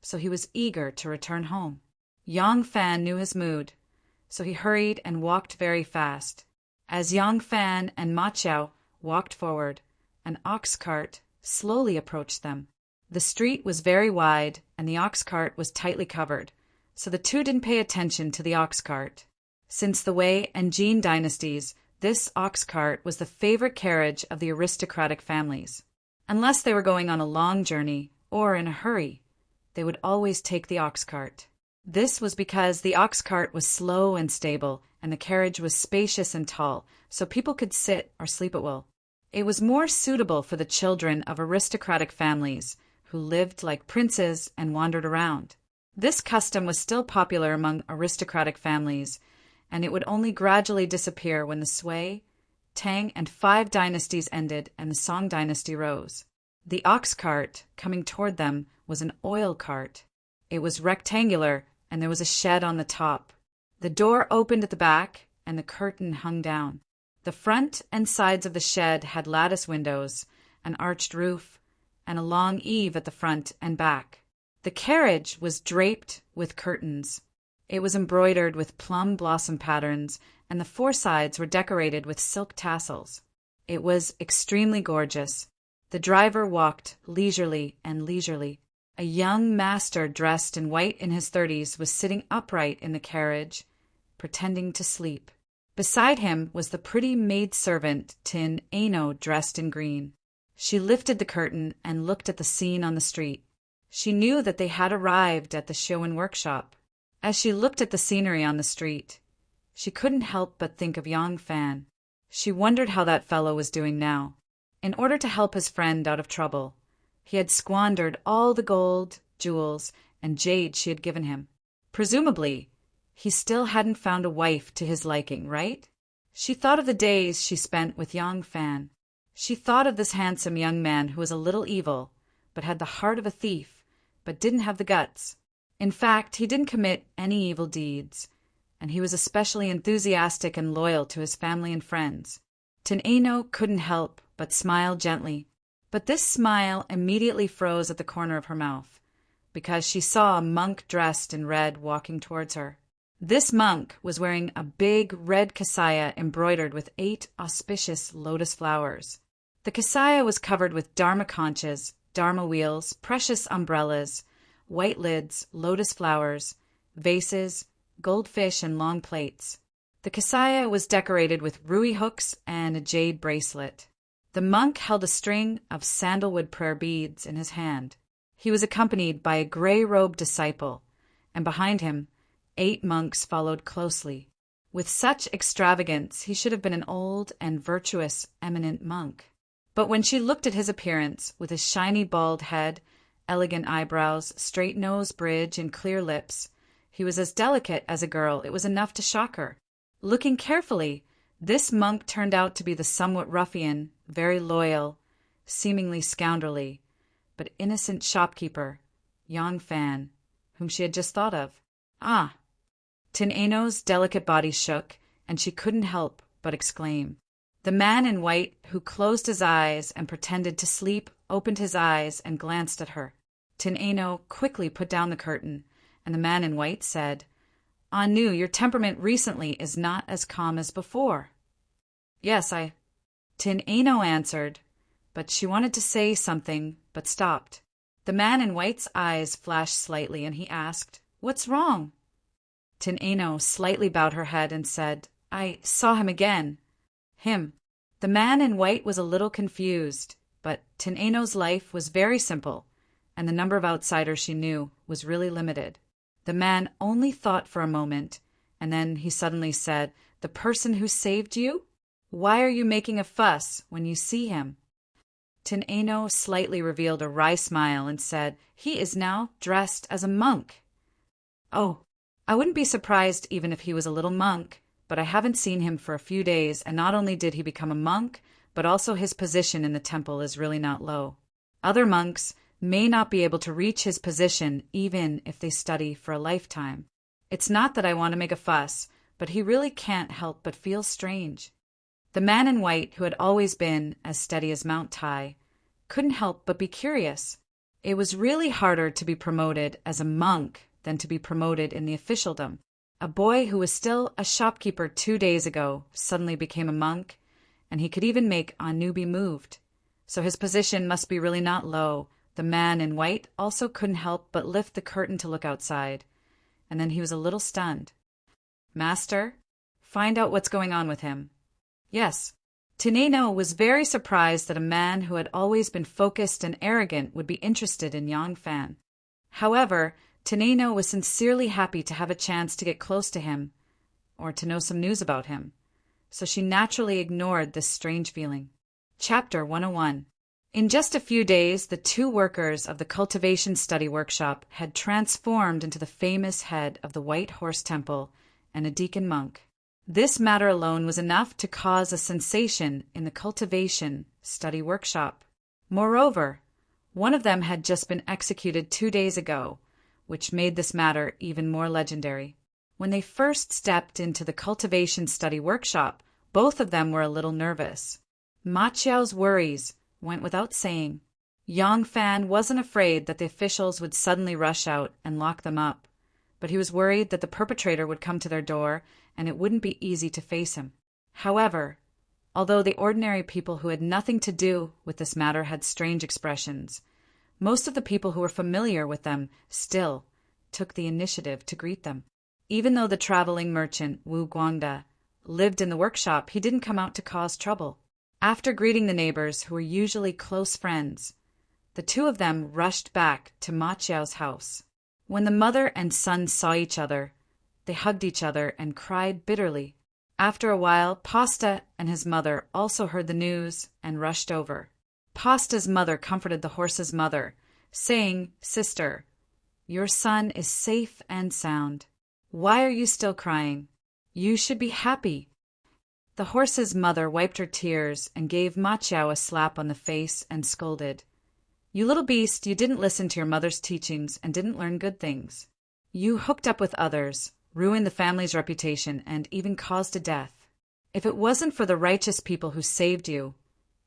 so he was eager to return home. Yang Fan knew his mood, so he hurried and walked very fast. As Yang Fan and Ma Chiao walked forward, an ox cart slowly approached them. The street was very wide, and the ox cart was tightly covered, so the two didn't pay attention to the ox cart. Since the Wei and Jin dynasties, this ox cart was the favorite carriage of the aristocratic families. Unless they were going on a long journey or in a hurry, they would always take the ox cart. This was because the ox cart was slow and stable, and the carriage was spacious and tall, so people could sit or sleep at will. It was more suitable for the children of aristocratic families, who lived like princes and wandered around. This custom was still popular among aristocratic families, and it would only gradually disappear when the Sui, Tang, and 5 dynasties ended and the Song dynasty rose. The ox cart, coming toward them, was an oil cart. It was rectangular, and there was a shed on the top. The door opened at the back, and the curtain hung down. The front and sides of the shed had lattice windows, an arched roof, and a long eave at the front and back. The carriage was draped with curtains. It was embroidered with plum blossom patterns, and the 4 sides were decorated with silk tassels. It was extremely gorgeous. The driver walked leisurely. A young master dressed in white in his 30s was sitting upright in the carriage, pretending to sleep. Beside him was the pretty maidservant Tin Ano dressed in green. She lifted the curtain and looked at the scene on the street. She knew that they had arrived at the Xiaowen workshop. As she looked at the scenery on the street, she couldn't help but think of Yang Fan. She wondered how that fellow was doing now. In order to help his friend out of trouble, he had squandered all the gold, jewels, and jade she had given him. Presumably, he still hadn't found a wife to his liking, right? She thought of the days she spent with Yang Fan. She thought of this handsome young man who was a little evil, but had the heart of a thief, but didn't have the guts. In fact, he didn't commit any evil deeds, and he was especially enthusiastic and loyal to his family and friends. Tin Ano couldn't help but smile gently. But this smile immediately froze at the corner of her mouth, because she saw a monk dressed in red walking towards her. This monk was wearing a big red kasaya embroidered with 8 auspicious lotus flowers. The kasaya was covered with dharma conchas, dharma wheels, precious umbrellas, white lids, lotus flowers, vases, goldfish, and long plates. The kasaya was decorated with rui hooks and a jade bracelet. The monk held a string of sandalwood prayer beads in his hand. He was accompanied by a gray-robed disciple, and behind him, 8 monks followed closely. With such extravagance, he should have been an old and virtuous eminent monk. But when she looked at his appearance, with his shiny bald head, elegant eyebrows, straight nose bridge, and clear lips, he was as delicate as a girl. It was enough to shock her. Looking carefully, this monk turned out to be the somewhat ruffian, very loyal, seemingly scoundrelly, but innocent shopkeeper, Yang Fan, whom she had just thought of. Ah! Tin Eno's delicate body shook, and she couldn't help but exclaim. The man in white, who closed his eyes and pretended to sleep, opened his eyes and glanced at her. Tin Eno quickly put down the curtain, and the man in white said, "Anu, your temperament recently is not as calm as before." "Yes, Tin Eno answered, but she wanted to say something, but stopped. The man in white's eyes flashed slightly, and he asked, "What's wrong?" Tin Eno slightly bowed her head and said, "I saw him again." Him. The man in white was a little confused, but Tin Eno's life was very simple, and the number of outsiders she knew was really limited. The man only thought for a moment, and then he suddenly said, "The person who saved you? Why are you making a fuss when you see him?" Tin Eno slightly revealed a wry smile and said, "He is now dressed as a monk." "Oh, I wouldn't be surprised even if he was a little monk, but I haven't seen him for a few days, and not only did he become a monk, but also his position in the temple is really not low. Other monks may not be able to reach his position even if they study for a lifetime. It's not that I want to make a fuss, but he really can't help but feel strange." The man in white, who had always been as steady as Mount Tai, couldn't help but be curious. It was really harder to be promoted as a monk than to be promoted in the officialdom. A boy who was still a shopkeeper 2 days ago suddenly became a monk, and he could even make Anu be moved. So his position must be really not low. The man in white also couldn't help but lift the curtain to look outside, and then he was a little stunned. "Master, find out what's going on with him." "Yes." Tin Eno was very surprised that a man who had always been focused and arrogant would be interested in Yang Fan. However, Tin Eno was sincerely happy to have a chance to get close to him, or to know some news about him, so she naturally ignored this strange feeling. Chapter 101. In just a few days, the 2 workers of the Cultivation Study Workshop had transformed into the famous head of the White Horse Temple and a deacon monk. This matter alone was enough to cause a sensation in the Cultivation Study Workshop. Moreover, one of them had just been executed 2 days ago, which made this matter even more legendary. When they first stepped into the Cultivation Study Workshop, both of them were a little nervous. Ma Qiao's worries went without saying. Yang Fan wasn't afraid that the officials would suddenly rush out and lock them up, but he was worried that the perpetrator would come to their door and it wouldn't be easy to face him. However, although the ordinary people who had nothing to do with this matter had strange expressions, most of the people who were familiar with them still took the initiative to greet them. Even though the traveling merchant Wu Guangda lived in the workshop, he didn't come out to cause trouble. After greeting the neighbors, who were usually close friends, the 2 of them rushed back to Ma Qiao's house. When the mother and son saw each other, they hugged each other and cried bitterly. After a while, Pasta and his mother also heard the news and rushed over. Pasta's mother comforted the horse's mother, saying, "Sister, your son is safe and sound. Why are you still crying? You should be happy." The horse's mother wiped her tears and gave Ma Qiao a slap on the face and scolded, "You little beast, you didn't listen to your mother's teachings and didn't learn good things. You hooked up with others, ruined the family's reputation, and even caused a death. If it wasn't for the righteous people who saved you,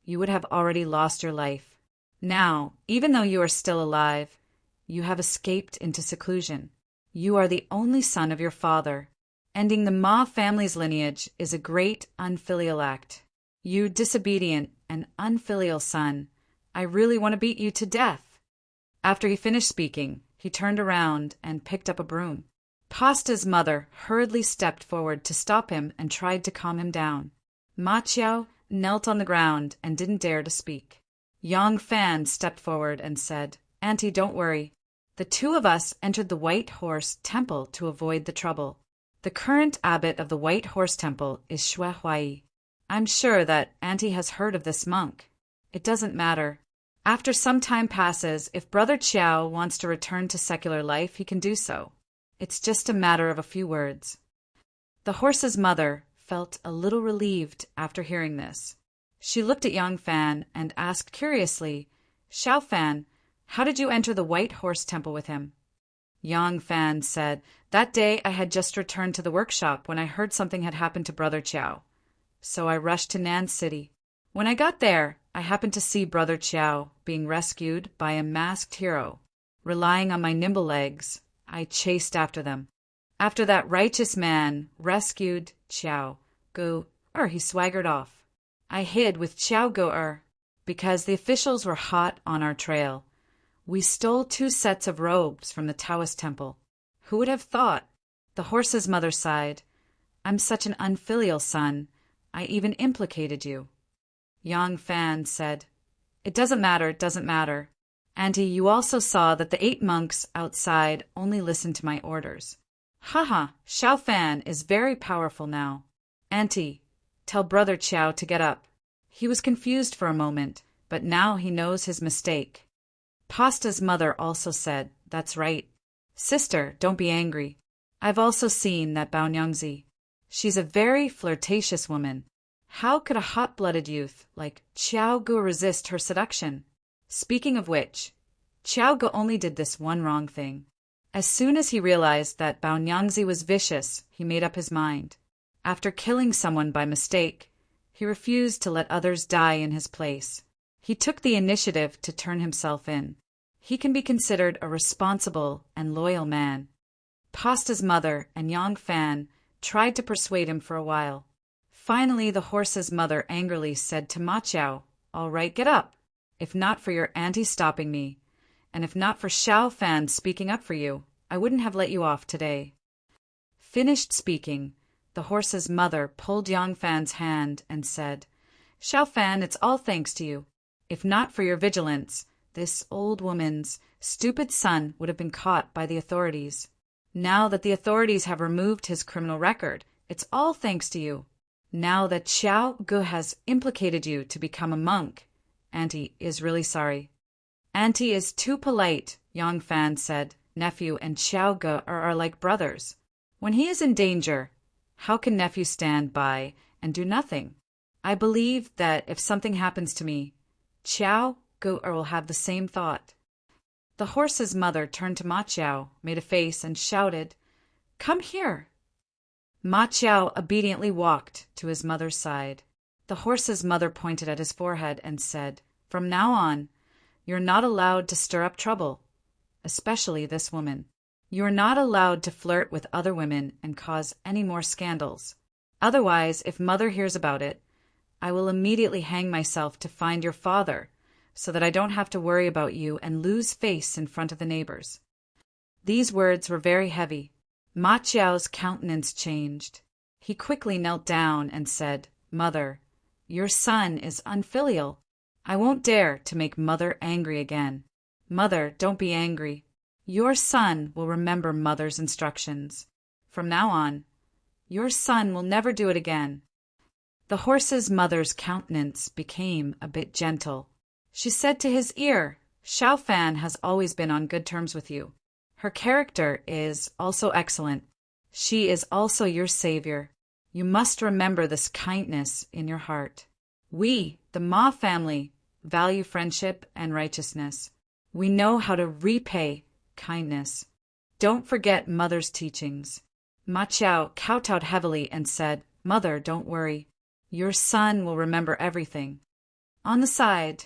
you would have already lost your life. Now, even though you are still alive, you have escaped into seclusion. You are the only son of your father. Ending the Ma family's lineage is a great unfilial act. You disobedient and unfilial son, I really want to beat you to death." After he finished speaking, he turned around and picked up a broom. Pasta's mother hurriedly stepped forward to stop him and tried to calm him down. Ma Qiao knelt on the ground and didn't dare to speak. Yang Fan stepped forward and said, "Auntie, don't worry. The 2 of us entered the White Horse Temple to avoid the trouble. The current abbot of the White Horse Temple is Xue Huai. I'm sure that Auntie has heard of this monk. It doesn't matter. After some time passes, if Brother Chiao wants to return to secular life, he can do so. It's just a matter of a few words. The horse's mother felt a little relieved after hearing this. She looked at Yang Fan and asked curiously, "Xiao Fan, how did you enter the White Horse Temple with him?" Yang Fan said, "That day I had just returned to the workshop when I heard something had happened to Brother Chiao. So I rushed to Nan City. When I got there, I happened to see Brother Chiao being rescued by a masked hero. Relying on my nimble legs, I chased after them. After that righteous man rescued Chiao Gu, he swaggered off. I hid with Chiao Gu because the officials were hot on our trail. We stole 2 sets of robes from the Taoist temple. Who would have thought?" The horse's mother sighed. "I'm such an unfilial son. I even implicated you." Yang Fan said, "It doesn't matter. Auntie, you also saw that the 8 monks outside only listened to my orders." "Haha, Xiao Fan is very powerful now. Auntie, tell Brother Chiao to get up. He was confused for a moment, but now he knows his mistake." Pasta's mother also said, "That's right. Sister, don't be angry. I've also seen that Bao Nyangzi. She's a very flirtatious woman. How could a hot-blooded youth like Chiao Gu resist her seduction? Speaking of which, Chiao Gu only did this one wrong thing. As soon as he realized that Bao Nyangzi was vicious, he made up his mind. After killing someone by mistake, he refused to let others die in his place. He took the initiative to turn himself in. He can be considered a responsible and loyal man." Pasta's mother and Yang Fan tried to persuade him for a while. Finally, the horse's mother angrily said to Ma Chao, "All right, get up. If not for your auntie stopping me, and if not for Xiao Fan speaking up for you, I wouldn't have let you off today." Finished speaking, the horse's mother pulled Yang Fan's hand and said, "Xiao Fan, it's all thanks to you. If not for your vigilance, this old woman's stupid son would have been caught by the authorities. Now that the authorities have removed his criminal record, it's all thanks to you. Now that Chiao Gu has implicated you to become a monk, Auntie is really sorry." "Auntie is too polite," Yang Fan said. "Nephew and Chiao Gu are like brothers. When he is in danger, how can nephew stand by and do nothing? I believe that if something happens to me, Chiao Gu will have the same thought." The horse's mother turned to Ma Chao, made a face, and shouted, "Come here." Ma Chao obediently walked to his mother's side. The horse's mother pointed at his forehead and said, "From now on, you're not allowed to stir up trouble, especially this woman. You're not allowed to flirt with other women and cause any more scandals. Otherwise, if mother hears about it, I will immediately hang myself to find your father, so that I don't have to worry about you and lose face in front of the neighbors." These words were very heavy. Ma Chiao's countenance changed. He quickly knelt down and said, "Mother, your son is unfilial. I won't dare to make mother angry again. Mother, don't be angry. Your son will remember mother's instructions. From now on, your son will never do it again." The horse's mother's countenance became a bit gentle. She said to his ear, "Xiao Fan has always been on good terms with you. Her character is also excellent. She is also your savior. You must remember this kindness in your heart. We, the Ma family, value friendship and righteousness. We know how to repay kindness. Don't forget mother's teachings." Ma Chao kowtowed heavily and said, "Mother, don't worry. Your son will remember everything." On the side,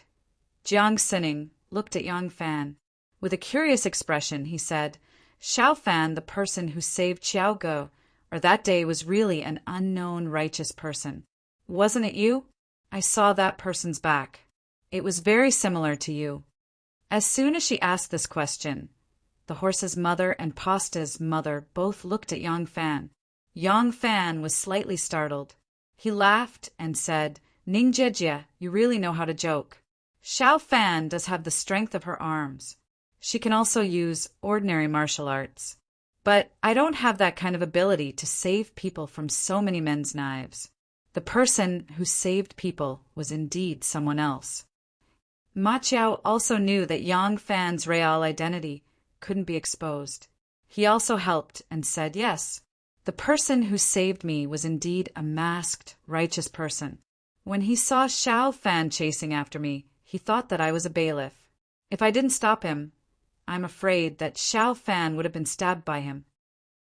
Jiang Sining looked at Yang Fan. With a curious expression, he said, "Xiao Fan, the person who saved Chiao Gu, that day was really an unknown righteous person. Wasn't it you? I saw that person's back. It was very similar to you." As soon as she asked this question, the horse's mother and Pasta's mother both looked at Yang Fan. Yang Fan was slightly startled. He laughed and said, "Ning Jejie, you really know how to joke. Xiao Fan does have the strength of her arms. She can also use ordinary martial arts. But I don't have that kind of ability to save people from so many men's knives. The person who saved people was indeed someone else. Ma Chiao also knew that Yang Fan's real identity couldn't be exposed. He also helped and said, yes, the person who saved me was indeed a masked, righteous person. When he saw Xiao Fan chasing after me, he thought that I was a bailiff. If I didn't stop him, I'm afraid that Xiao Fan would have been stabbed by him.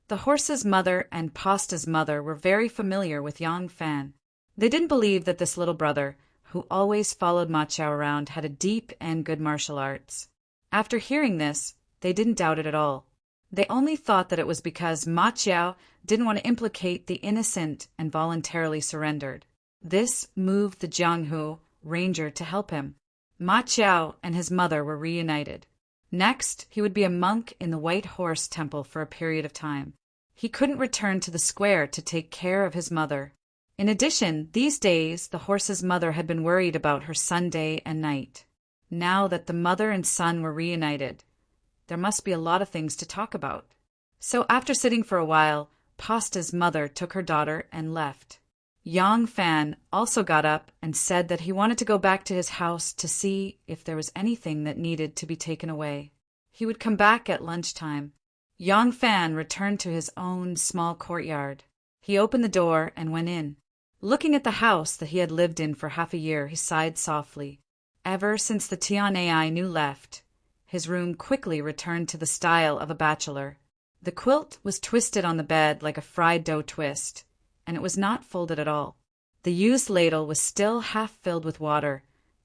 The horse's mother and Pasta's mother were very familiar with Yang Fan. They didn't believe that this little brother, who always followed Ma Chiao around, had a deep and good martial arts. After hearing this, they didn't doubt it at all. They only thought that it was because Ma Chiao didn't want to implicate the innocent and voluntarily surrendered. This moved the Jianghu ranger to help him. Ma Chiao and his mother were reunited. Next, he would be a monk in the White Horse Temple for a period of time. He couldn't return to the square to take care of his mother. In addition, these days, the horse's mother had been worried about her son day and night. Now that the mother and son were reunited, there must be a lot of things to talk about. So after sitting for a while, Pasta's mother took her daughter and left. Yang Fan also got up and said that he wanted to go back to his house to see if there was anything that needed to be taken away. He would come back at lunchtime. Yang Fan returned to his own small courtyard. He opened the door and went in. Looking at the house that he had lived in for half a year, he sighed softly. Ever since the Tian Ai knew left, his room quickly returned to the style of a bachelor. The quilt was twisted on the bed like a fried dough twist, and it was not folded at all. The used ladle was still half filled with water,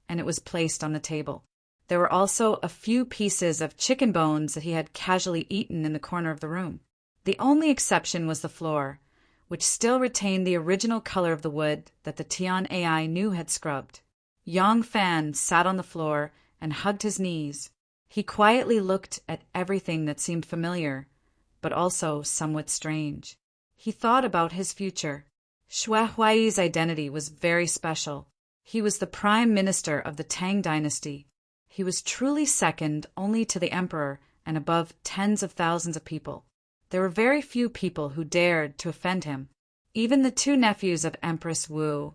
and it was placed on the table. There were also a few pieces of chicken bones that he had casually eaten in the corner of the room. The only exception was the floor, which still retained the original color of the wood that the Tian Ai knew had scrubbed. Yang Fan sat on the floor and hugged his knees. He quietly looked at everything that seemed familiar, but also somewhat strange. He thought about his future. Xue Huai's identity was very special. He was the prime minister of the Tang dynasty. He was truly second only to the emperor and above tens of thousands of people. There were very few people who dared to offend him. Even the two nephews of Empress Wu,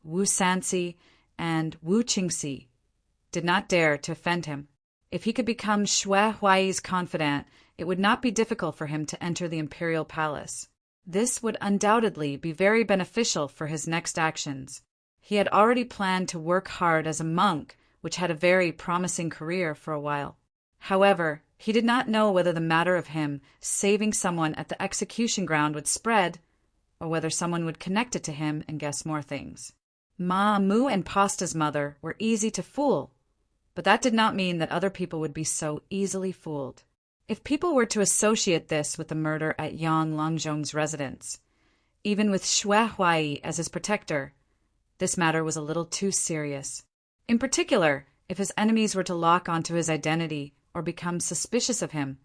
Wu Sanxi and Wu Qingxi, did not dare to offend him. If he could become Xue Huai's confidant, it would not be difficult for him to enter the imperial palace. This would undoubtedly be very beneficial for his next actions. He had already planned to work hard as a monk, which had a very promising career for a while. However, he did not know whether the matter of him saving someone at the execution ground would spread, or whether someone would connect it to him and guess more things. Ma Mu and Pasta's mother were easy to fool, but that did not mean that other people would be so easily fooled. If people were to associate this with the murder at Yang Longzhong's residence, even with Xue Huai as his protector, this matter was a little too serious. In particular, if his enemies were to lock onto his identity or become suspicious of him,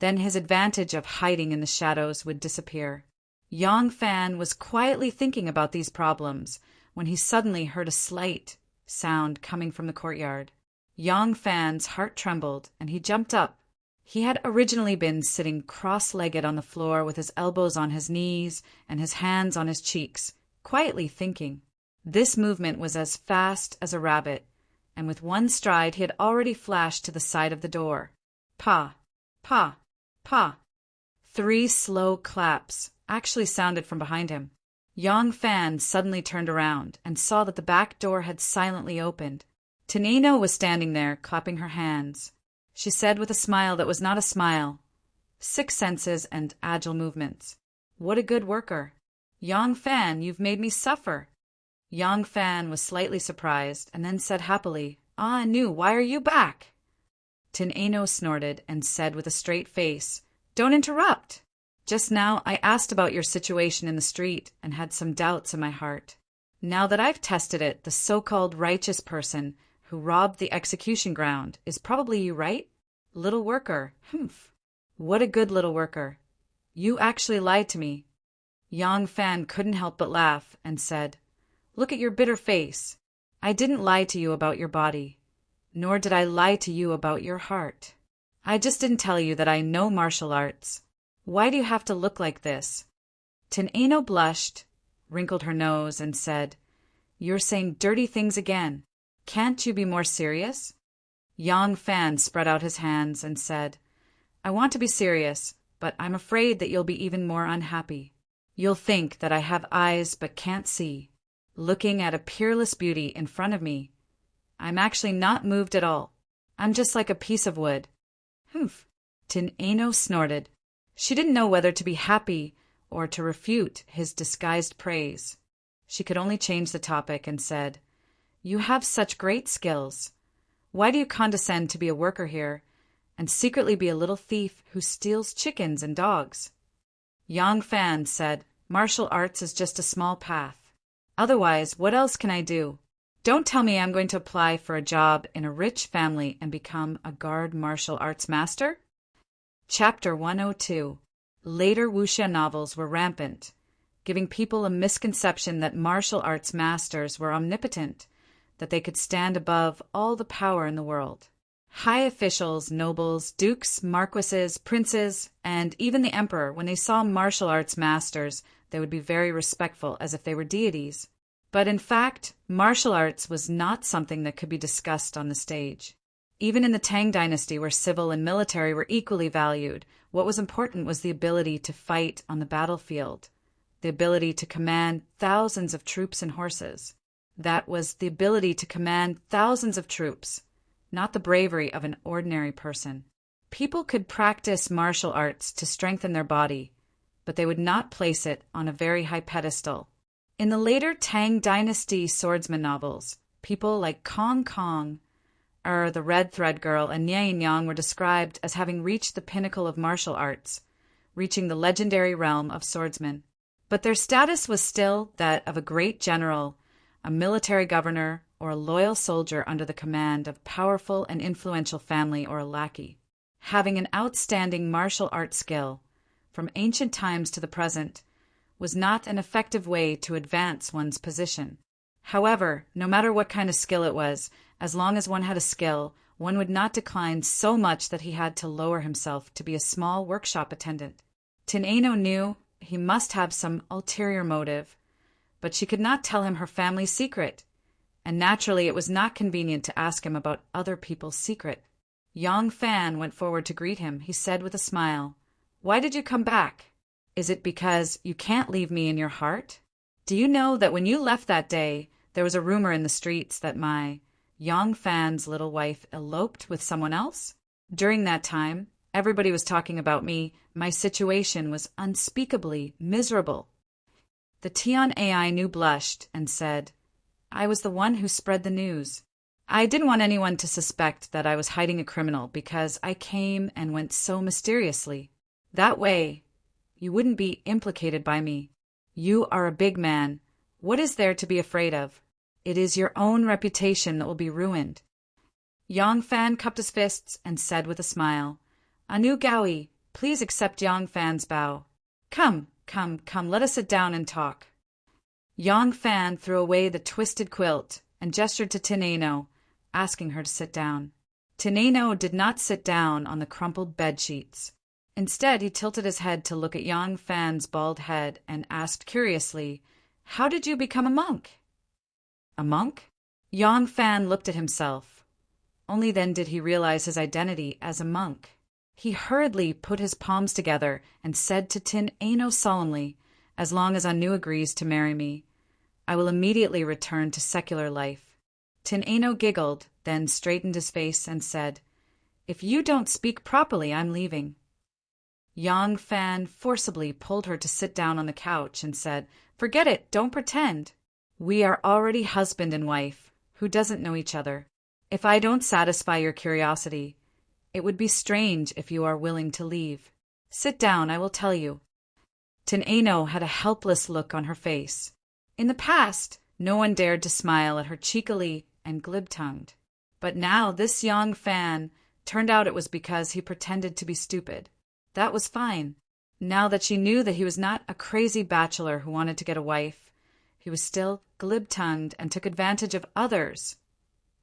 then his advantage of hiding in the shadows would disappear. Yang Fan was quietly thinking about these problems when he suddenly heard a slight sound coming from the courtyard. Yang Fan's heart trembled and he jumped up. He had originally been sitting cross-legged on the floor with his elbows on his knees and his hands on his cheeks, quietly thinking. This movement was as fast as a rabbit, and with one stride he had already flashed to the side of the door. Pa, pa, pa. 3 slow claps actually sounded from behind him. Yang Fan suddenly turned around and saw that the back door had silently opened. Tenino was standing there, clapping her hands. She said with a smile that was not a smile, 6 senses and agile movements. What a good worker. Yang Fan, you've made me suffer. Yang Fan was slightly surprised and then said happily, Ah, Nu, why are you back? Teneno snorted and said with a straight face, Don't interrupt. Just now I asked about your situation in the street and had some doubts in my heart. Now that I've tested it, the so-called righteous person who robbed the execution ground is probably you, right? Little worker, humph. What a good little worker. You actually lied to me. Yang Fan couldn't help but laugh and said, Look at your bitter face. I didn't lie to you about your body, nor did I lie to you about your heart. I just didn't tell you that I know martial arts. Why do you have to look like this? Tineno blushed, wrinkled her nose, and said, You're saying dirty things again. Can't you be more serious? Yang Fan spread out his hands and said, I want to be serious, but I'm afraid that you'll be even more unhappy. You'll think that I have eyes but can't see, looking at a peerless beauty in front of me. I'm actually not moved at all. I'm just like a piece of wood. Humph. Tineno snorted. She didn't know whether to be happy or to refute his disguised praise. She could only change the topic and said, You have such great skills. Why do you condescend to be a worker here and secretly be a little thief who steals chickens and dogs? Yang Fan said, Martial arts is just a small path. Otherwise, what else can I do? Don't tell me I'm going to apply for a job in a rich family and become a guard martial arts master? Chapter 102. Later wuxia novels were rampant, giving people a misconception that martial arts masters were omnipotent, that they could stand above all the power in the world. High officials, nobles, dukes, marquises, princes, and even the emperor, when they saw martial arts masters, they would be very respectful, as if they were deities. But in fact, martial arts was not something that could be discussed on the stage. Even in the Tang dynasty, where civil and military were equally valued, what was important was the ability to fight on the battlefield, the ability to command thousands of troops and horses. That was the ability to command thousands of troops, not the bravery of an ordinary person. People could practice martial arts to strengthen their body, but they would not place it on a very high pedestal. In the later Tang dynasty swordsman novels, people like Kong Kong, the Red Thread Girl, and Nian Yang were described as having reached the pinnacle of martial arts, reaching the legendary realm of swordsmen. But their status was still that of a great general, a military governor, or a loyal soldier under the command of a powerful and influential family or a lackey. Having an outstanding martial arts skill, from ancient times to the present, was not an effective way to advance one's position. However, no matter what kind of skill it was, as long as one had a skill, one would not decline so much that he had to lower himself to be a small workshop attendant. Tineno knew he must have some ulterior motive, but she could not tell him her family's secret, and naturally it was not convenient to ask him about other people's secret. Yang Fan went forward to greet him. He said with a smile, Why did you come back? Is it because you can't leave me in your heart? Do you know that when you left that day, there was a rumor in the streets that my Yang Fan's little wife eloped with someone else? During that time, everybody was talking about me. My situation was unspeakably miserable. The Tian AI Nu blushed and said, I was the one who spread the news. I didn't want anyone to suspect that I was hiding a criminal because I came and went so mysteriously. That way, you wouldn't be implicated by me. You are a big man. What is there to be afraid of? It is your own reputation that will be ruined. Yang Fan cupped his fists and said with a smile, Anu Gaoi, please accept Yang Fan's bow. Come, let us sit down and talk. Yang Fan threw away the twisted quilt and gestured to Tineno, asking her to sit down. Tineno did not sit down on the crumpled bed sheets. Instead, he tilted his head to look at Yang Fan's bald head and asked curiously, How did you become a monk? A monk? Yang Fan looked at himself. Only then did he realize his identity as a monk. He hurriedly put his palms together and said to Tineno solemnly, As long as Anu agrees to marry me, I will immediately return to secular life. Tineno giggled, then straightened his face and said, If you don't speak properly, I'm leaving. Yang Fan forcibly pulled her to sit down on the couch and said, Forget it, don't pretend. We are already husband and wife, who doesn't know each other. If I don't satisfy your curiosity, it would be strange if you are willing to leave. Sit down, I will tell you. Tineno had a helpless look on her face. In the past, no one dared to smile at her cheekily and glib-tongued. But now this Yang Fan turned out it was because he pretended to be stupid. That was fine. Now that she knew that he was not a crazy bachelor who wanted to get a wife, he was still glib-tongued and took advantage of others.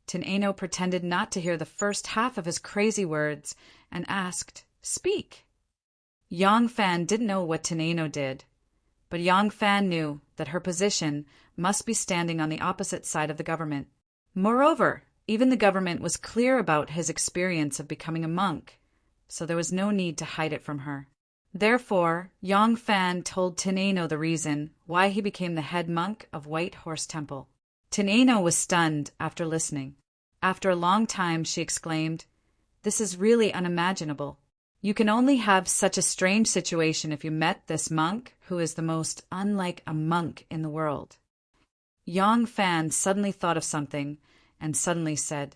Tineno pretended not to hear the first half of his crazy words and asked, Speak. Yang Fan didn't know what Teneno did, but Yang Fan knew that her position must be standing on the opposite side of the government. Moreover, even the government was clear about his experience of becoming a monk, so there was no need to hide it from her. Therefore, Yang Fan told Teneno the reason why he became the head monk of White Horse Temple. Teneno was stunned after listening. After a long time, she exclaimed, "This is really unimaginable. You can only have such a strange situation if you met this monk who is the most unlike a monk in the world." Yang Fan suddenly thought of something and suddenly said,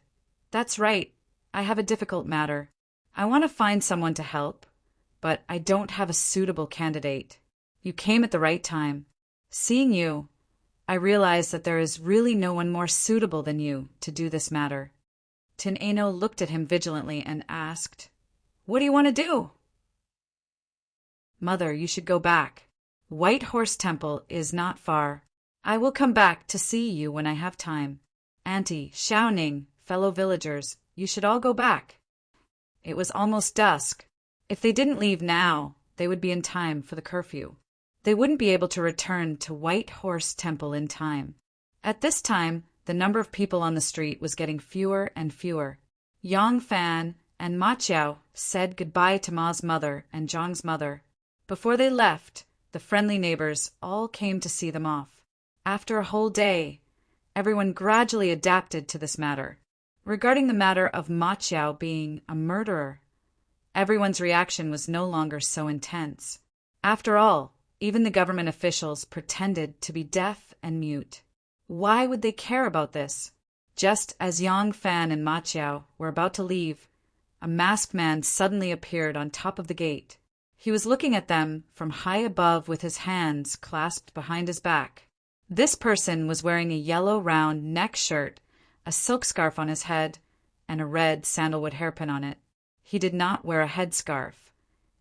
"That's right. I have a difficult matter. I want to find someone to help, but I don't have a suitable candidate. You came at the right time. Seeing you, I realize that there is really no one more suitable than you to do this matter." Teneno looked at him vigilantly and asked, "What do you want to do?" "Mother, you should go back. White Horse Temple is not far. I will come back to see you when I have time. Auntie, Xiaoning, fellow villagers, you should all go back." It was almost dusk. If they didn't leave now, they would be in time for the curfew. They wouldn't be able to return to White Horse Temple in time. At this time, the number of people on the street was getting fewer and fewer. Yang Fan and Ma Chiao said goodbye to Ma's mother and Zhang's mother. Before they left, the friendly neighbors all came to see them off. After a whole day, everyone gradually adapted to this matter. Regarding the matter of Ma Chiao being a murderer, everyone's reaction was no longer so intense. After all, even the government officials pretended to be deaf and mute. Why would they care about this? Just as Yang Fan and Ma Chiao were about to leave, a masked man suddenly appeared on top of the gate. He was looking at them from high above with his hands clasped behind his back. This person was wearing a yellow round neck shirt, a silk scarf on his head, and a red sandalwood hairpin on it. He did not wear a headscarf,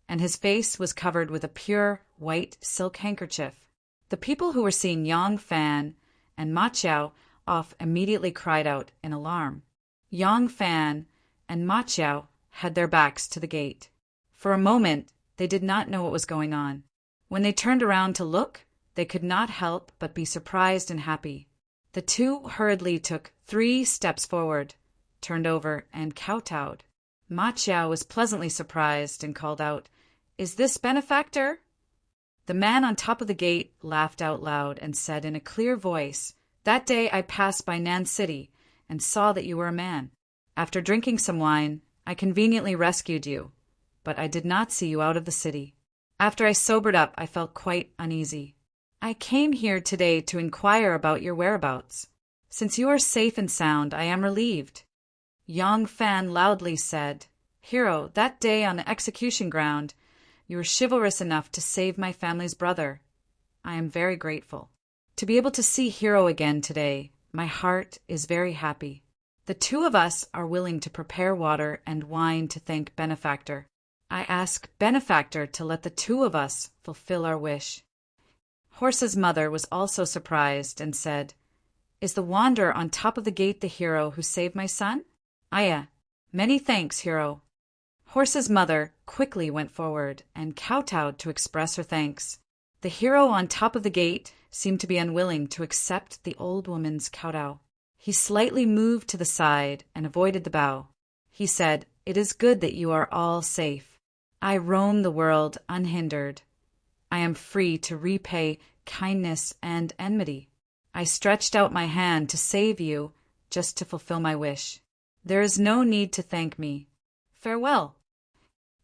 and his face was covered with a pure white silk handkerchief. The people who were seeing Yang Fan and Ma Chiao off immediately cried out in alarm. Yang Fan and Ma Chiao had their backs to the gate. For a moment, they did not know what was going on. When they turned around to look, they could not help but be surprised and happy. The two hurriedly took 3 steps forward, turned over, and kowtowed. Ma Chiao was pleasantly surprised and called out, "Is this benefactor?" The man on top of the gate laughed out loud and said in a clear voice, "That day I passed by Nan City and saw that you were a man. After drinking some wine, I conveniently rescued you, but I did not see you out of the city. After I sobered up, I felt quite uneasy. I came here today to inquire about your whereabouts. Since you are safe and sound, I am relieved." Yang Fan loudly said, "Hero, that day on the execution ground, you were chivalrous enough to save my family's brother. I am very grateful. To be able to see Hero again today, my heart is very happy. The two of us are willing to prepare water and wine to thank Benefactor. I ask Benefactor to let the two of us fulfill our wish." Horse's mother was also surprised and said, "Is the wanderer on top of the gate the hero who saved my son?" "Aya, many thanks, Hero." Horse's mother quickly went forward and kowtowed to express her thanks. The hero on top of the gate seemed to be unwilling to accept the old woman's kowtow. He slightly moved to the side and avoided the bow. He said, "It is good that you are all safe. I roam the world unhindered. I am free to repay kindness and enmity. I stretched out my hand to save you just to fulfill my wish. There is no need to thank me. Farewell."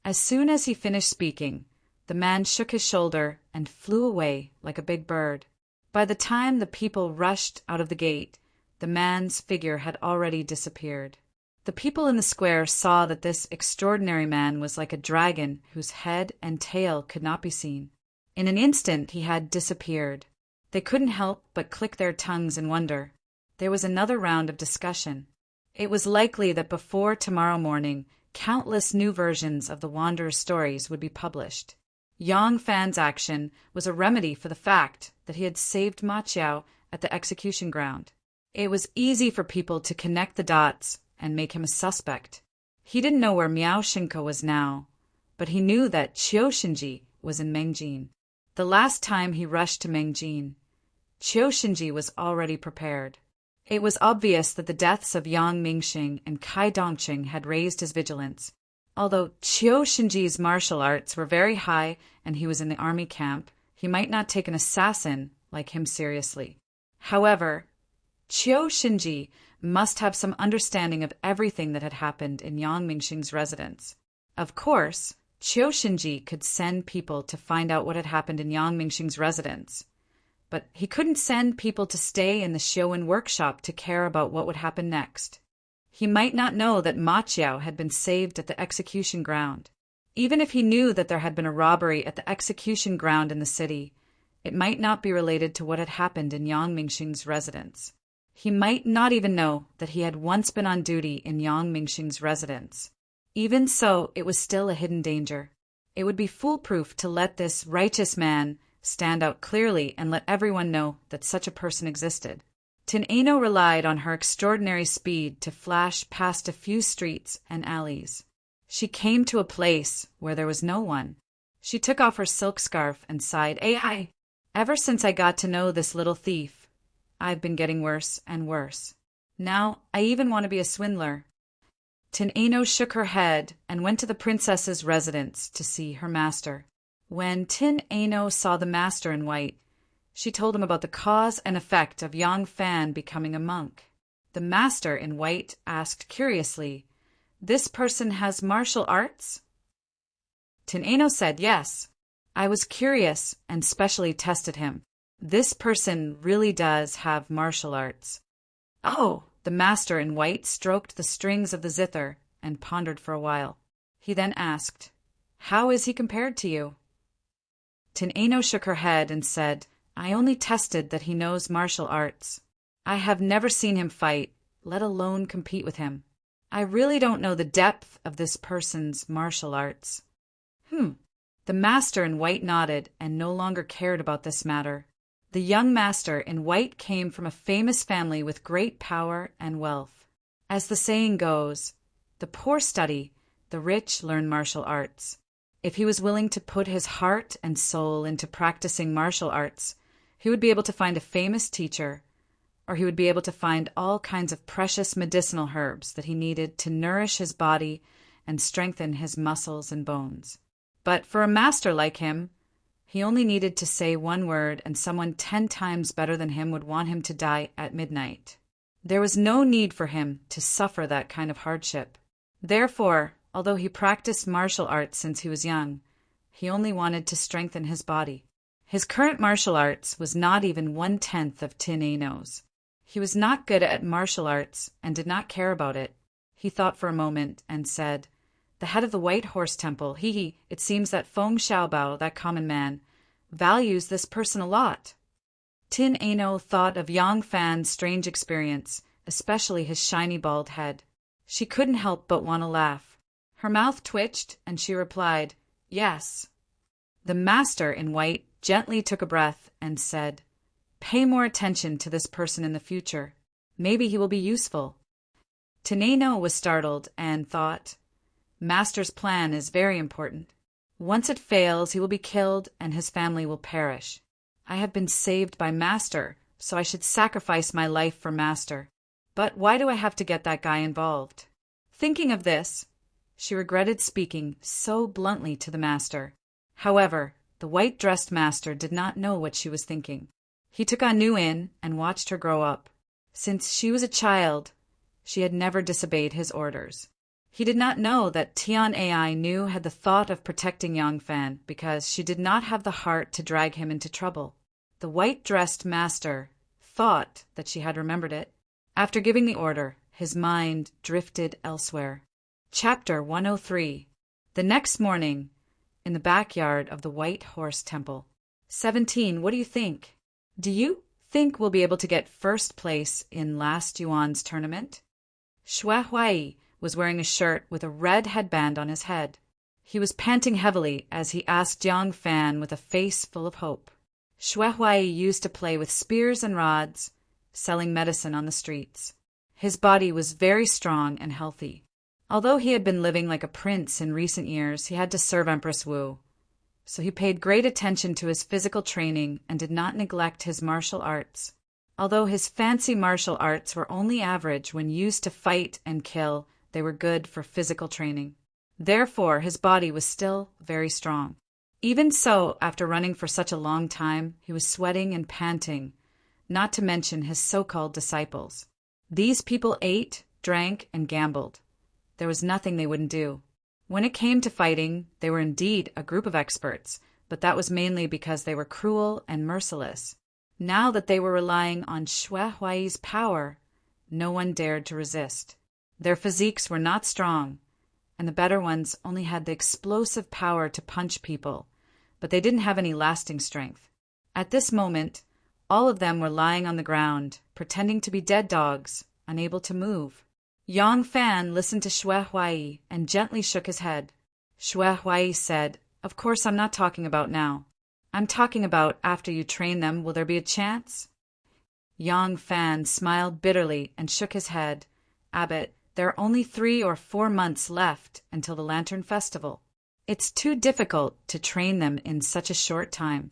As soon as he finished speaking, the man shook his shoulder and flew away like a big bird. By the time the people rushed out of the gate, the man's figure had already disappeared. The people in the square saw that this extraordinary man was like a dragon whose head and tail could not be seen. In an instant he had disappeared. They couldn't help but click their tongues in wonder. There was another round of discussion. It was likely that before tomorrow morning, countless new versions of the Wanderer's stories would be published. Yang Fan's action was a remedy for the fact that he had saved Ma Chiao at the execution ground. It was easy for people to connect the dots and make him a suspect. He didn't know where Miao Shinko was now, but he knew that Shinji was in Mengjin. The last time he rushed to Mengjin, Shinji was already prepared. It was obvious that the deaths of Yang Mingxing and Kai Dongqing had raised his vigilance. Although Shinji's martial arts were very high and he was in the army camp, he might not take an assassin like him seriously. However, Shinji must have some understanding of everything that had happened in Yang Mingxing's residence. Of course, Shinji could send people to find out what had happened in Yang Mingxing's residence, but he couldn't send people to stay in the Shoin workshop to care about what would happen next. He might not know that Ma Qiao had been saved at the execution ground. Even if he knew that there had been a robbery at the execution ground in the city, it might not be related to what had happened in Yang Mingxing's residence. He might not even know that he had once been on duty in Yang Mingxing's residence. Even so, it was still a hidden danger. It would be foolproof to let this righteous man stand out clearly and let everyone know that such a person existed. Tin Ano relied on her extraordinary speed to flash past a few streets and alleys. She came to a place where there was no one. She took off her silk scarf and sighed, "Ai, ever since I got to know this little thief, I've been getting worse and worse. Now I even want to be a swindler." Tin Ano shook her head and went to the princess's residence to see her master. When Tin Ano saw the master in white, she told him about the cause and effect of Yang Fan becoming a monk. The master in white asked curiously, "This person has martial arts?" Tin Ano said, "Yes. I was curious and specially tested him. This person really does have martial arts." "Oh!" The master in white stroked the strings of the zither and pondered for a while. He then asked, "How is he compared to you?" Tin Ano shook her head and said, "I only tested that he knows martial arts. I have never seen him fight, let alone compete with him. I really don't know the depth of this person's martial arts." The master in white nodded and no longer cared about this matter. The young master in white came from a famous family with great power and wealth. As the saying goes, the poor study, the rich learn martial arts. If he was willing to put his heart and soul into practicing martial arts, he would be able to find a famous teacher, or he would be able to find all kinds of precious medicinal herbs that he needed to nourish his body and strengthen his muscles and bones. But for a master like him, he only needed to say one word and someone 10 times better than him would want him to die at midnight. There was no need for him to suffer that kind of hardship. Therefore, although he practiced martial arts since he was young, he only wanted to strengthen his body. His current martial arts was not even 1/10 of Tin Ano's. He was not good at martial arts and did not care about it. He thought for a moment and said, "The head of the White Horse Temple, it seems that Feng Xiaobao, that common man, values this person a lot." Tin Ano thought of Yang Fan's strange experience, especially his shiny bald head. She couldn't help but want to laugh. Her mouth twitched, and she replied, "Yes." The master in white gently took a breath and said, "Pay more attention to this person in the future. Maybe he will be useful." Tin Ano was startled and thought, "Master's plan is very important. Once it fails, he will be killed and his family will perish. I have been saved by Master, so I should sacrifice my life for Master. But why do I have to get that guy involved?" Thinking of this, she regretted speaking so bluntly to the master. However, the white-dressed master did not know what she was thinking. He took Anu in and watched her grow up. Since she was a child, she had never disobeyed his orders. He did not know that Tian Ai Nu had the thought of protecting Yang Fan because she did not have the heart to drag him into trouble. The white-dressed master thought that she had remembered it. After giving the order, his mind drifted elsewhere. Chapter 103. The next morning, in the backyard of the White Horse Temple. 17. What do you think? Do you think we'll be able to get first place in last Yuan's tournament? Xue Huai was wearing a shirt with a red headband on his head. He was panting heavily as he asked Yang Fan with a face full of hope. Xue Huai used to play with spears and rods, selling medicine on the streets. His body was very strong and healthy. Although he had been living like a prince in recent years, he had to serve Empress Wu. So he paid great attention to his physical training and did not neglect his martial arts. Although his fancy martial arts were only average when used to fight and kill, they were good for physical training. Therefore, his body was still very strong. Even so, after running for such a long time, he was sweating and panting, not to mention his so-called disciples. These people ate, drank, and gambled. There was nothing they wouldn't do. When it came to fighting, they were indeed a group of experts, but that was mainly because they were cruel and merciless. Now that they were relying on Xue Huai's power, no one dared to resist. Their physiques were not strong, and the better ones only had the explosive power to punch people, but they didn't have any lasting strength. At this moment, all of them were lying on the ground, pretending to be dead dogs, unable to move. Yang Fan listened to Xue Huai and gently shook his head. Xue Huai said, "Of course I'm not talking about now. I'm talking about after you train them, will there be a chance?" Yang Fan smiled bitterly and shook his head. "Abbot, there are only 3 or 4 months left until the Lantern Festival. It's too difficult to train them in such a short time."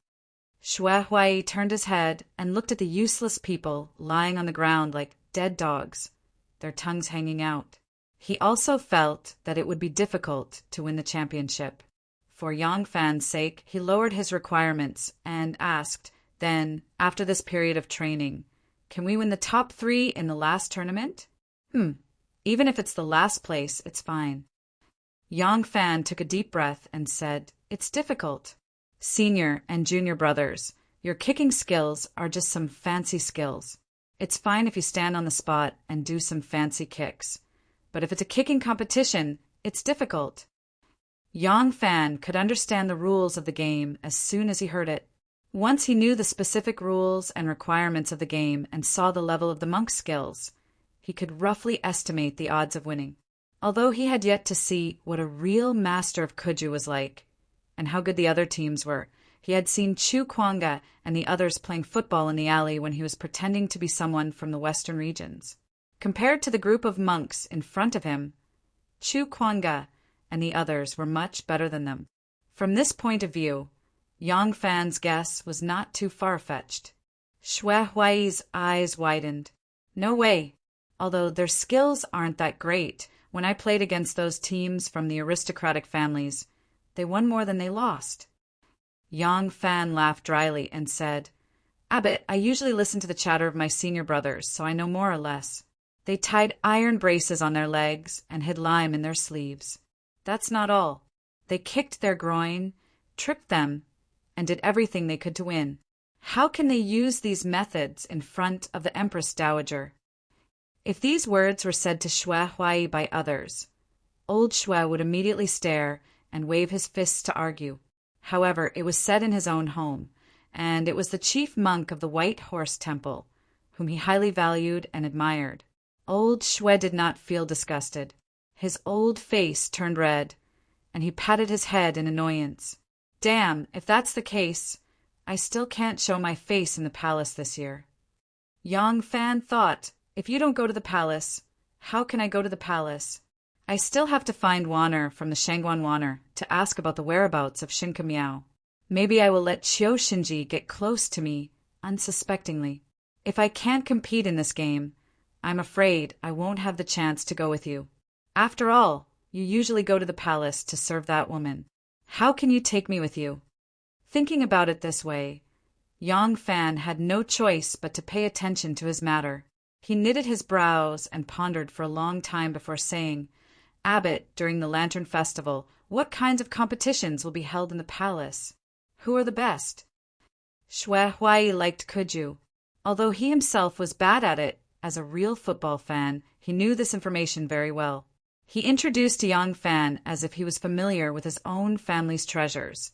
Xue Huai turned his head and looked at the useless people lying on the ground like dead dogs, their tongues hanging out. He also felt that it would be difficult to win the championship. For Yang Fan's sake, he lowered his requirements and asked, "Then, after this period of training, can we win the top 3 in the last tournament?" Even if it's the last place, it's fine." Yang Fan took a deep breath and said, "It's difficult. Senior and junior brothers, your kicking skills are just some fancy skills. It's fine if you stand on the spot and do some fancy kicks. But if it's a kicking competition, it's difficult." Yang Fan could understand the rules of the game as soon as he heard it. Once he knew the specific rules and requirements of the game and saw the level of the monk's skills, he could roughly estimate the odds of winning. Although he had yet to see what a real master of Kuju was like, and how good the other teams were, he had seen Chu Kuanga and the others playing football in the alley when he was pretending to be someone from the western regions. Compared to the group of monks in front of him, Chu Kuanga and the others were much better than them. From this point of view, Yang Fan's guess was not too far-fetched. Xue Huai's eyes widened. "No way. Although their skills aren't that great, when I played against those teams from the aristocratic families, they won more than they lost." Yang Fan laughed dryly and said, "Abbot, I usually listen to the chatter of my senior brothers, so I know more or less. They tied iron braces on their legs and hid lime in their sleeves. That's not all. They kicked their groin, tripped them, and did everything they could to win. How can they use these methods in front of the Empress Dowager?" If these words were said to Xue Huai by others, old Xue would immediately stare and wave his fists to argue. However, it was said in his own home, and it was the chief monk of the White Horse Temple, whom he highly valued and admired. Old Xue did not feel disgusted. His old face turned red, and he patted his head in annoyance. "Damn, if that's the case, I still can't show my face in the palace this year." Yang Fan thought, "If you don't go to the palace, how can I go to the palace? I still have to find Wanner from the Shangguan Wanner to ask about the whereabouts of Shinka Miao. Maybe I will let Qiu Shinji get close to me, unsuspectingly. If I can't compete in this game, I'm afraid I won't have the chance to go with you. After all, you usually go to the palace to serve that woman. How can you take me with you?" Thinking about it this way, Yang Fan had no choice but to pay attention to his matter. He knitted his brows and pondered for a long time before saying, "Abbot, during the Lantern Festival, what kinds of competitions will be held in the palace? Who are the best?" Xue Huai liked Kuju. Although he himself was bad at it, as a real football fan, he knew this information very well. He introduced Yang Fan as if he was familiar with his own family's treasures.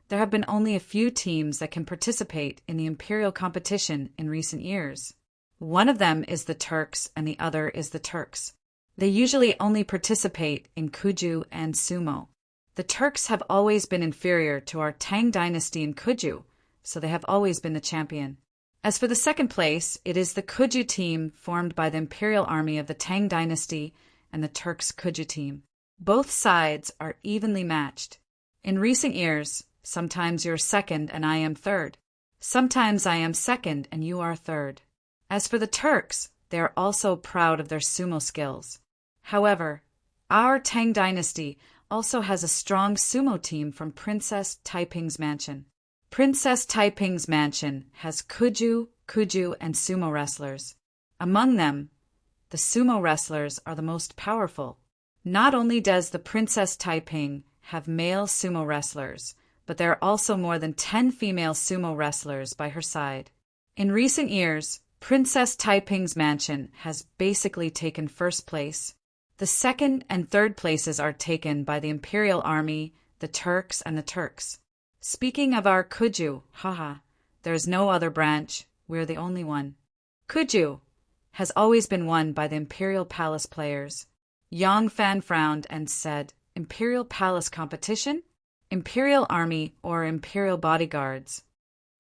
There have been only a few teams that can participate in the imperial competition in recent years. One of them is the Turks and the other is the Turks. They usually only participate in Kuju and Sumo. The Turks have always been inferior to our Tang dynasty in Kuju, so they have always been the champion. As for the second place, it is the Kuju team formed by the imperial army of the Tang dynasty and the Turks' Kuju team. Both sides are evenly matched. In recent years, sometimes you're second and I am third. Sometimes I am second and you are third. As for the Turks, they are also proud of their sumo skills. However, our Tang dynasty also has a strong sumo team from Princess Taiping's mansion. Princess Taiping's mansion has Kuju, and sumo wrestlers. Among them, the sumo wrestlers are the most powerful. Not only does the Princess Taiping have male sumo wrestlers, but there are also more than 10 female sumo wrestlers by her side. In recent years, Princess Taiping's mansion has basically taken first place. The second and third places are taken by the Imperial Army, the Turks, and the Turks. Speaking of our Kuju, there is no other branch, we're the only one. Kuju has always been won by the Imperial Palace players. Yang Fan frowned and said, Imperial Palace competition? Imperial Army or Imperial Bodyguards?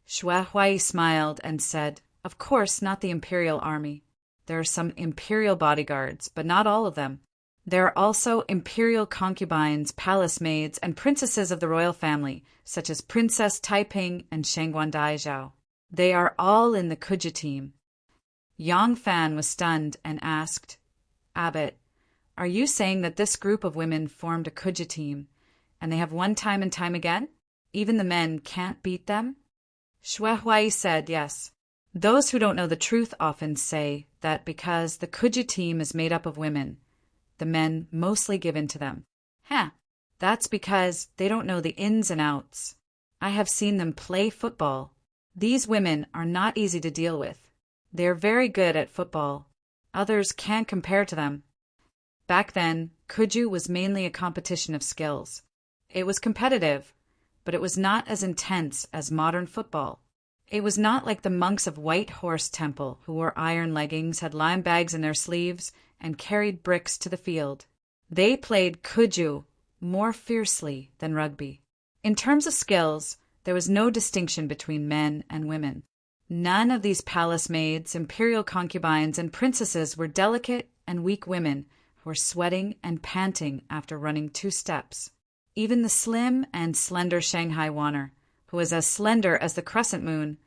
Xue Huai smiled and said, Of course not the Imperial Army. There are some Imperial Bodyguards, but not all of them. There are also Imperial concubines, palace maids, and princesses of the royal family, such as Princess Taiping and Shangguan Daizhao. They are all in the Kuju team. Yang Fan was stunned and asked, Abbot, are you saying that this group of women formed a Kuju team, and they have won time and time again? Even the men can't beat them? Xue Huai said yes. Those who don't know the truth often say that because the Kuju team is made up of women, the men mostly give in to them. That's because they don't know the ins and outs. I have seen them play football. These women are not easy to deal with. They are very good at football. Others can't compare to them. Back then, Kuju was mainly a competition of skills. It was competitive, but it was not as intense as modern football. It was not like the monks of White Horse Temple who wore iron leggings, had lime bags in their sleeves, and carried bricks to the field. They played Kuju more fiercely than rugby. In terms of skills, there was no distinction between men and women. None of these palace maids, imperial concubines, and princesses were delicate and weak women who were sweating and panting after running 2 steps. Even the slim and slender Shanghai Wanner, who was as slender as the crescent moon,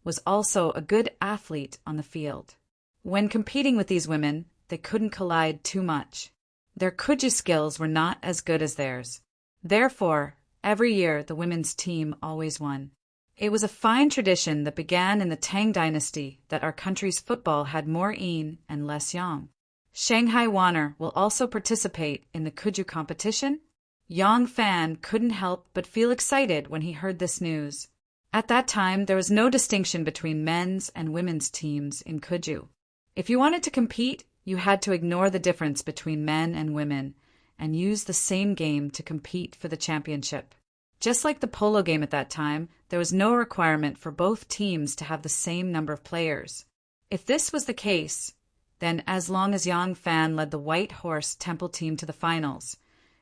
was also a good athlete on the field. When competing with these women, they couldn't collide too much. Their Kuju skills were not as good as theirs. Therefore, every year the women's team always won. It was a fine tradition that began in the Tang dynasty that our country's football had more yin and less yang. Shanghai Wanner will also participate in the Kuju competition. Yang Fan couldn't help but feel excited when he heard this news. At that time, there was no distinction between men's and women's teams in Kuju. If you wanted to compete, you had to ignore the difference between men and women and use the same game to compete for the championship. Just like the polo game at that time, there was no requirement for both teams to have the same number of players. If this was the case, then as long as Yang Fan led the White Horse Temple team to the finals,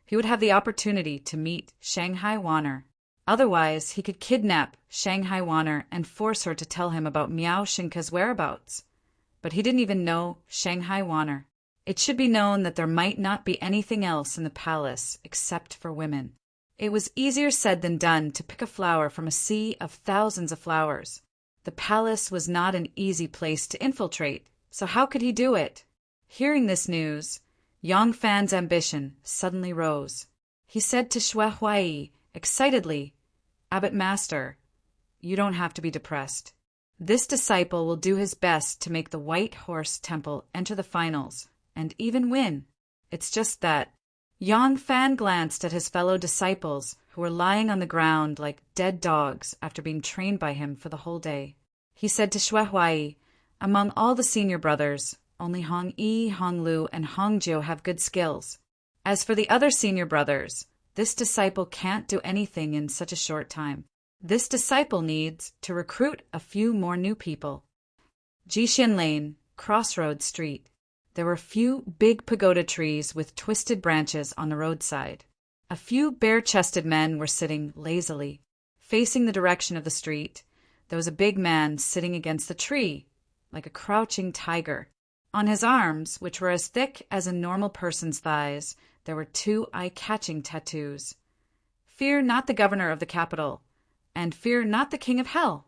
he would have the opportunity to meet Shanghai Wanner. Otherwise, he could kidnap Shanghai Wanner and force her to tell him about Miao Shinka's whereabouts. But he didn't even know Shanghai Wanner. It should be known that there might not be anything else in the palace except for women. It was easier said than done to pick a flower from a sea of thousands of flowers. The palace was not an easy place to infiltrate, so how could he do it? Hearing this news, Yang Fan's ambition suddenly rose. He said to Xue Huai excitedly, Abbot Master, you don't have to be depressed. This disciple will do his best to make the White Horse Temple enter the finals and even win. It's just that. Yang Fan glanced at his fellow disciples who were lying on the ground like dead dogs after being trained by him for the whole day. He said to Xue Huai, among all the senior brothers, only Hong Yi, Hong Lu, and Hong Jiu have good skills. As for the other senior brothers, this disciple can't do anything in such a short time. This disciple needs to recruit a few more new people. Jixin Lane, Crossroads Street. There were a few big pagoda trees with twisted branches on the roadside. A few bare-chested men were sitting lazily. Facing the direction of the street, there was a big man sitting against the tree, like a crouching tiger. On his arms, which were as thick as a normal person's thighs, there were 2 eye-catching tattoos. Fear not the governor of the capital, and fear not the king of hell.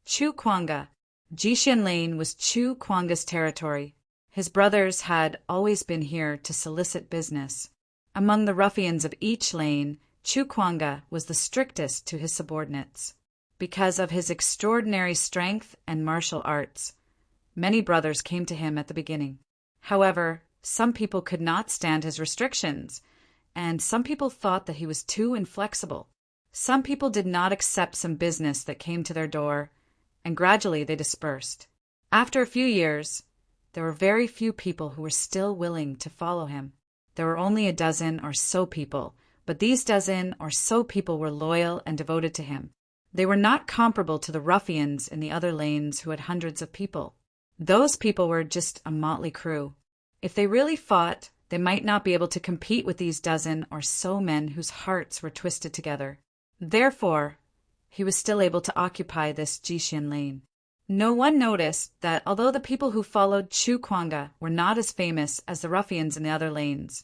Chu Kuanga. Jishan Lane was Chu Kuanga's territory. His brothers had always been here to solicit business. Among the ruffians of each lane, Chu Kuanga was the strictest to his subordinates. Because of his extraordinary strength and martial arts, many brothers came to him at the beginning. However, some people could not stand his restrictions, and some people thought that he was too inflexible. Some people did not accept some business that came to their door, and gradually they dispersed. After a few years, there were very few people who were still willing to follow him. There were only a dozen or so people, but these dozen or so people were loyal and devoted to him. They were not comparable to the ruffians in the other lanes who had hundreds of people. Those people were just a motley crew. If they really fought, they might not be able to compete with these dozen or so men whose hearts were twisted together. Therefore, he was still able to occupy this Jishan Lane. No one noticed that although the people who followed Chu Kuanga were not as famous as the ruffians in the other lanes,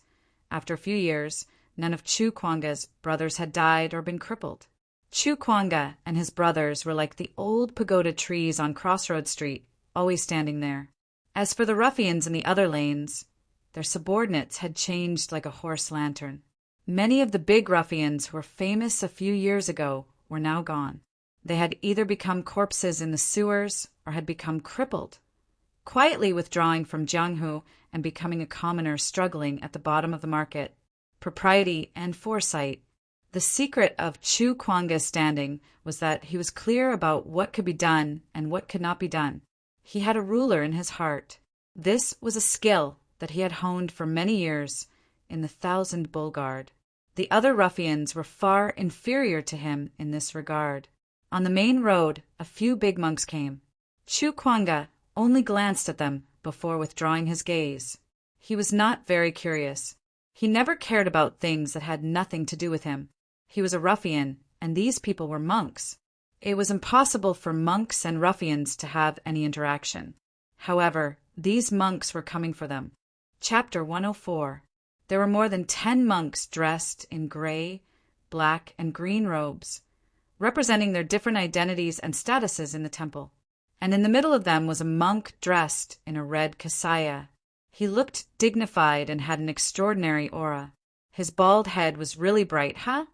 after a few years, none of Chu Kuanga's brothers had died or been crippled. Chu Kuanga and his brothers were like the old pagoda trees on Crossroad Street, always standing there. As for the ruffians in the other lanes, their subordinates had changed like a horse lantern. Many of the big ruffians who were famous a few years ago were now gone. They had either become corpses in the sewers or had become crippled, quietly withdrawing from Jianghu and becoming a commoner struggling at the bottom of the market. Propriety and foresight. The secret of Chu Kuanga's standing was that he was clear about what could be done and what could not be done. He had a ruler in his heart. This was a skill that he had honed for many years in the 1,000 Bull Guard. The other ruffians were far inferior to him in this regard. On the main road, a few big monks came. Chu Kuanga only glanced at them before withdrawing his gaze. He was not very curious. He never cared about things that had nothing to do with him. He was a ruffian, and these people were monks. It was impossible for monks and ruffians to have any interaction. However, these monks were coming for them. Chapter 104. There were more than 10 monks dressed in gray, black, and green robes, representing their different identities and statuses in the temple. And in the middle of them was a monk dressed in a red kasaya. He looked dignified and had an extraordinary aura. His bald head was really bright, huh?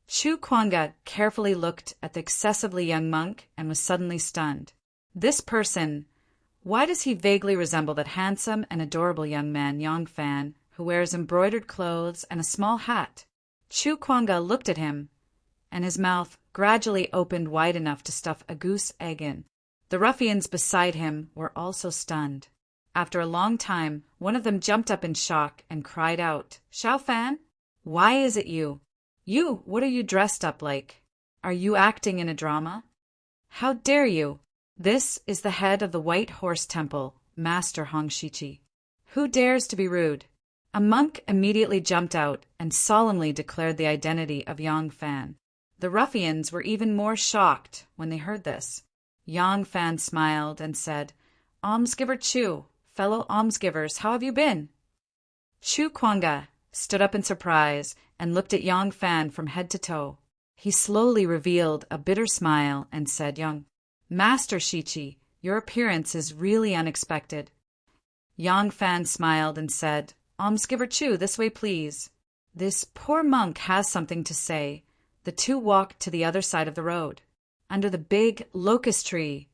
Chu Kuanga carefully looked at the excessively young monk and was suddenly stunned. This person, why does he vaguely resemble that handsome and adorable young man, Yang Fan, who wears embroidered clothes and a small hat? Chu Kuanga looked at him, and his mouth gradually opened wide enough to stuff a goose egg in. The ruffians beside him were also stunned. After a long time, one of them jumped up in shock and cried out, "Xiao Fan, why is it you? You, what are you dressed up like? Are you acting in a drama? How dare you? This is the head of the White Horse Temple, Master Hong Shichi. Who dares to be rude?" A monk immediately jumped out and solemnly declared the identity of Yang Fan. The ruffians were even more shocked when they heard this. Yang Fan smiled and said, "Almsgiver Chu, fellow almsgivers, how have you been?" Chu Kuanga stood up in surprise and looked at Yang Fan from head to toe. He slowly revealed a bitter smile and said, "Master Shichi, your appearance is really unexpected." Yang Fan smiled and said, "Almsgiver Chu, this way please. This poor monk has something to say." The two walked to the other side of the road. Under the big locust tree,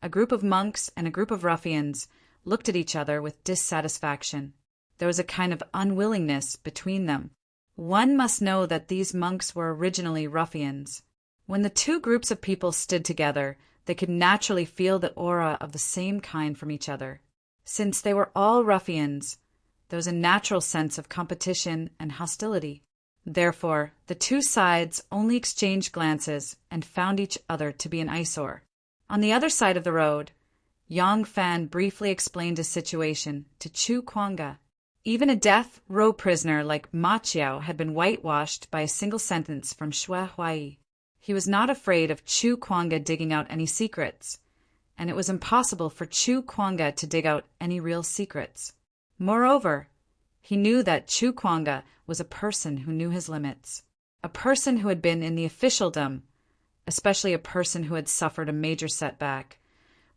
a group of monks and a group of ruffians looked at each other with dissatisfaction. There was a kind of unwillingness between them. One must know that these monks were originally ruffians. When the two groups of people stood together, they could naturally feel the aura of the same kind from each other. Since they were all ruffians, there was a natural sense of competition and hostility. Therefore, the two sides only exchanged glances and found each other to be an eyesore. On the other side of the road, Yang Fan briefly explained his situation to Chu Kuanga. Even a death row prisoner like Ma Chiao had been whitewashed by a single sentence from Xue Huai. He was not afraid of Chu Kuanga digging out any secrets. and it was impossible for Chu Kuanga to dig out any real secrets. Moreover, he knew that Chu Kuanga was a person who knew his limits, a person who had been in the officialdom, especially a person who had suffered a major setback,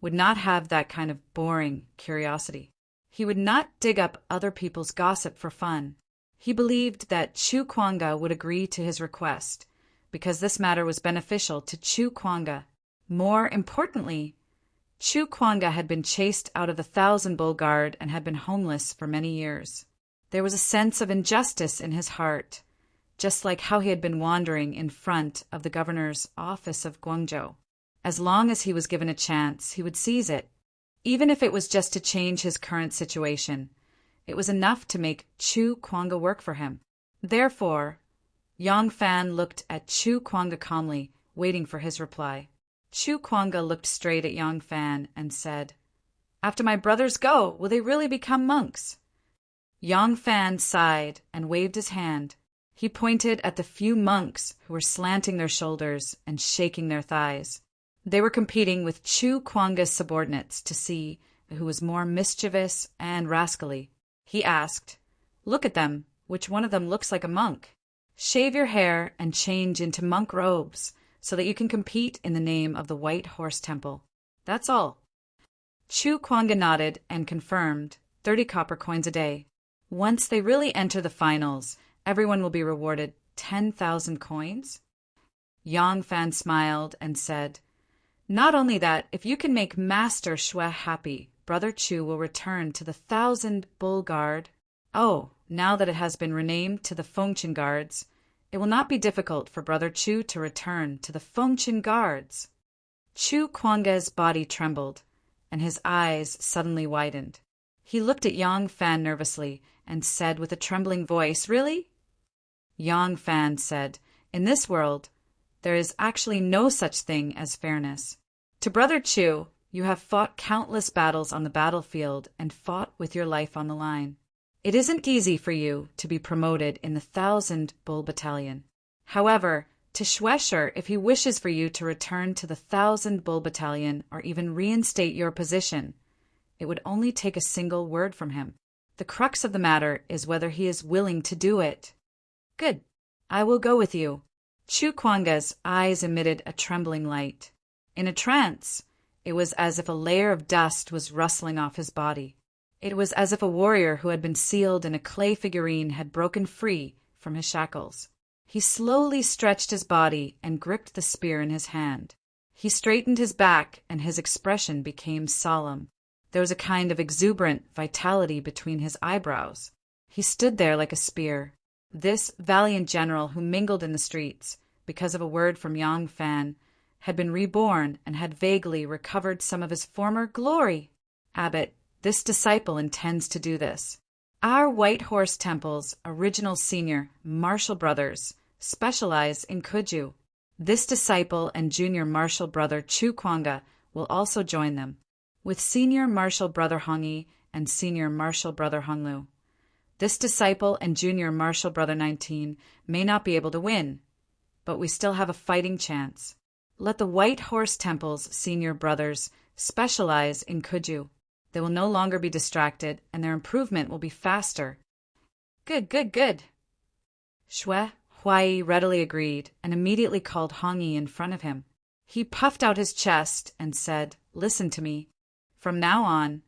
would not have that kind of boring curiosity. He would not dig up other people's gossip for fun. He believed that Chu Kuanga would agree to his request, because this matter was beneficial to Chu Kuanga. More importantly, Chu Kuanga had been chased out of the Thousand Bull Guard and had been homeless for many years. There was a sense of injustice in his heart, just like how he had been wandering in front of the governor's office of Guangzhou. As long as he was given a chance, he would seize it. Even if it was just to change his current situation, it was enough to make Chu Kuanga work for him. Therefore, Yang Fan looked at Chu Kuanga calmly, waiting for his reply. Chu Kuanga looked straight at Yang Fan and said, "After my brothers go, will they really become monks?" Yang Fan sighed and waved his hand. He pointed at the few monks who were slanting their shoulders and shaking their thighs. They were competing with Chu Kuanga's subordinates to see who was more mischievous and rascally. He asked, "Look at them. Which one of them looks like a monk? Shave your hair and change into monk robes so that you can compete in the name of the White Horse Temple. That's all." Chu Kuanga nodded and confirmed, 30 copper coins a day. Once they really enter the finals, everyone will be rewarded 10,000 coins. Yang Fan smiled and said, "Not only that, if you can make Master Xue happy, Brother Chu will return to the Thousand Bull Guard. Oh, now that it has been renamed to the Fengqin Guards, it will not be difficult for Brother Chu to return to the Fengqin Guards." Chu Kuanga's body trembled, and his eyes suddenly widened. He looked at Yang Fan nervously and said with a trembling voice, "Really?" Yang Fan said, "In this world, there is actually no such thing as fairness. To Brother Chu, you have fought countless battles on the battlefield and fought with your life on the line. It isn't easy for you to be promoted in the 1,000 Bull Battalion. However, to Schwescher, if he wishes for you to return to the 1,000 Bull Battalion or even reinstate your position, it would only take a single word from him. The crux of the matter is whether he is willing to do it." "Good. I will go with you." Chu Kuanga's eyes emitted a trembling light. In a trance, it was as if a layer of dust was rustling off his body. It was as if a warrior who had been sealed in a clay figurine had broken free from his shackles. He slowly stretched his body and gripped the spear in his hand. He straightened his back, and his expression became solemn. There was a kind of exuberant vitality between his eyebrows. He stood there like a spear. This valiant general who mingled in the streets, because of a word from Yang Fan, had been reborn and had vaguely recovered some of his former glory. "Abbot, this disciple intends to do this. Our White Horse Temple's original senior martial brothers specialize in Kuju. This disciple and junior martial brother Chu Kuanga will also join them, with senior martial brother Hongyi and senior martial brother Honglu. This disciple and junior martial brother 19 may not be able to win, but we still have a fighting chance. Let the White Horse Temple's senior brothers specialize in Kuju. They will no longer be distracted, and their improvement will be faster." "Good, good, good." Xue Huai readily agreed and immediately called Hongyi in front of him. He puffed out his chest and said, "Listen to me. From now on,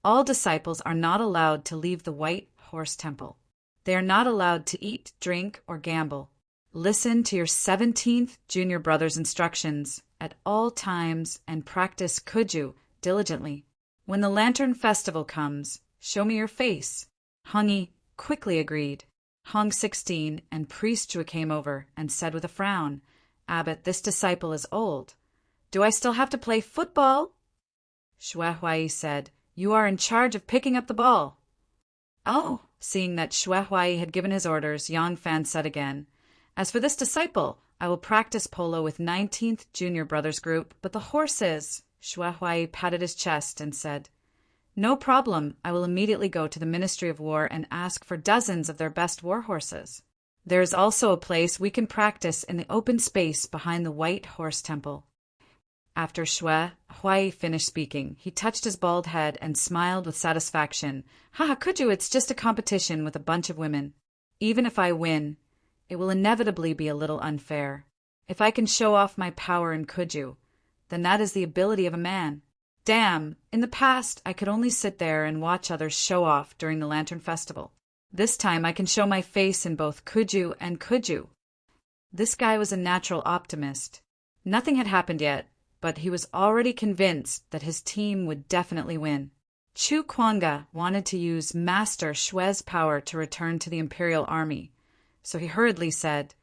all disciples are not allowed to leave the White Horse Temple. They are not allowed to eat, drink, or gamble. Listen to your 17th junior brother's instructions at all times and practice Kuju diligently. When the Lantern Festival comes, show me your face." Hongyi quickly agreed. Hong 16 and Priest Zhu came over and said with a frown, "Abbot, this disciple is old. Do I still have to play football?" Xue Huai said, "You are in charge of picking up the ball." "Oh." Seeing that Xue Huai had given his orders, Yang Fan said again, "As for this disciple, I will practice polo with 19th Junior Brothers Group, but the horses—" Xue Huai patted his chest and said, "No problem. I will immediately go to the Ministry of War and ask for dozens of their best war horses. There is also a place we can practice in the open space behind the White Horse Temple." After Xue Huai finished speaking, he touched his bald head and smiled with satisfaction. Haha, Kuju, it's just a competition with a bunch of women. Even if I win, it will inevitably be a little unfair. If I can show off my power in Kuju, then that is the ability of a man. Damn, in the past I could only sit there and watch others show off during the Lantern Festival. This time I can show my face in both Kuju and Kuju. This guy was a natural optimist. Nothing had happened yet, but he was already convinced that his team would definitely win. Chu Kuanga wanted to use Master Xue's power to return to the Imperial Army, so he hurriedly said,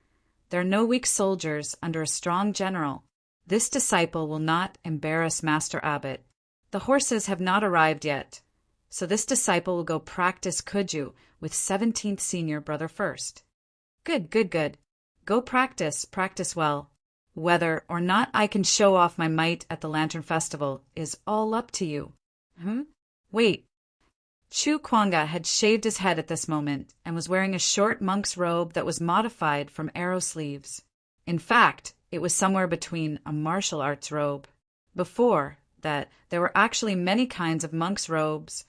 "There are no weak soldiers under a strong general. This disciple will not embarrass Master Abbot. The horses have not arrived yet, so this disciple will go practice Kuju with 17th Senior Brother first." Good, good, good. Go practice well. Whether or not I can show off my might at the Lantern Festival is all up to you. Wait. Chu Kuanga had shaved his head at this moment and was wearing a short monk's robe that was modified from arrow sleeves. In fact, it was somewhere between a martial arts robe. Before that, there were actually many kinds of monk's robes,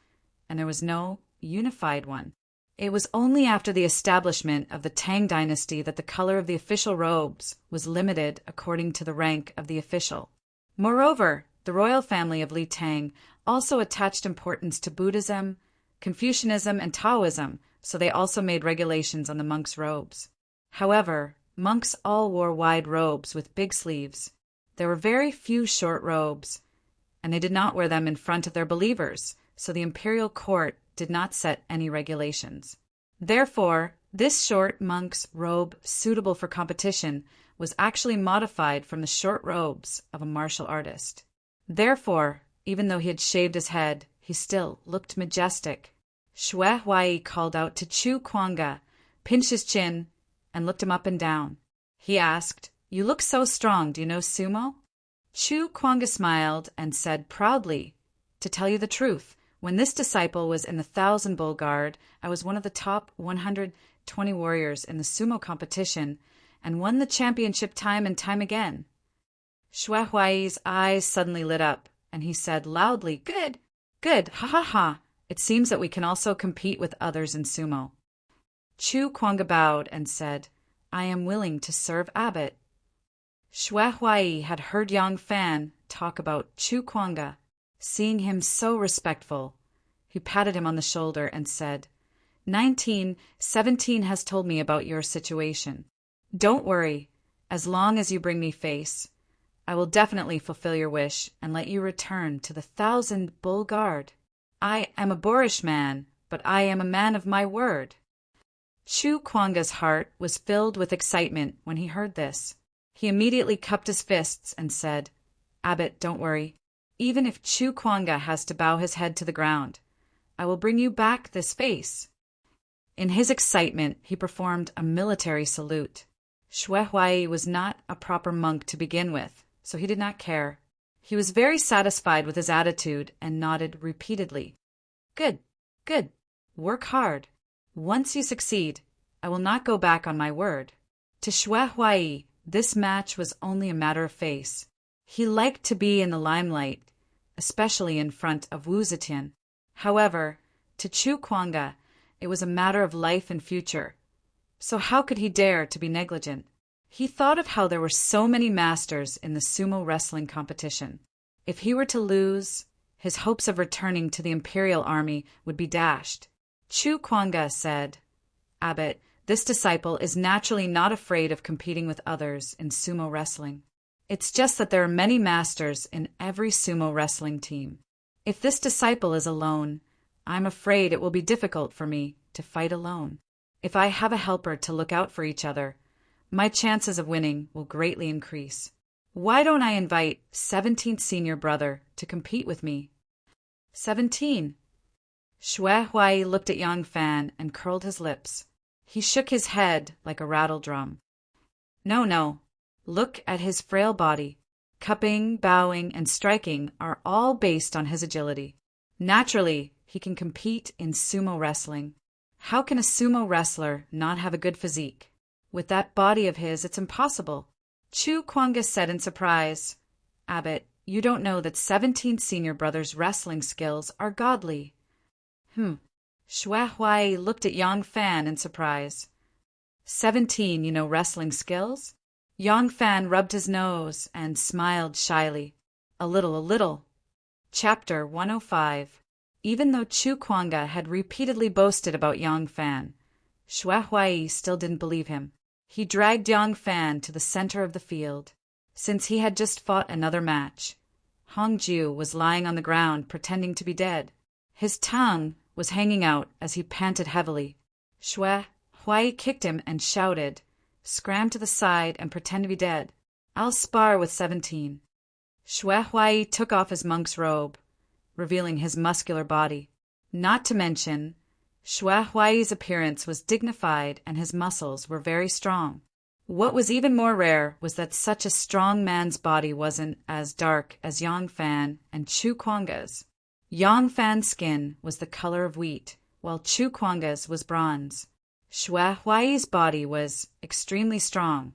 and there was no unified one. It was only after the establishment of the Tang dynasty that the color of the official robes was limited according to the rank of the official. Moreover, the royal family of Li Tang also attached importance to Buddhism, Confucianism, and Taoism, so they also made regulations on the monks' robes. However, monks all wore wide robes with big sleeves. There were very few short robes, and they did not wear them in front of their believers, so the imperial court did not set any regulations. Therefore, this short monk's robe suitable for competition was actually modified from the short robes of a martial artist. Therefore, even though he had shaved his head, he still looked majestic. Xue Huai called out to Chu Kuanga, pinched his chin, and looked him up and down. He asked, "You look so strong, do you know sumo?" Chu Kuanga smiled and said proudly, "To tell you the truth, when this disciple was in the 1,000 Bull Guard, I was one of the top 120 warriors in the sumo competition and won the championship time and time again." Xue Huai's eyes suddenly lit up, and he said loudly, "Good, good, ha ha ha. It seems that we can also compete with others in sumo." Chu Kuanga bowed and said, "I am willing to serve Abbot." Xue Huai had heard Yang Fan talk about Chu Kuanga. Seeing him so respectful, he patted him on the shoulder and said, 1917 has told me about your situation. Don't worry, as long as you bring me face, I will definitely fulfill your wish and let you return to the 1,000 Bull Guard. I am a boorish man, but I am a man of my word." Chu Kuanga's heart was filled with excitement when he heard this. He immediately cupped his fists and said, "Abbot, don't worry. Even if Chu Kuanga has to bow his head to the ground, I will bring you back this face." In his excitement, he performed a military salute. Xue Huai was not a proper monk to begin with, so he did not care. He was very satisfied with his attitude and nodded repeatedly. "Good, good. Work hard. Once you succeed, I will not go back on my word." To Xue Huai, this match was only a matter of face. He liked to be in the limelight, especially in front of Wu Zetian. However, to Chu Kuanga, it was a matter of life and future. So how could he dare to be negligent? He thought of how there were so many masters in the sumo wrestling competition. If he were to lose, his hopes of returning to the imperial army would be dashed. Chu Kuanga said, "Abbot, this disciple is naturally not afraid of competing with others in sumo wrestling. It's just that there are many masters in every sumo wrestling team. If this disciple is alone, I'm afraid it will be difficult for me to fight alone. If I have a helper to look out for each other, my chances of winning will greatly increase. Why don't I invite 17th Senior Brother to compete with me?" 17. Xue Huai looked at Yang Fan and curled his lips. He shook his head like a rattle drum. No. Look at his frail body. Cupping, bowing, and striking are all based on his agility. Naturally, he can compete in sumo wrestling. How can a sumo wrestler not have a good physique? With that body of his, it's impossible. Chu Kuanga said in surprise, "Abbot, you don't know that 17 senior brothers' wrestling skills are godly. Xue Huai looked at Yang Fan in surprise. 17, wrestling skills? Yang Fan rubbed his nose and smiled shyly. A little. Chapter 105. Even though Chu Kuanga had repeatedly boasted about Yang Fan, Xue Huai still didn't believe him. He dragged Yang Fan to the center of the field. Since he had just fought another match, Hong Ju was lying on the ground pretending to be dead. His tongue was hanging out as he panted heavily. Xue Huai kicked him and shouted, "Scram to the side and pretend to be dead. I'll spar with 17. Xue Huai took off his monk's robe, revealing his muscular body. Not to mention, Xue Huai's appearance was dignified and his muscles were very strong. What was even more rare was that such a strong man's body wasn't as dark as Yang Fan and Chu Kuanga's. Yang Fan's skin was the color of wheat, while Chu Kuanga's was bronze. Xue Huai's body was extremely strong,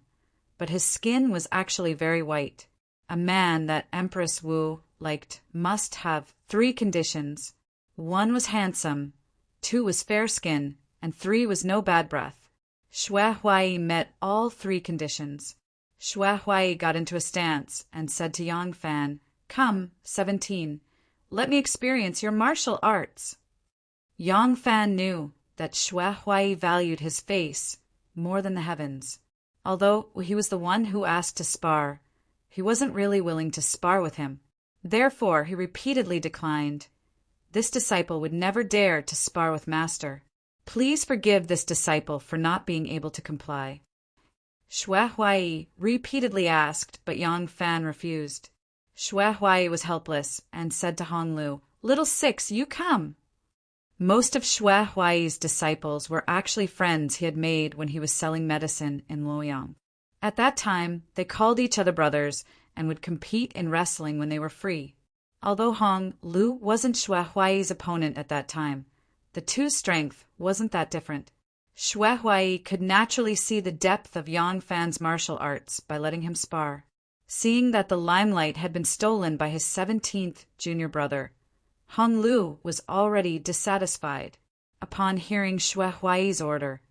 but his skin was actually very white. A man that Empress Wu liked must have 3 conditions. 1 was handsome, 2 was fair skin, and 3 was no bad breath. Xue Huai met all 3 conditions. Xue Huai got into a stance and said to Yang Fan, "Come, 17, let me experience your martial arts." Yang Fan knew that Xue Huai valued his face more than the heavens. Although he was the one who asked to spar, he wasn't really willing to spar with him. Therefore, he repeatedly declined. This disciple would never dare to spar with Master. Please forgive this disciple for not being able to comply. Xue Huai repeatedly asked, but Yang Fan refused. Xue Huai was helpless and said to Hong Lu, "Little Six, you come." Most of Xue Huai's disciples were actually friends he had made when he was selling medicine in Luoyang. At that time, they called each other brothers and would compete in wrestling when they were free. Although Hong Lu wasn't Xue Huai's opponent at that time, the two's strength wasn't that different. Xue Huai could naturally see the depth of Yang Fan's martial arts by letting him spar. Seeing that the limelight had been stolen by his 17th junior brother, Hong Lu was already dissatisfied. Upon hearing Xue Huai's order,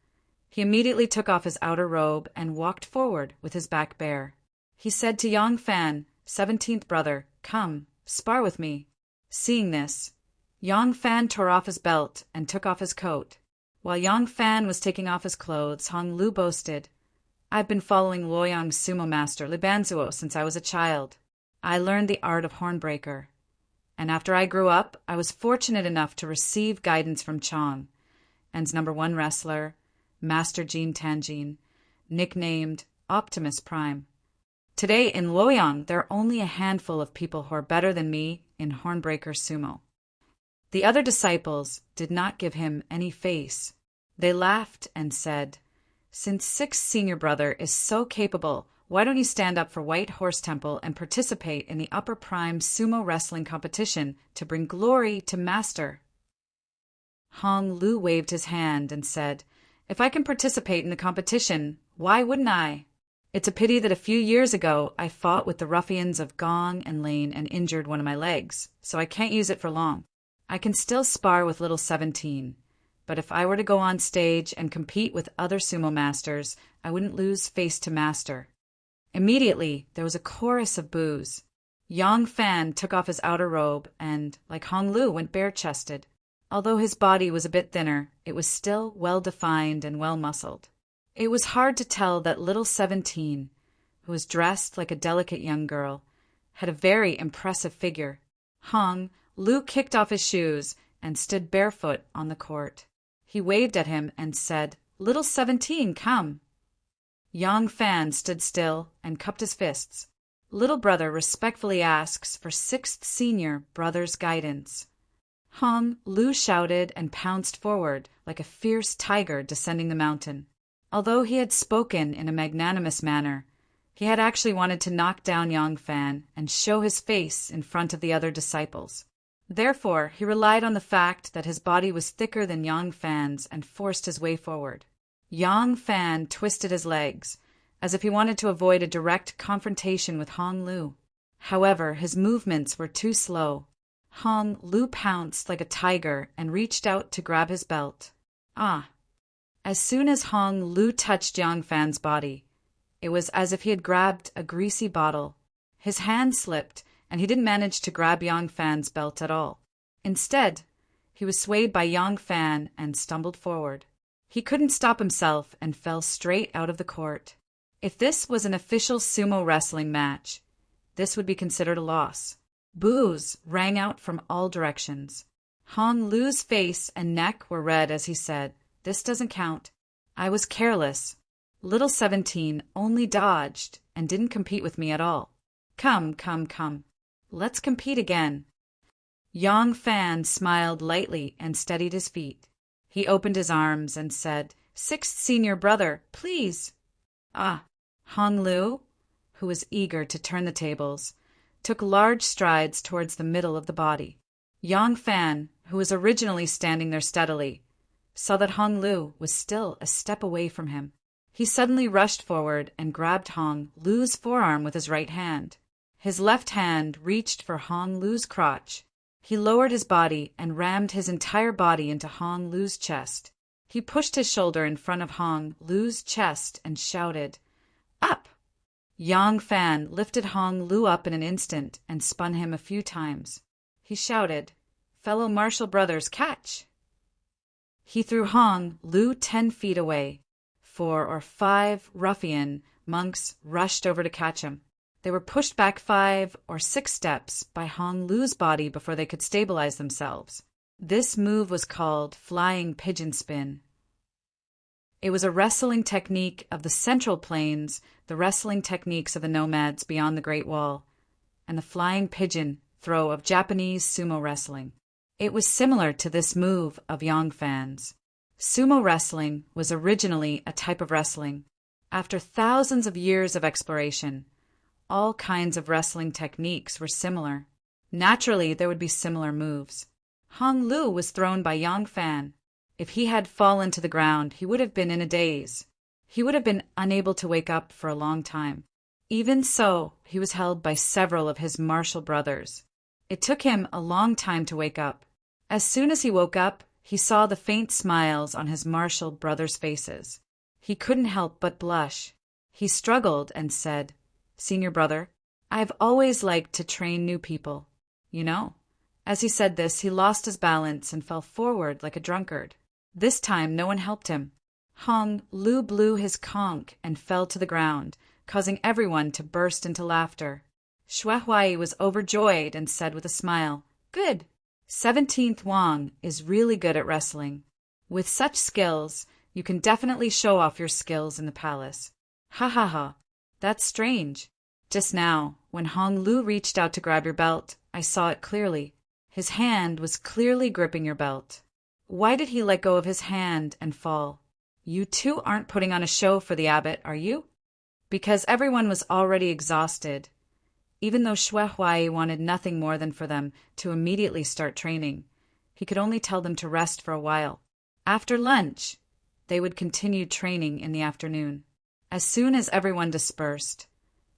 he immediately took off his outer robe and walked forward with his back bare. He said to Yang Fan, 17th brother, "Come, spar with me." Seeing this, Yang Fan tore off his belt and took off his coat. While Yang Fan was taking off his clothes, Hong Lu boasted, "I've been following Luoyang's sumo master, Li Banzuo, since I was a child. I learned the art of hornbreaker. And after I grew up, I was fortunate enough to receive guidance from Chong, and's #1 wrestler, Master Jin Tanjin, nicknamed Optimus Prime. Today in Luoyang, there are only a handful of people who are better than me in hornbreaker sumo." The other disciples did not give him any face. They laughed and said, "Since Sixth senior brother is so capable, why don't you stand up for White Horse Temple and participate in the Upper Prime sumo wrestling competition to bring glory to Master?" Hong Lu waved his hand and said, "If I can participate in the competition, why wouldn't I? It's a pity that a few years ago I fought with the ruffians of Gong and Lane and injured one of my legs, so I can't use it for long. I can still spar with little 17, but if I were to go on stage and compete with other sumo masters, I wouldn't lose face to Master." Immediately, there was a chorus of boos. Yang Fan took off his outer robe and, like Hong Lu, went bare-chested. Although his body was a bit thinner, it was still well-defined and well-muscled. It was hard to tell that little 17, who was dressed like a delicate young girl, had a very impressive figure. Hong Lu kicked off his shoes and stood barefoot on the court. He waved at him and said, "Little 17, come." Yang Fan stood still and cupped his fists. Little brother respectfully asks for 6th senior brother's guidance. Hong Lu shouted and pounced forward like a fierce tiger descending the mountain. Although he had spoken in a magnanimous manner, he had actually wanted to knock down Yang Fan and show his face in front of the other disciples. Therefore, he relied on the fact that his body was thicker than Yang Fan's and forced his way forward. Yang Fan twisted his legs, as if he wanted to avoid a direct confrontation with Hong Lu. However, his movements were too slow. Hong Lu pounced like a tiger and reached out to grab his belt. Ah! As soon as Hong Lu touched Yang Fan's body, it was as if he had grabbed a greasy bottle. His hand slipped, and he didn't manage to grab Yang Fan's belt at all. Instead, he was swayed by Yang Fan and stumbled forward. He couldn't stop himself and fell straight out of the court. If this was an official sumo wrestling match, this would be considered a loss. Boos rang out from all directions. Hong Lu's face and neck were red as he said, "This doesn't count. I was careless. Little 17 only dodged and didn't compete with me at all. Come. Let's compete again." Yang Fan smiled lightly and steadied his feet. He opened his arms and said, "Sixth senior brother, please." Ah! Hong Lu, who was eager to turn the tables, took large strides towards the middle of the body. Yang Fan, who was originally standing there steadily, saw that Hong Lu was still a step away from him. He suddenly rushed forward and grabbed Hong Lu's forearm with his right hand. His left hand reached for Hong Lu's crotch. He lowered his body and rammed his entire body into Hong Lu's chest. He pushed his shoulder in front of Hong Lu's chest and shouted, "Up!" Yang Fan lifted Hong Lu up in an instant and spun him a few times. He shouted, "Fellow martial brothers, catch!" He threw Hong Lu 10 feet away. 4 or 5 ruffian monks rushed over to catch him. They were pushed back 5 or 6 steps by Hong Lu's body before they could stabilize themselves. This move was called flying pigeon spin. It was a wrestling technique of the Central Plains, the wrestling techniques of the nomads beyond the Great Wall, and the flying pigeon throw of Japanese sumo wrestling. It was similar to this move of Yang Fan's. Sumo wrestling was originally a type of wrestling. After thousands of years of exploration, all kinds of wrestling techniques were similar. Naturally, there would be similar moves. Hong Lu was thrown by Yang Fan. If he had fallen to the ground, he would have been in a daze. He would have been unable to wake up for a long time. Even so, he was held by several of his martial brothers. It took him a long time to wake up. As soon as he woke up, he saw the faint smiles on his martial brothers' faces. He couldn't help but blush. He struggled and said, "Senior brother, I've always liked to train new people. You know." As he said this, he lost his balance and fell forward like a drunkard. This time, no one helped him. Hong Lu blew his conch and fell to the ground, causing everyone to burst into laughter. Xue Huai was overjoyed and said with a smile, "Good. 17th Wang is really good at wrestling. With such skills, you can definitely show off your skills in the palace." "Ha ha ha. That's strange. Just now, when Hong Lu reached out to grab your belt, I saw it clearly. His hand was clearly gripping your belt. Why did he let go of his hand and fall? You two aren't putting on a show for the abbot, are you?" Because everyone was already exhausted. Even though Xue Huai wanted nothing more than for them to immediately start training, he could only tell them to rest for a while. After lunch, they would continue training in the afternoon. As soon as everyone dispersed,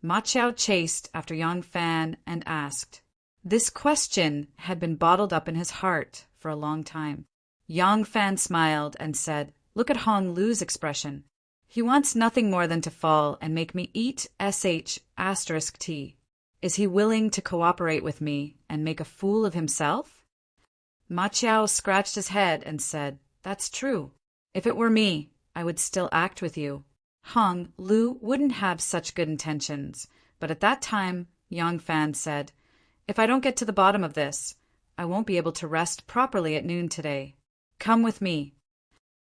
Ma Chao chased after Yang Fan and asked. This question had been bottled up in his heart for a long time. Yang Fan smiled and said, "Look at Hong Lu's expression. He wants nothing more than to fall and make me eat **T. Is he willing to cooperate with me and make a fool of himself?" Ma Chao scratched his head and said, "That's true. If it were me, I would still act with you." Hong Lu wouldn't have such good intentions, but at that time, Yang Fan said, "If I don't get to the bottom of this, I won't be able to rest properly at noon today. Come with me."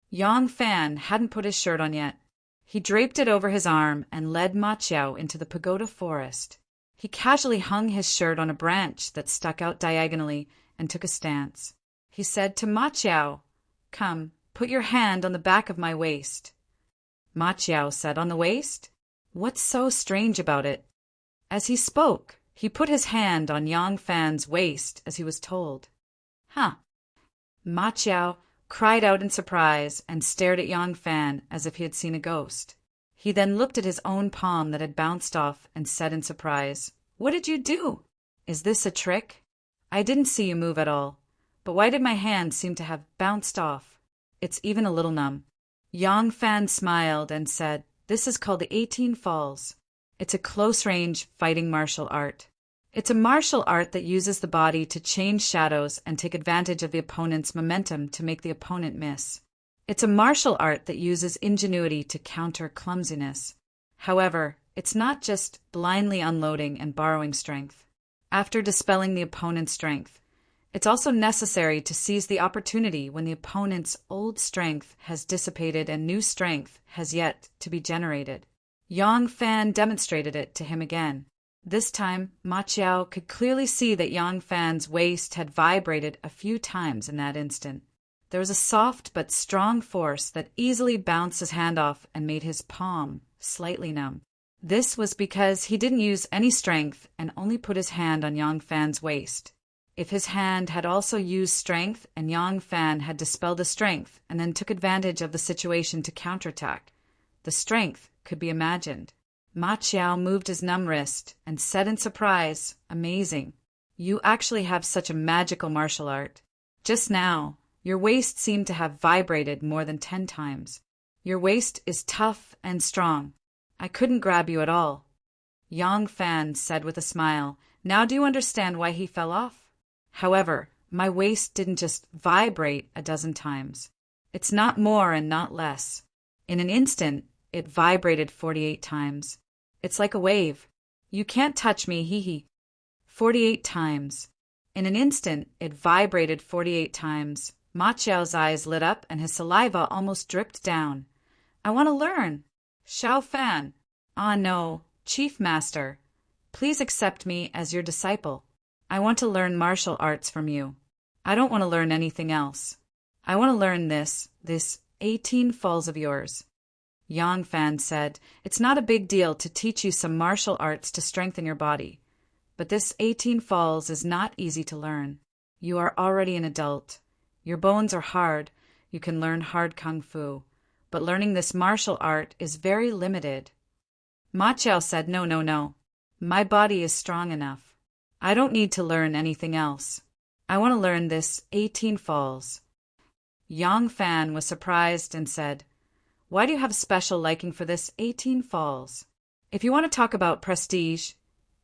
Yang Fan hadn't put his shirt on yet. He draped it over his arm and led Ma Chao into the pagoda forest. He casually hung his shirt on a branch that stuck out diagonally and took a stance. He said to Ma Chao, "Come, put your hand on the back of my waist." Ma Chao said, "On the waist? What's so strange about it?" As he spoke, he put his hand on Yang Fan's waist as he was told. "Huh." Ma Chao cried out in surprise and stared at Yang Fan as if he had seen a ghost. He then looked at his own palm that had bounced off and said in surprise, What did you do? Is this a trick? I didn't see you move at all. But why did my hand seem to have bounced off? It's even a little numb. Yang Fan smiled and said, This is called the 18 Falls. It's a close-range fighting martial art. It's a martial art that uses the body to change shadows and take advantage of the opponent's momentum to make the opponent miss. It's a martial art that uses ingenuity to counter clumsiness. However, it's not just blindly unloading and borrowing strength. After dispelling the opponent's strength, it's also necessary to seize the opportunity when the opponent's old strength has dissipated and new strength has yet to be generated. Yang Fan demonstrated it to him again. This time, Ma Qiao could clearly see that Yang Fan's waist had vibrated a few times in that instant. There was a soft but strong force that easily bounced his hand off and made his palm slightly numb. This was because he didn't use any strength and only put his hand on Yang Fan's waist. If his hand had also used strength and Yang Fan had dispelled the strength and then took advantage of the situation to counterattack, the strength could be imagined. Ma Qiao moved his numb wrist and said in surprise, Amazing. You actually have such a magical martial art. Just now, your waist seemed to have vibrated more than 10 times. Your waist is tough and strong. I couldn't grab you at all. Yang Fan said with a smile, Now do you understand why he fell off? However, my waist didn't just vibrate a dozen times. It's not more and not less. In an instant, it vibrated 48 times. It's like a wave. You can't touch me, hee hee. 48 times. In an instant, it vibrated 48 times. Ma Qiao's eyes lit up and his saliva almost dripped down. I want to learn. Xiao Fan. Ah no, Chief Master. Please accept me as your disciple. I want to learn martial arts from you. I don't want to learn anything else. I want to learn this 18 falls of yours. Yang Fan said, It's not a big deal to teach you some martial arts to strengthen your body. But this 18 falls is not easy to learn. You are already an adult. Your bones are hard. You can learn hard kung fu. But learning this martial art is very limited. Ma Qiao said, No. My body is strong enough. I don't need to learn anything else. I want to learn this 18 falls. Yang Fan was surprised and said, Why do you have a special liking for this 18 falls? If you want to talk about prestige,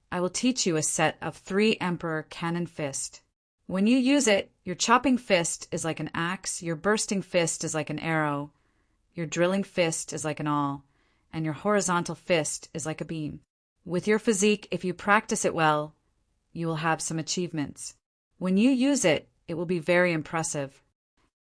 I will teach you a set of 3 Emperor Cannon Fist. When you use it, your chopping fist is like an axe, your bursting fist is like an arrow, your drilling fist is like an awl, and your horizontal fist is like a beam. With your physique, if you practice it well, you will have some achievements. When you use it, it will be very impressive.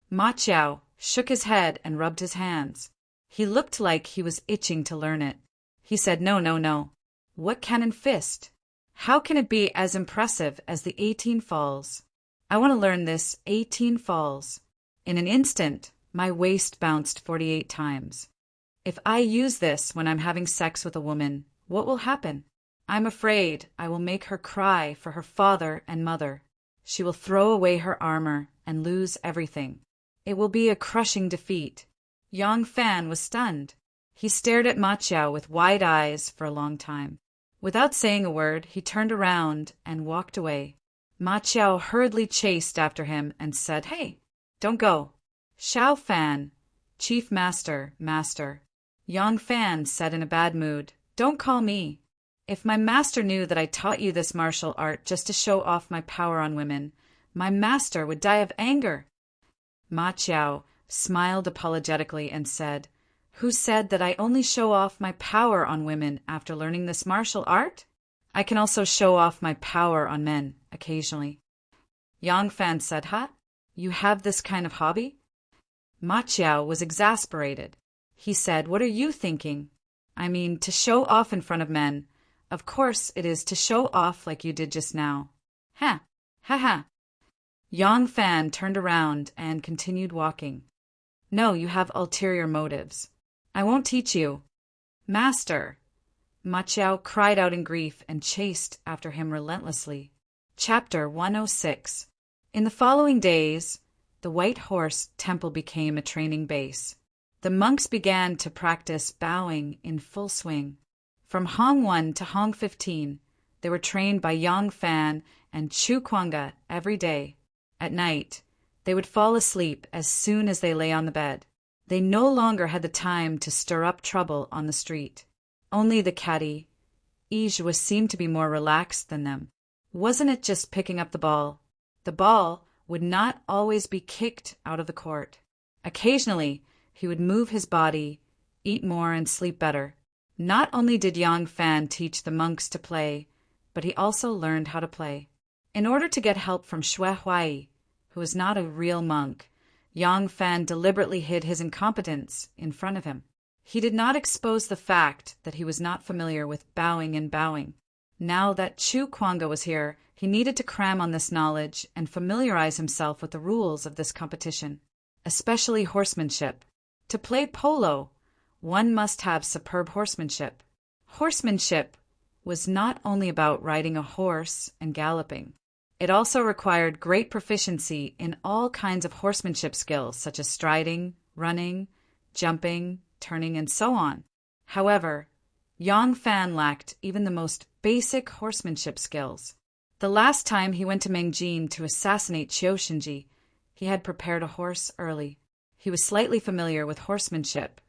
Ma Qiao shook his head and rubbed his hands. He looked like he was itching to learn it. He said, No. What cannon fist? How can it be as impressive as the 18 falls? I want to learn this 18 falls. In an instant, my waist bounced 48 times. If I use this when I'm having sex with a woman, what will happen? I'm afraid I will make her cry for her father and mother. She will throw away her armor and lose everything. It will be a crushing defeat. Yang Fan was stunned. He stared at Ma Qiao with wide eyes for a long time. Without saying a word, he turned around and walked away. Ma Qiao hurriedly chased after him and said, Hey, don't go. Xiao Fan, Chief Master. Yang Fan said in a bad mood, Don't call me. If my master knew that I taught you this martial art just to show off my power on women, my master would die of anger. Ma Qiao smiled apologetically and said, Who said that I only show off my power on women after learning this martial art? I can also show off my power on men, occasionally. Yang Fan said, Huh? You have this kind of hobby? Ma Qiao was exasperated. He said, What are you thinking? I mean, to show off in front of men. Of course it is to show off like you did just now. Ha! Ha ha! Yang Fan turned around and continued walking. No, you have ulterior motives. I won't teach you. Master! Ma Qiao cried out in grief and chased after him relentlessly. Chapter 106. In the following days, the White Horse Temple became a training base. The monks began to practice bowing in full swing. From Hong 1 to Hong 15, They were trained by Yang Fan and Chu Kuanga every day. At night, they would fall asleep as soon as they lay on the bed. They no longer had the time to stir up trouble on the street. Only the caddy, Ijwa, seemed to be more relaxed than them. Wasn't it just picking up the ball? The ball would not always be kicked out of the court. Occasionally, he would move his body, eat more, and sleep better. Not only did Yang Fan teach the monks to play, but he also learned how to play. In order to get help from Xue Huai, who was not a real monk, Yang Fan deliberately hid his incompetence in front of him. He did not expose the fact that he was not familiar with bowing and bowing. Now that Chu Kuanga was here, he needed to cram on this knowledge and familiarize himself with the rules of this competition, especially horsemanship. To play polo, one must have superb horsemanship. Horsemanship was not only about riding a horse and galloping. It also required great proficiency in all kinds of horsemanship skills such as striding, running, jumping, turning, and so on. However, Yang Fan lacked even the most basic horsemanship skills. The last time he went to Mengjin to assassinate Qiushenji, he had prepared a horse early. He was slightly familiar with horsemanship,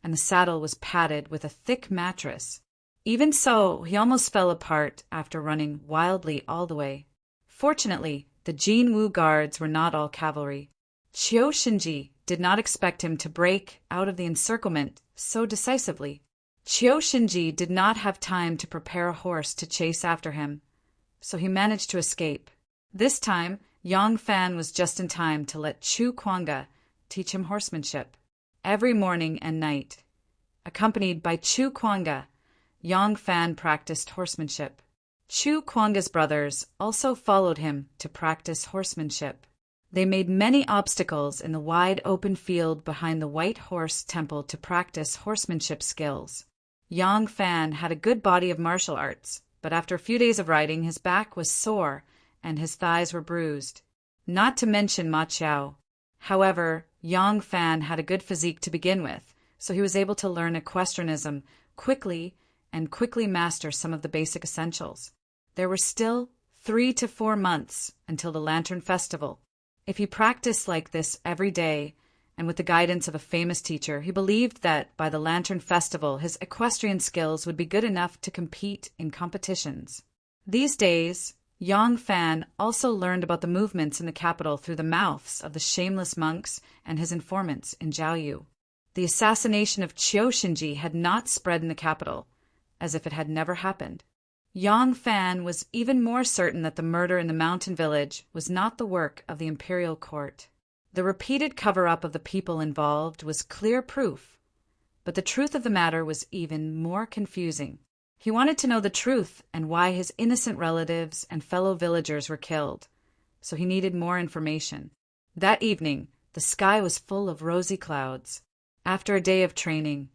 and the saddle was padded with a thick mattress. Even so, he almost fell apart after running wildly all the way. Fortunately, the Jinwu guards were not all cavalry. Qiushenji did not expect him to break out of the encirclement so decisively. Qiushenji did not have time to prepare a horse to chase after him, so he managed to escape. This time, Yang Fan was just in time to let Chu Kuanga teach him horsemanship. Every morning and night, accompanied by Chu Kuanga, Yang Fan practiced horsemanship. Chu Kuanga's brothers also followed him to practice horsemanship. They made many obstacles in the wide open field behind the White Horse Temple to practice horsemanship skills. Yang Fan had a good body of martial arts, but after a few days of riding, his back was sore and his thighs were bruised. Not to mention Ma Qiao. However, Yang Fan had a good physique to begin with, so he was able to learn equestrianism quickly and quickly master some of the basic essentials. There were still 3 to 4 months until the Lantern Festival. If he practiced like this every day, and with the guidance of a famous teacher, he believed that by the Lantern Festival his equestrian skills would be good enough to compete in competitions. These days, Yang Fan also learned about the movements in the capital through the mouths of the shameless monks and his informants in Jiaoyu. The assassination of Qiushenji had not spread in the capital, as if it had never happened. Yang Fan was even more certain that the murder in the mountain village was not the work of the imperial court. The repeated cover-up of the people involved was clear proof, but the truth of the matter was even more confusing. He wanted to know the truth and why his innocent relatives and fellow villagers were killed, so he needed more information. That evening, the sky was full of rosy clouds. After a day of training,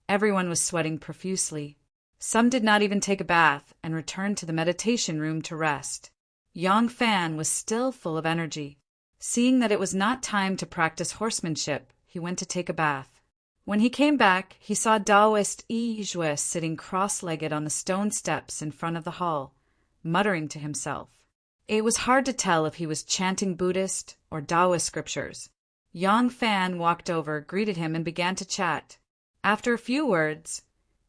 everyone was sweating profusely. Some did not even take a bath and returned to the meditation room to rest. Yang Fan was still full of energy. Seeing that it was not time to practice horsemanship, he went to take a bath. When he came back, he saw Taoist Ijue sitting cross-legged on the stone steps in front of the hall, muttering to himself. It was hard to tell if he was chanting Buddhist or Taoist scriptures. Yang Fan walked over, greeted him, and began to chat. After a few words,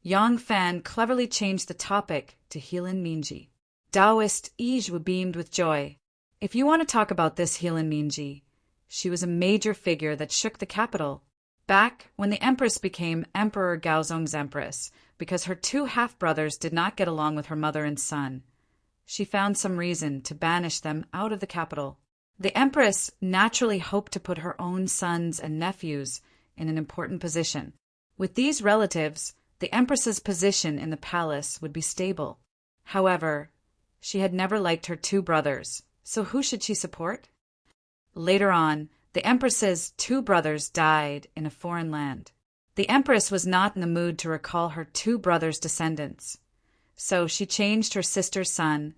Yang Fan cleverly changed the topic to Heilin Minji. Taoist Ijue beamed with joy. If you want to talk about this Heilin Minji, she was a major figure that shook the capital. Back when the Empress became Emperor Gaozong's Empress, because her 2 half-brothers did not get along with her mother and son, she found some reason to banish them out of the capital. The Empress naturally hoped to put her own sons and nephews in an important position. With these relatives, the Empress's position in the palace would be stable. However, she had never liked her 2 brothers, so who should she support? Later on, the Empress's 2 brothers died in a foreign land. The Empress was not in the mood to recall her 2 brothers' descendants, so she changed her sister's son,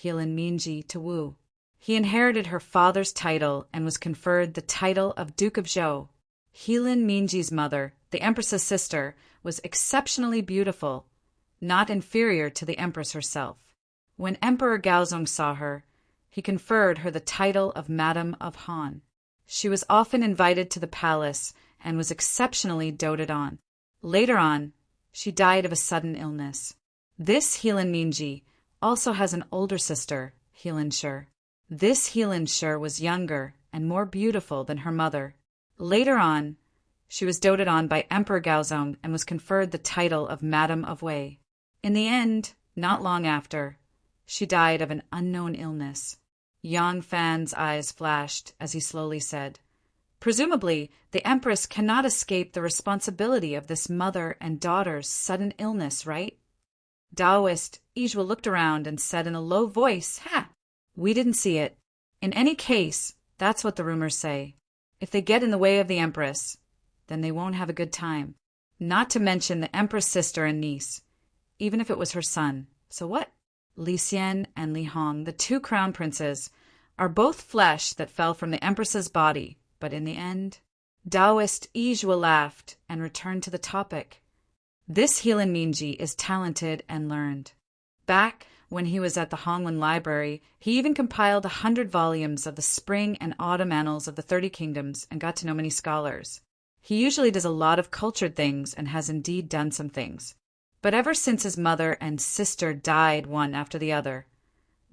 Heilin Minji, to Wu. He inherited her father's title and was conferred the title of Duke of Zhou. Heilin Minji's mother, the Empress's sister, was exceptionally beautiful, not inferior to the Empress herself. When Emperor Gaozong saw her, he conferred her the title of Madam of Han. She was often invited to the palace and was exceptionally doted on. Later on, she died of a sudden illness. This Heilin Minji also has an older sister, Heilin Shi. This Heilin Shi was younger and more beautiful than her mother. Later on, she was doted on by Emperor Gaozong and was conferred the title of Madam of Wei. In the end, not long after, she died of an unknown illness. Yang Fan's eyes flashed as he slowly said, "Presumably, the Empress cannot escape the responsibility of this mother and daughter's sudden illness, right?" Taoist Ijua looked around and said in a low voice, "Ha! We didn't see it. In any case, that's what the rumors say. If they get in the way of the Empress, then they won't have a good time. Not to mention the Empress' sister and niece, even if it was her son. So what? Li Xian and Li Hong, the two crown princes, are both flesh that fell from the Empress's body, but in the end..." Taoist Ijua laughed and returned to the topic. "This Heilin Minji is talented and learned. Back when he was at the Hongwen Library, he even compiled 100 volumes of the spring and autumn annals of the 30 kingdoms and got to know many scholars. He usually does a lot of cultured things and has indeed done some things. But ever since his mother and sister died one after the other,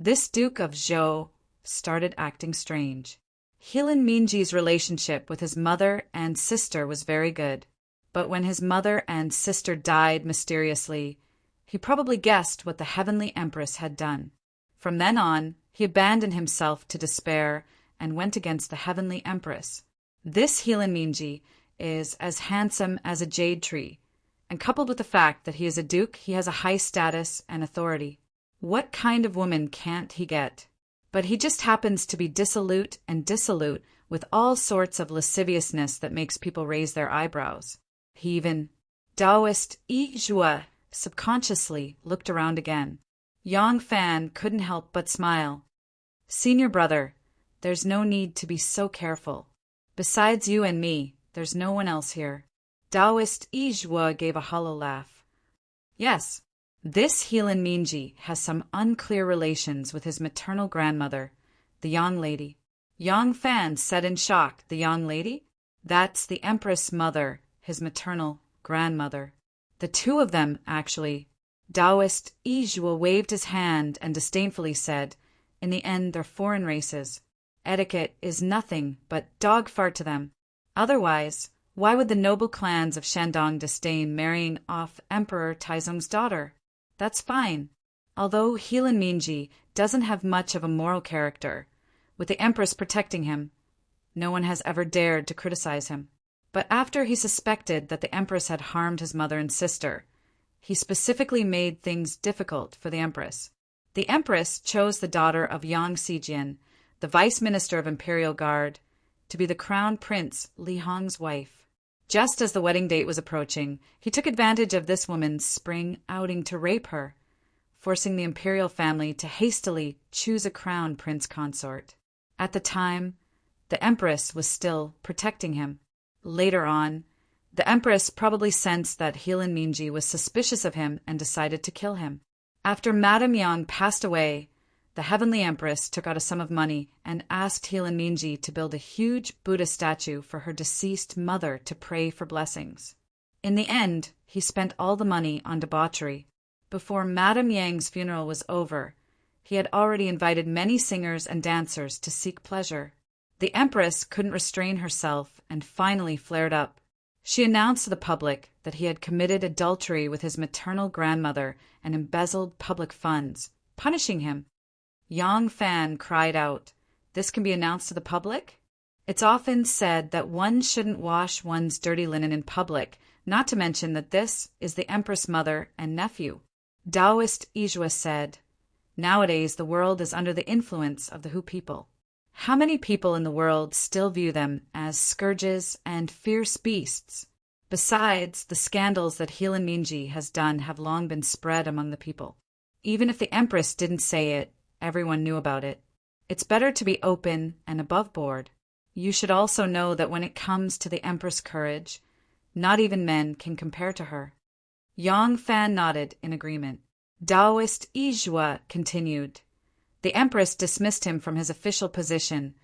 this Duke of Zhou started acting strange. Heilin Minji's relationship with his mother and sister was very good, but when his mother and sister died mysteriously, he probably guessed what the Heavenly Empress had done. From then on, he abandoned himself to despair and went against the Heavenly Empress. This Heilin Minji is as handsome as a jade tree, and coupled with the fact that he is a duke, he has a high status and authority. What kind of woman can't he get? But he just happens to be dissolute with all sorts of lasciviousness that makes people raise their eyebrows. He even..." Taoist Ijua subconsciously looked around again. Yang Fan couldn't help but smile. "Senior brother, there's no need to be so careful. Besides you and me, there's no one else here." Taoist Ijua gave a hollow laugh. "Yes, this Heilin Minji has some unclear relations with his maternal grandmother, the Yang lady." Yang Fan said in shock, "The Yang lady? That's the Empress' mother, his maternal grandmother. The two of them, actually." Taoist Ijua waved his hand and disdainfully said, "In the end, they're foreign races. Etiquette is nothing but dog fart to them. Otherwise, why would the noble clans of Shandong disdain marrying off Emperor Taizong's daughter? That's fine. Although Heilin Minji doesn't have much of a moral character, with the Empress protecting him, no one has ever dared to criticize him. But after he suspected that the Empress had harmed his mother and sister, he specifically made things difficult for the Empress. The Empress chose the daughter of Yang Xijian, the Vice Minister of Imperial Guard, to be the Crown Prince Li Hong's wife. Just as the wedding date was approaching, he took advantage of this woman's spring outing to rape her, forcing the imperial family to hastily choose a crown prince consort. At the time, the Empress was still protecting him. Later on, the Empress probably sensed that Heilin Minji was suspicious of him and decided to kill him. After Madame Yang passed away, the Heavenly Empress took out a sum of money and asked Heilin Minji to build a huge Buddha statue for her deceased mother to pray for blessings. In the end, he spent all the money on debauchery. Before Madame Yang's funeral was over, he had already invited many singers and dancers to seek pleasure. The Empress couldn't restrain herself and finally flared up. She announced to the public that he had committed adultery with his maternal grandmother and embezzled public funds, punishing him. Yang Fan cried out, "This can be announced to the public?" It's often said that one shouldn't wash one's dirty linen in public, not to mention that this is the Empress' mother and nephew. Taoist Ijua said, "Nowadays the world is under the influence of the Hu people. How many people in the world still view them as scourges and fierce beasts? Besides, the scandals that Heilin Minji has done have long been spread among the people. Even if the Empress didn't say it, everyone knew about it. It's better to be open and above board. You should also know that when it comes to the Empress' courage, not even men can compare to her." Yang Fan nodded in agreement. Taoist Yizhua continued. The empress dismissed him from his official position,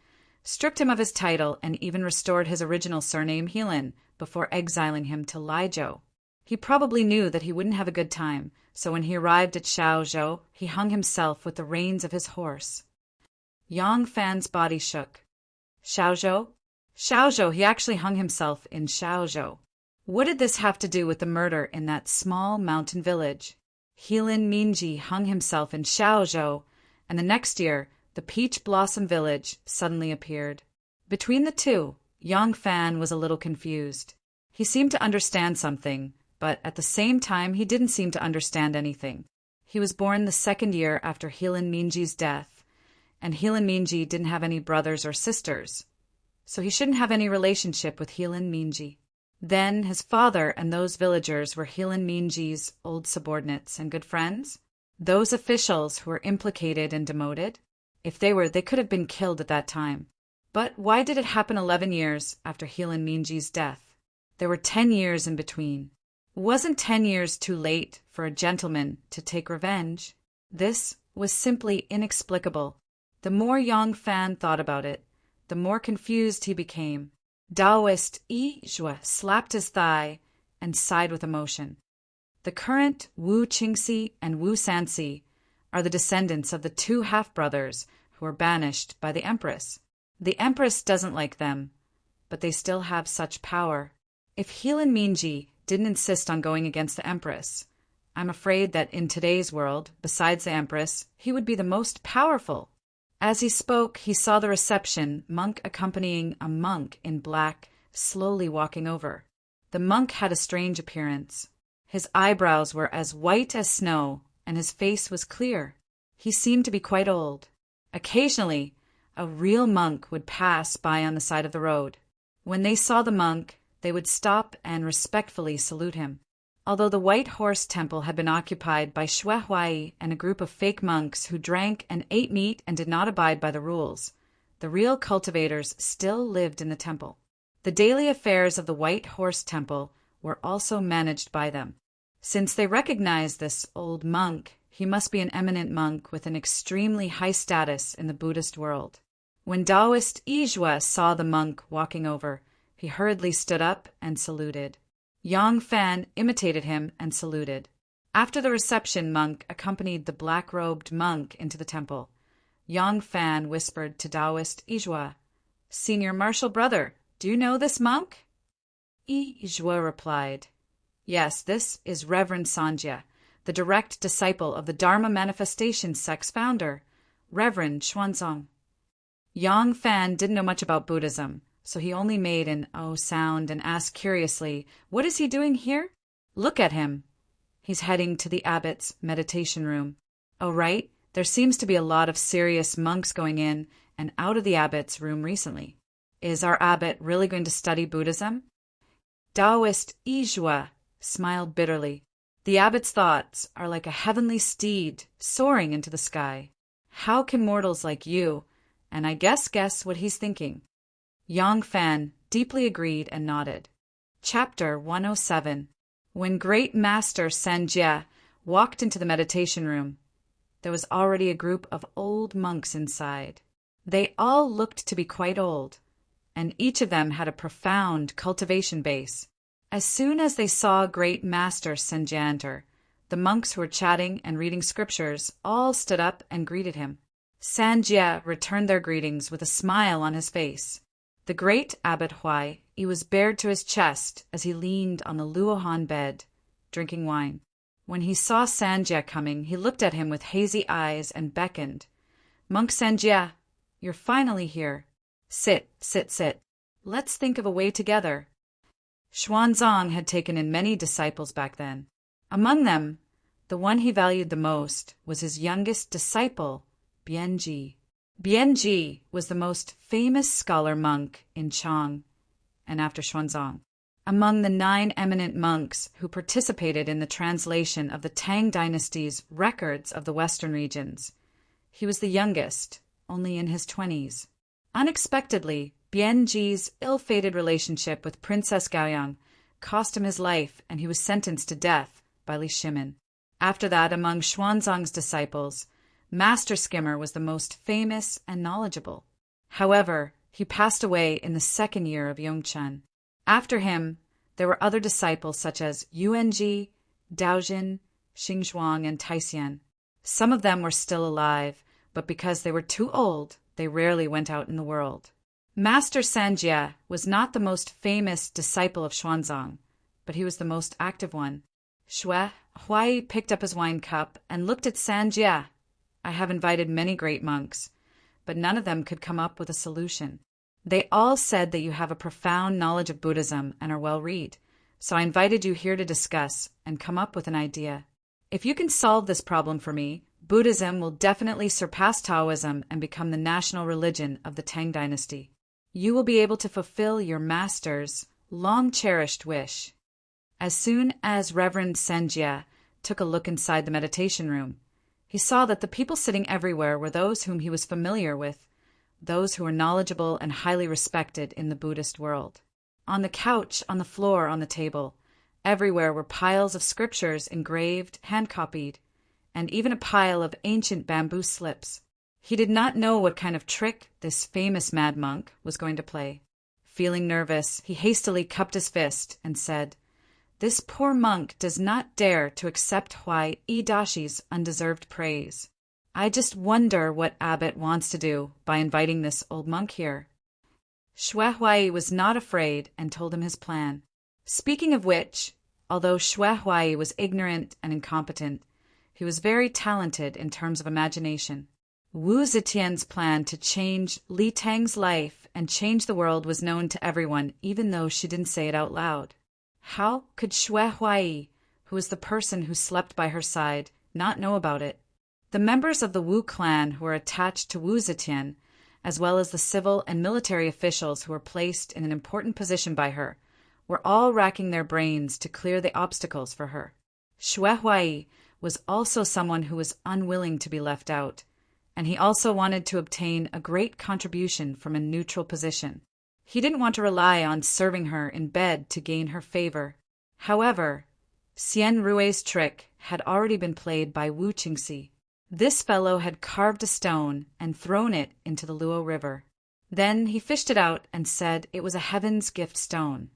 stripped him of his title, and even restored his original surname Helan before exiling him to Laizhou. He probably knew that he wouldn't have a good time, so when he arrived at Shaozhou, he hung himself with the reins of his horse. Yang Fan's body shook. Shaozhou? Shaozhou, he actually hung himself in Shaozhou. What did this have to do with the murder in that small mountain village? Helan Minji hung himself in Shaozhou, and the next year, the Peach Blossom Village suddenly appeared. Between the two, Yang Fan was a little confused. He seemed to understand something, but at the same time he didn't seem to understand anything. He was born the second year after Helan Minji's death, and Helan Minji didn't have any brothers or sisters, so he shouldn't have any relationship with Helan Minji. Then his father and those villagers were Helan Minji's old subordinates and good friends? Those officials who were implicated and demoted? If they were, they could have been killed at that time. But why did it happen 11 years after Helan Minji's death? There were 10 years in between. Wasn't 10 years too late for a gentleman to take revenge? This was simply inexplicable. The more Yang Fan thought about it, the more confused he became. Taoist Yizhua slapped his thigh and sighed with emotion. The current Wu Qingxi and Wu Sanxi are the descendants of the two half-brothers who were banished by the Empress. The Empress doesn't like them, but they still have such power. If Helan Minji didn't insist on going against the Empress, I'm afraid that in today's world, besides the Empress, he would be the most powerful. As he spoke, he saw the reception monk accompanying a monk in black, slowly walking over. The monk had a strange appearance. His eyebrows were as white as snow, and his face was clear. He seemed to be quite old. Occasionally, a real monk would pass by on the side of the road. When they saw the monk, they would stop and respectfully salute him. Although the White Horse Temple had been occupied by Xue Huai and a group of fake monks who drank and ate meat and did not abide by the rules, the real cultivators still lived in the temple. The daily affairs of the White Horse Temple were also managed by them. Since they recognized this old monk, he must be an eminent monk with an extremely high status in the Buddhist world. When Taoist Yizhua saw the monk walking over, he hurriedly stood up and saluted. Yang Fan imitated him and saluted. After the reception, monk accompanied the black-robed monk into the temple. Yang Fan whispered to Taoist Yizhua, "Senior Marshal Brother, do you know this monk?" Yizhua replied, "Yes, this is Reverend Sanjia, the direct disciple of the Dharma Manifestation sect's founder, Reverend Xuanzang." Yang Fan didn't know much about Buddhism, so he only made an "oh" sound and asked curiously, "What is he doing here?" "Look at him. He's heading to the abbot's meditation room." "Oh, right. There seems to be a lot of serious monks going in and out of the abbot's room recently. Is our abbot really going to study Buddhism?" Taoist Yizhua smiled bitterly. "The abbot's thoughts are like a heavenly steed soaring into the sky. How can mortals like you and I guess what he's thinking?" Yang Fan deeply agreed and nodded. Chapter 107. When Great Master Sanjia walked into the meditation room, there was already a group of old monks inside. They all looked to be quite old, and each of them had a profound cultivation base. As soon as they saw Great Master Sanjia enter, the monks who were chatting and reading scriptures all stood up and greeted him. Sanjia returned their greetings with a smile on his face. The great Abbot Huai, he was bared to his chest as he leaned on the Luohan bed, drinking wine. When he saw Sanjia coming, he looked at him with hazy eyes and beckoned. "Monk Sanjia, you're finally here. Sit. Let's think of a way together." Xuanzang had taken in many disciples back then. Among them, the one he valued the most was his youngest disciple, Bianji. Bianji was the most famous scholar monk in Chang, and after Xuanzang, among the 9 eminent monks who participated in the translation of the Tang dynasty's records of the western regions. He was the youngest, only in his 20s. Unexpectedly, Bianji's ill-fated relationship with Princess Gaoyang cost him his life, and he was sentenced to death by Li Shimin. After that, among Xuanzang's disciples, Master Skimmer was the most famous and knowledgeable. However, he passed away in the second year of Yongchen. After him, there were other disciples such as Yuanji, Daojin, Xingzhuang, and Taixian. Some of them were still alive, but because they were too old, they rarely went out in the world. Master Sanjie was not the most famous disciple of Xuanzang, but he was the most active one. Xue Huai picked up his wine cup and looked at Sanjie. I have invited many great monks, but none of them could come up with a solution. They all said that you have a profound knowledge of Buddhism and are well-read, so I invited you here to discuss and come up with an idea. If you can solve this problem for me, Buddhism will definitely surpass Taoism and become the national religion of the Tang dynasty. You will be able to fulfill your master's long-cherished wish. As soon as Reverend Sanjie took a look inside the meditation room, he saw that the people sitting everywhere were those whom he was familiar with, those who were knowledgeable and highly respected in the Buddhist world. On the couch, on the floor, on the table, everywhere were piles of scriptures engraved, hand-copied, and even a pile of ancient bamboo slips. He did not know what kind of trick this famous mad monk was going to play. Feeling nervous, he hastily cupped his fist and said, "This poor monk does not dare to accept Huai Idashi's undeserved praise. I just wonder what Abbot wants to do by inviting this old monk here." Xue Huai was not afraid and told him his plan. Speaking of which, although Xue Huai was ignorant and incompetent, he was very talented in terms of imagination. Wu Zetian's plan to change Li Tang's life and change the world was known to everyone, even though she didn't say it out loud. How could Xue Huai, who was the person who slept by her side, not know about it? The members of the Wu clan who were attached to Wu Zetian, as well as the civil and military officials who were placed in an important position by her, were all racking their brains to clear the obstacles for her. Xue Huai was also someone who was unwilling to be left out, and he also wanted to obtain a great contribution from a neutral position. He didn't want to rely on serving her in bed to gain her favor. However, Xian Rui's trick had already been played by Wu Qingxi. This fellow had carved a stone and thrown it into the Luo River. Then he fished it out and said it was a heaven's gift stone,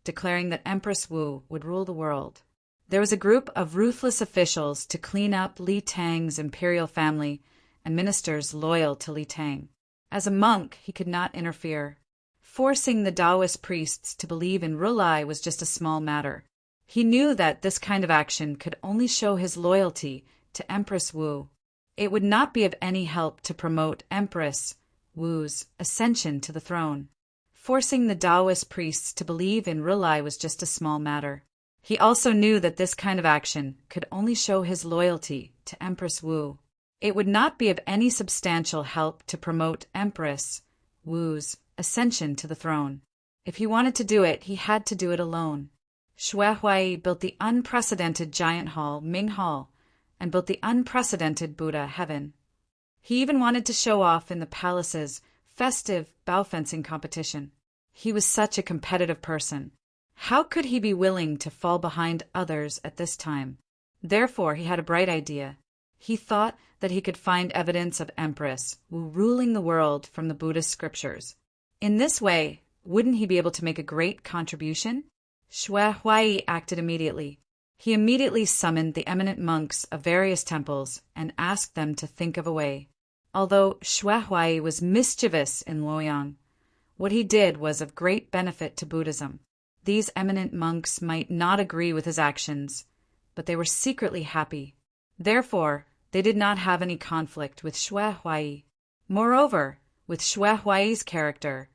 declaring that Empress Wu would rule the world. There was a group of ruthless officials to clean up Li Tang's imperial family and ministers loyal to Li Tang. As a monk, he could not interfere. Forcing the Taoist priests to believe in Rulai was just a small matter. He knew that this kind of action could only show his loyalty to Empress Wu. It would not be of any help to promote Empress Wu's ascension to the throne. Forcing the Taoist priests to believe in Rulai was just a small matter. He also knew that this kind of action could only show his loyalty to Empress Wu. It would not be of any substantial help to promote Empress Wu's ascension to the throne. If he wanted to do it, he had to do it alone. Xue Huai built the unprecedented giant hall, Ming Hall, and built the unprecedented Buddha Heaven. He even wanted to show off in the palace's festive bow fencing competition. He was such a competitive person. How could he be willing to fall behind others at this time? Therefore, he had a bright idea. He thought that he could find evidence of Empress Wu ruling the world from the Buddhist scriptures. In this way, wouldn't he be able to make a great contribution? Xue Huai acted immediately. He immediately summoned the eminent monks of various temples and asked them to think of a way. Although Xue Huai was mischievous in Luoyang, what he did was of great benefit to Buddhism. These eminent monks might not agree with his actions, but they were secretly happy. Therefore, they did not have any conflict with Xue Huai. Moreover, with Xue Huai's character,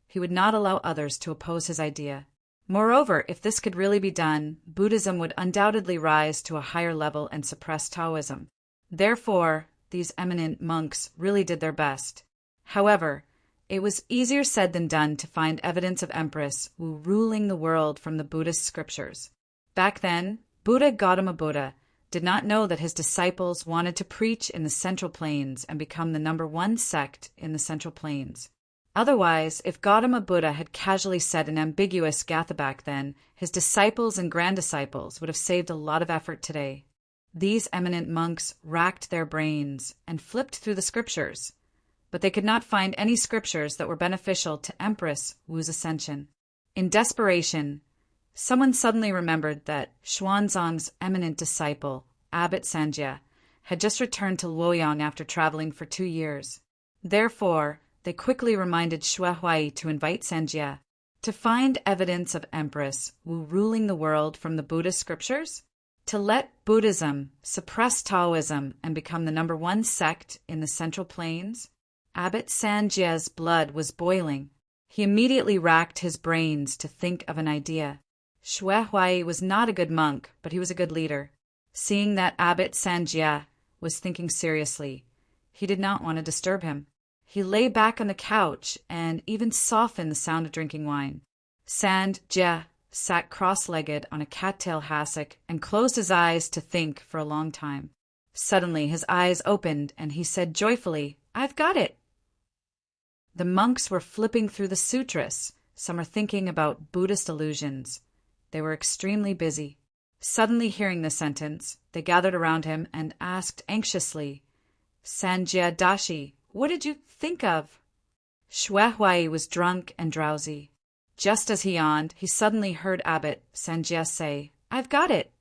he would not allow others to oppose his idea. Moreover, if this could really be done, Buddhism would undoubtedly rise to a higher level and suppress Taoism. Therefore, these eminent monks really did their best. However, it was easier said than done to find evidence of Empress Wu ruling the world from the Buddhist scriptures. Back then, Buddha Gautama Buddha did not know that his disciples wanted to preach in the Central Plains and become the #1 sect in the Central Plains. Otherwise, if Gautama Buddha had casually said an ambiguous Gatha back then, his disciples and grand-disciples would have saved a lot of effort today. These eminent monks racked their brains and flipped through the scriptures, but they could not find any scriptures that were beneficial to Empress Wu's ascension. In desperation, someone suddenly remembered that Xuanzang's eminent disciple, Abbot Sanjie, had just returned to Luoyang after traveling for 2 years. Therefore, they quickly reminded Xue Huai to invite Sanjie. To find evidence of Empress Wu ruling the world from the Buddhist scriptures, to let Buddhism suppress Taoism and become the #1 sect in the Central Plains, Abbot Sanjie's blood was boiling. He immediately racked his brains to think of an idea. Xue Huai was not a good monk, but he was a good leader. Seeing that Abbot Sanjie was thinking seriously, he did not want to disturb him. He lay back on the couch and even softened the sound of drinking wine. Sanjie sat cross-legged on a cattail hassock and closed his eyes to think for a long time. Suddenly his eyes opened and he said joyfully, "I've got it!" The monks were flipping through the sutras. Some were thinking about Buddhist illusions. They were extremely busy. Suddenly hearing the sentence, they gathered around him and asked anxiously, "Sanjie Dashi, what did you think of?" Xue Huai was drunk and drowsy. Just as he yawned, he suddenly heard Abbot Sanjie say, "I've got it!"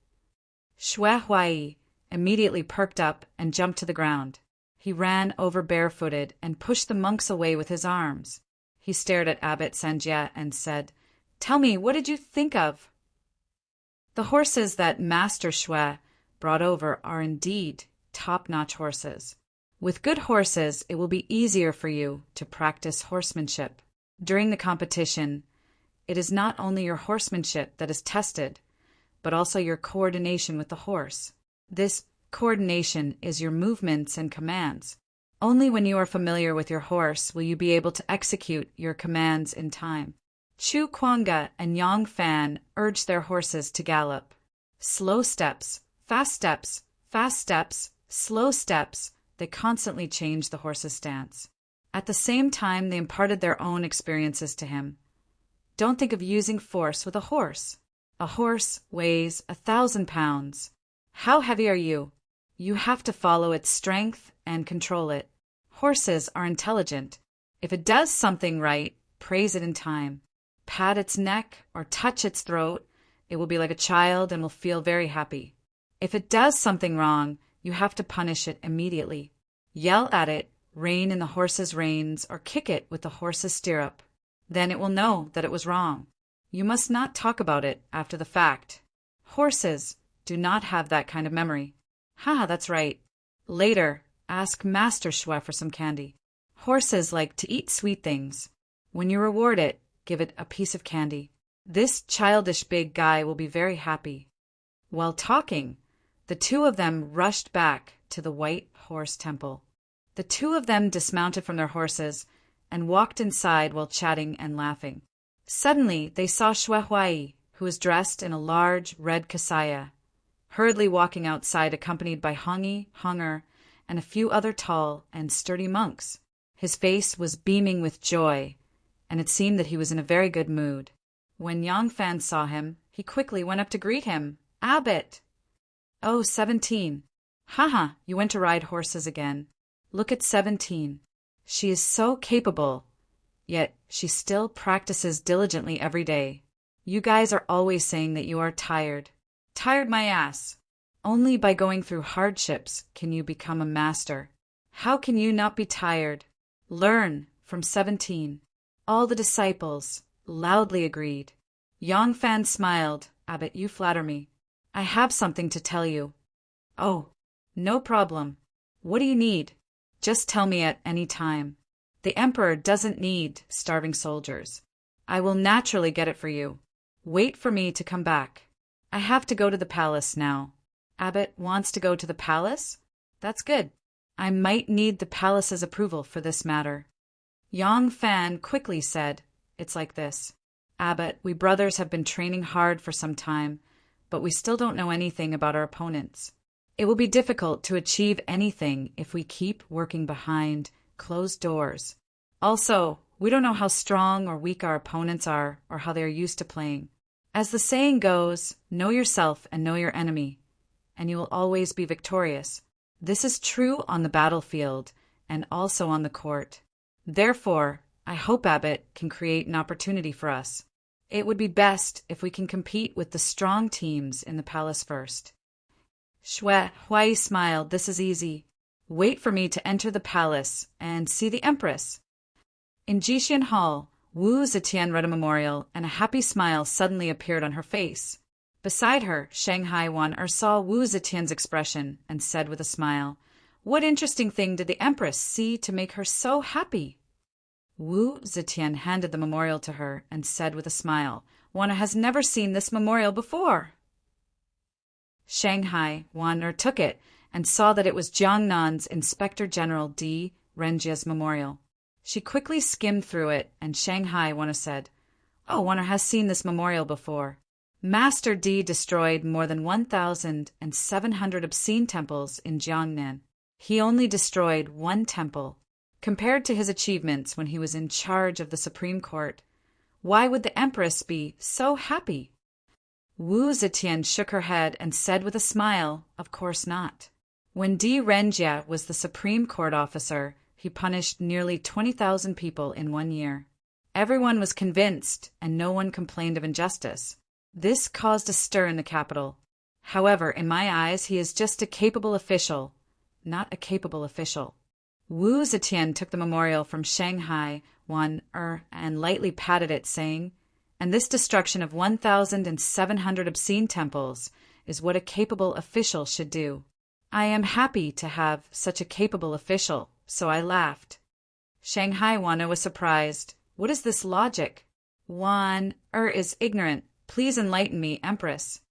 Xue Huai immediately perked up and jumped to the ground. He ran over barefooted and pushed the monks away with his arms. He stared at Abbot Sanjie and said, "Tell me, what did you think of?" The horses that Master Xue brought over are indeed top-notch horses. With good horses, it will be easier for you to practice horsemanship. During the competition, it is not only your horsemanship that is tested, but also your coordination with the horse. This coordination is your movements and commands. Only when you are familiar with your horse will you be able to execute your commands in time. Chu Kuanga and Yang Fan urged their horses to gallop. Slow steps, fast steps, fast steps, slow steps. They constantly changed the horse's stance. At the same time, they imparted their own experiences to him. Don't think of using force with a horse. A horse weighs 1,000 pounds. How heavy are you? You have to follow its strength and control it. Horses are intelligent. If it does something right, praise it in time. Pat its neck or touch its throat. It will be like a child and will feel very happy. If it does something wrong, you have to punish it immediately. Yell at it, rein in the horse's reins, or kick it with the horse's stirrup. Then it will know that it was wrong. You must not talk about it after the fact. Horses do not have that kind of memory. That's right. Later, ask Master Xue for some candy. Horses like to eat sweet things. When you reward it, give it a piece of candy. This childish big guy will be very happy. While talking, the two of them rushed back to the White Horse Temple. The two of them dismounted from their horses and walked inside while chatting and laughing. Suddenly, they saw Xue Huai, who was dressed in a large red kasaya, hurriedly walking outside accompanied by Hongi, Honger, and a few other tall and sturdy monks. His face was beaming with joy, and it seemed that he was in a very good mood. When Yang Fan saw him, he quickly went up to greet him. "Abbot!" "Oh, 17. You went to ride horses again. Look at 17. She is so capable, yet she still practices diligently every day. You guys are always saying that you are tired. Tired my ass. Only by going through hardships can you become a master. How can you not be tired? Learn from 17. All the disciples loudly agreed. Yang Fan smiled. "Abbot, you flatter me. I have something to tell you." "Oh, no problem. What do you need? Just tell me at any time. The Emperor doesn't need starving soldiers. I will naturally get it for you. Wait for me to come back. I have to go to the palace now." "Abbot wants to go to the palace? That's good. I might need the palace's approval for this matter." Yang Fan quickly said, "It's like this. Abbot, we brothers have been training hard for some time, but we still don't know anything about our opponents. It will be difficult to achieve anything if we keep working behind closed doors. Also, we don't know how strong or weak our opponents are or how they are used to playing. As the saying goes, know yourself and know your enemy. and you will always be victorious. This is true on the battlefield and also on the court. Therefore, I hope Abbott can create an opportunity for us. It would be best if we can compete with the strong teams in the palace first. Huai smiled. This is easy. Wait for me to enter the palace and see the empress. In Jixian Hall, Wu Zetian read a memorial, and a happy smile suddenly appeared on her face. Beside her, Shanghai Wan saw Wu Zetian's expression and said with a smile, "What interesting thing did the empress see to make her so happy?" Wu Zetian handed the memorial to her and said with a smile, "Wan has never seen this memorial before." Shanghai Wan took it and saw that it was Jiangnan's Inspector General Di Renjia's memorial. She quickly skimmed through it, and Shanghai Wan said, "Oh, Wan has seen this memorial before. Master Di destroyed more than 1,700 obscene temples in Jiangnan. He only destroyed one temple. Compared to his achievements when he was in charge of the Supreme Court, why would the Empress be so happy?" Wu Zetian shook her head and said with a smile, "Of course not. When Di Renjia was the Supreme Court officer, he punished nearly 20,000 people in 1 year. Everyone was convinced, and no one complained of injustice. This caused a stir in the capital. However, in my eyes, he is just a capable official, not a capable official." Wu Zetian took the memorial from Shanghai Wan and lightly patted it, saying, "And this destruction of 1,700 obscene temples is what a capable official should do. I am happy to have such a capable official, so I laughed." Shanghai Wan was surprised. "What is this logic?" "Wan is ignorant. Please enlighten me, Empress."